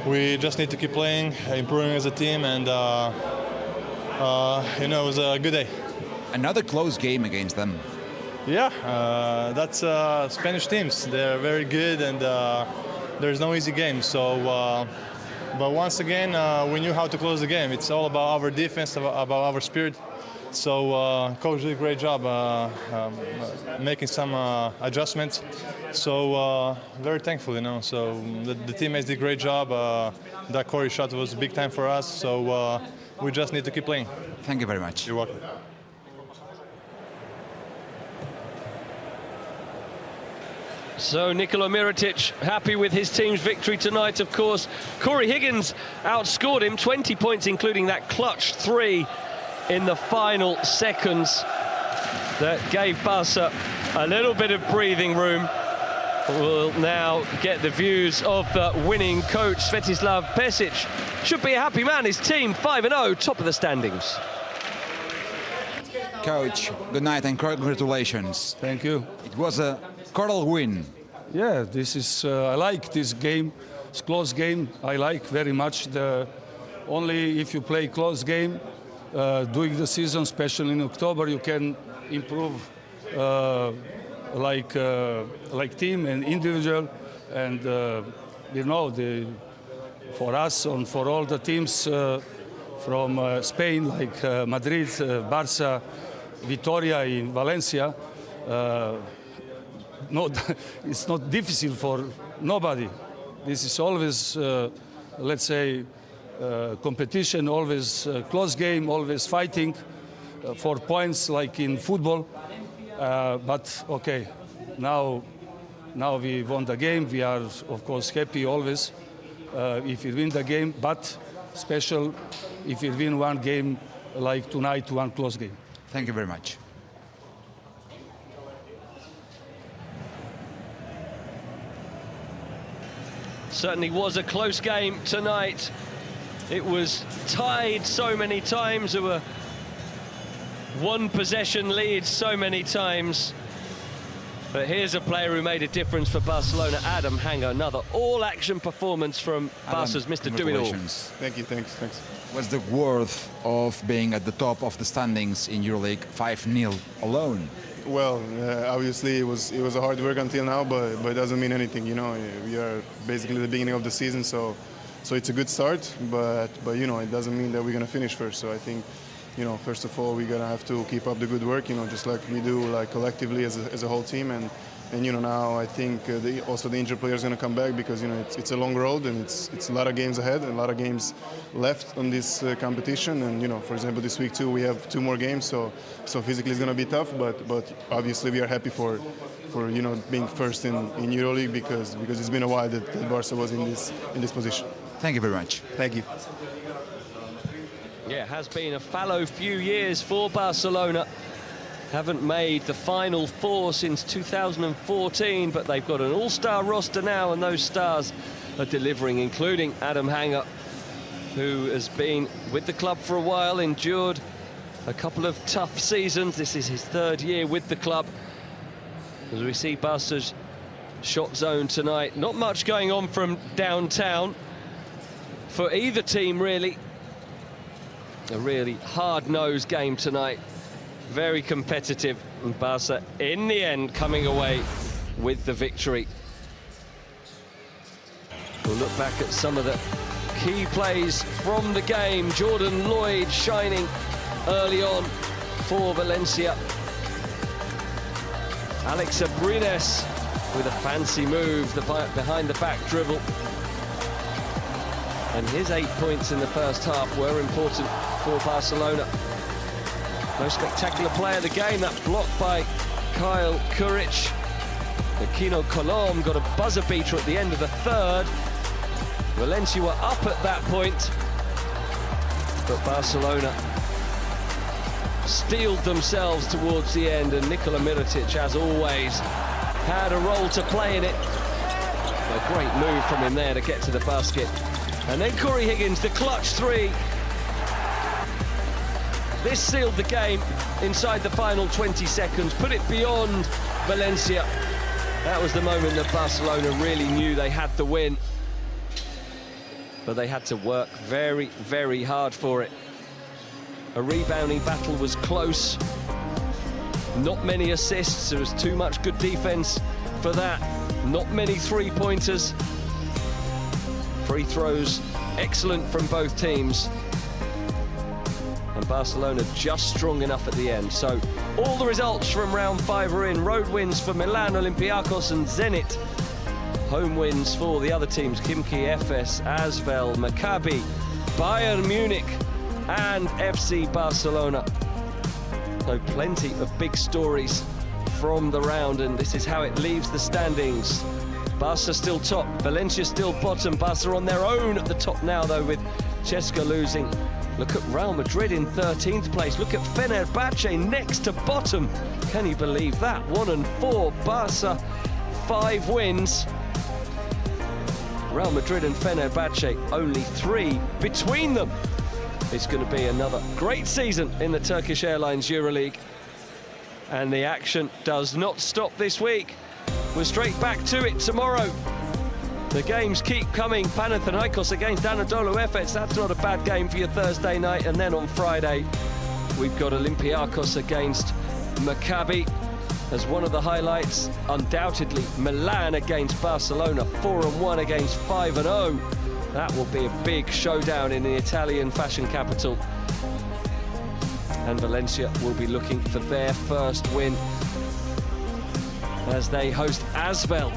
we just need to keep playing, improving as a team, and you know, it was a good day. Another close game against them. Yeah, that's Spanish teams. They're very good, and there's no easy game. So, but once again, we knew how to close the game. It's all about our defense, about our spirit. So, coach did a great job making some adjustments. So, very thankful, you know. So the teammates did a great job. That Corey shot was a big time for us. So we just need to keep playing. Thank you very much. You're welcome. So Nikola Mirotic happy with his team's victory tonight, of course. Corey Higgins outscored him, 20 points, including that clutch 3 in the final seconds that gave Barca a little bit of breathing room. We'll now get the views of the winning coach, Svetislav Pesic. Should be a happy man, his team 5-0, top of the standings. Coach, good night and congratulations. Thank you. It was a corral win. Yeah, this is. I like this game. It's a close game. I like very much. Only if you play close game during the season, especially in October, you can improve like team and individual. And you know, for us and for all the teams from Spain, like Madrid, Barca, Vitoria in Valencia. No, it's not difficult for nobody. This is always, let's say, competition, always close game, always fighting for points like in football. But okay, now we won the game. We are, of course, happy always if we win the game, but special if we win one game like tonight, one close game. Thank you very much. Certainly was a close game tonight. It was tied so many times. There were one possession leads so many times. But here's a player who made a difference for Barcelona, Adam Hanger. Another all-action performance from Barca's Mr. Do-It-All. Thank you, thanks. What's the worth of being at the top of the standings in EuroLeague 5-0 alone? Well, obviously it was a hard work until now, but it doesn't mean anything. You know, we are basically the beginning of the season, so it's a good start. But you know, it doesn't mean that we're gonna finish first. So I think, you know, first of all, we're gonna have to keep up the good work. You know, just like we do, like collectively as a whole team. And you know, now I think also the injured players are gonna come back because, you know, it's a long road and it's a lot of games ahead and a lot of games left on this competition. And you know, for example, this week too we have 2 more games, so physically it's gonna be tough. But obviously we are happy for you know, being first in EuroLeague because it's been a while that Barca was in this position. Thank you very much. Thank you. Yeah, it has been a fallow few years for Barcelona. Haven't made the Final Four since 2014, but they've got an all-star roster now, and those stars are delivering, including Adam Hanger, who has been with the club for a while, endured a couple of tough seasons. This is his 3rd year with the club. As we see Barca's shot zone tonight, not much going on from downtown for either team, really. A really hard-nosed game tonight. Very competitive, and Barca in the end coming away with the victory. We'll look back at some of the key plays from the game. Jordan Lloyd shining early on for Valencia. Alex Abrines with a fancy move, the behind the back dribble. And his 8 points in the first half were important for Barcelona. Most spectacular play of the game, that block by Kyle Kuric. Aquino Colom got a buzzer beater at the end of the third. Valencia were up at that point, but Barcelona steeled themselves towards the end, and Nikola Mirotic, as always, had a role to play in it. A great move from him there to get to the basket. And then Corey Higgins, the clutch three. This sealed the game inside the final 20 seconds, put it beyond Valencia. That was the moment that Barcelona really knew they had the win. But they had to work very, very hard for it. A rebounding battle was close. Not many assists, there was too much good defense for that. Not many three-pointers. Free throws, excellent from both teams. And Barcelona just strong enough at the end. So all the results from round 5 are in. Road wins for Milan, Olympiacos and Zenit. Home wins for the other teams, Khimki, Efes, Asvel, Maccabi, Bayern Munich and FC Barcelona. So plenty of big stories from the round, and this is how it leaves the standings. Barca still top, Valencia still bottom. Barca on their own at the top now, though, with Cesca losing. Look at Real Madrid in 13th place. Look at Fenerbahce next to bottom. Can you believe that? 1 and 4. Barca, 5 wins. Real Madrid and Fenerbahce, only 3 between them. It's going to be another great season in the Turkish Airlines Euroleague. And the action does not stop this week. We're straight back to it tomorrow. The games keep coming. Panathinaikos against Anadolu Efes. That's not a bad game for your Thursday night. And then on Friday, we've got Olympiacos against Maccabi as one of the highlights. Undoubtedly, Milan against Barcelona, 4-1 against 5-0. That will be a big showdown in the Italian fashion capital. And Valencia will be looking for their first win as they host Asvel.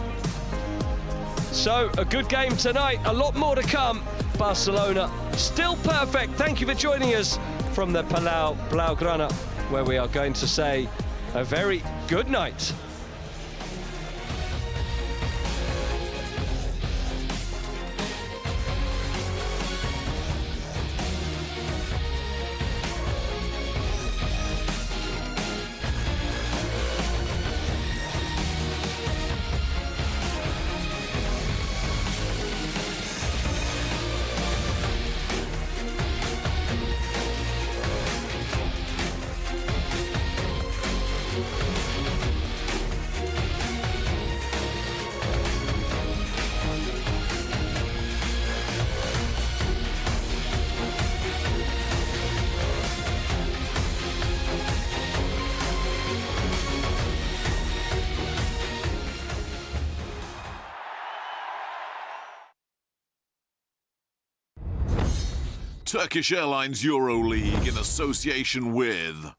So, a good game tonight, a lot more to come. Barcelona still perfect. Thank you for joining us from the Palau Blaugrana, where we are going to say a very good night. Turkish Airlines Euroleague in association with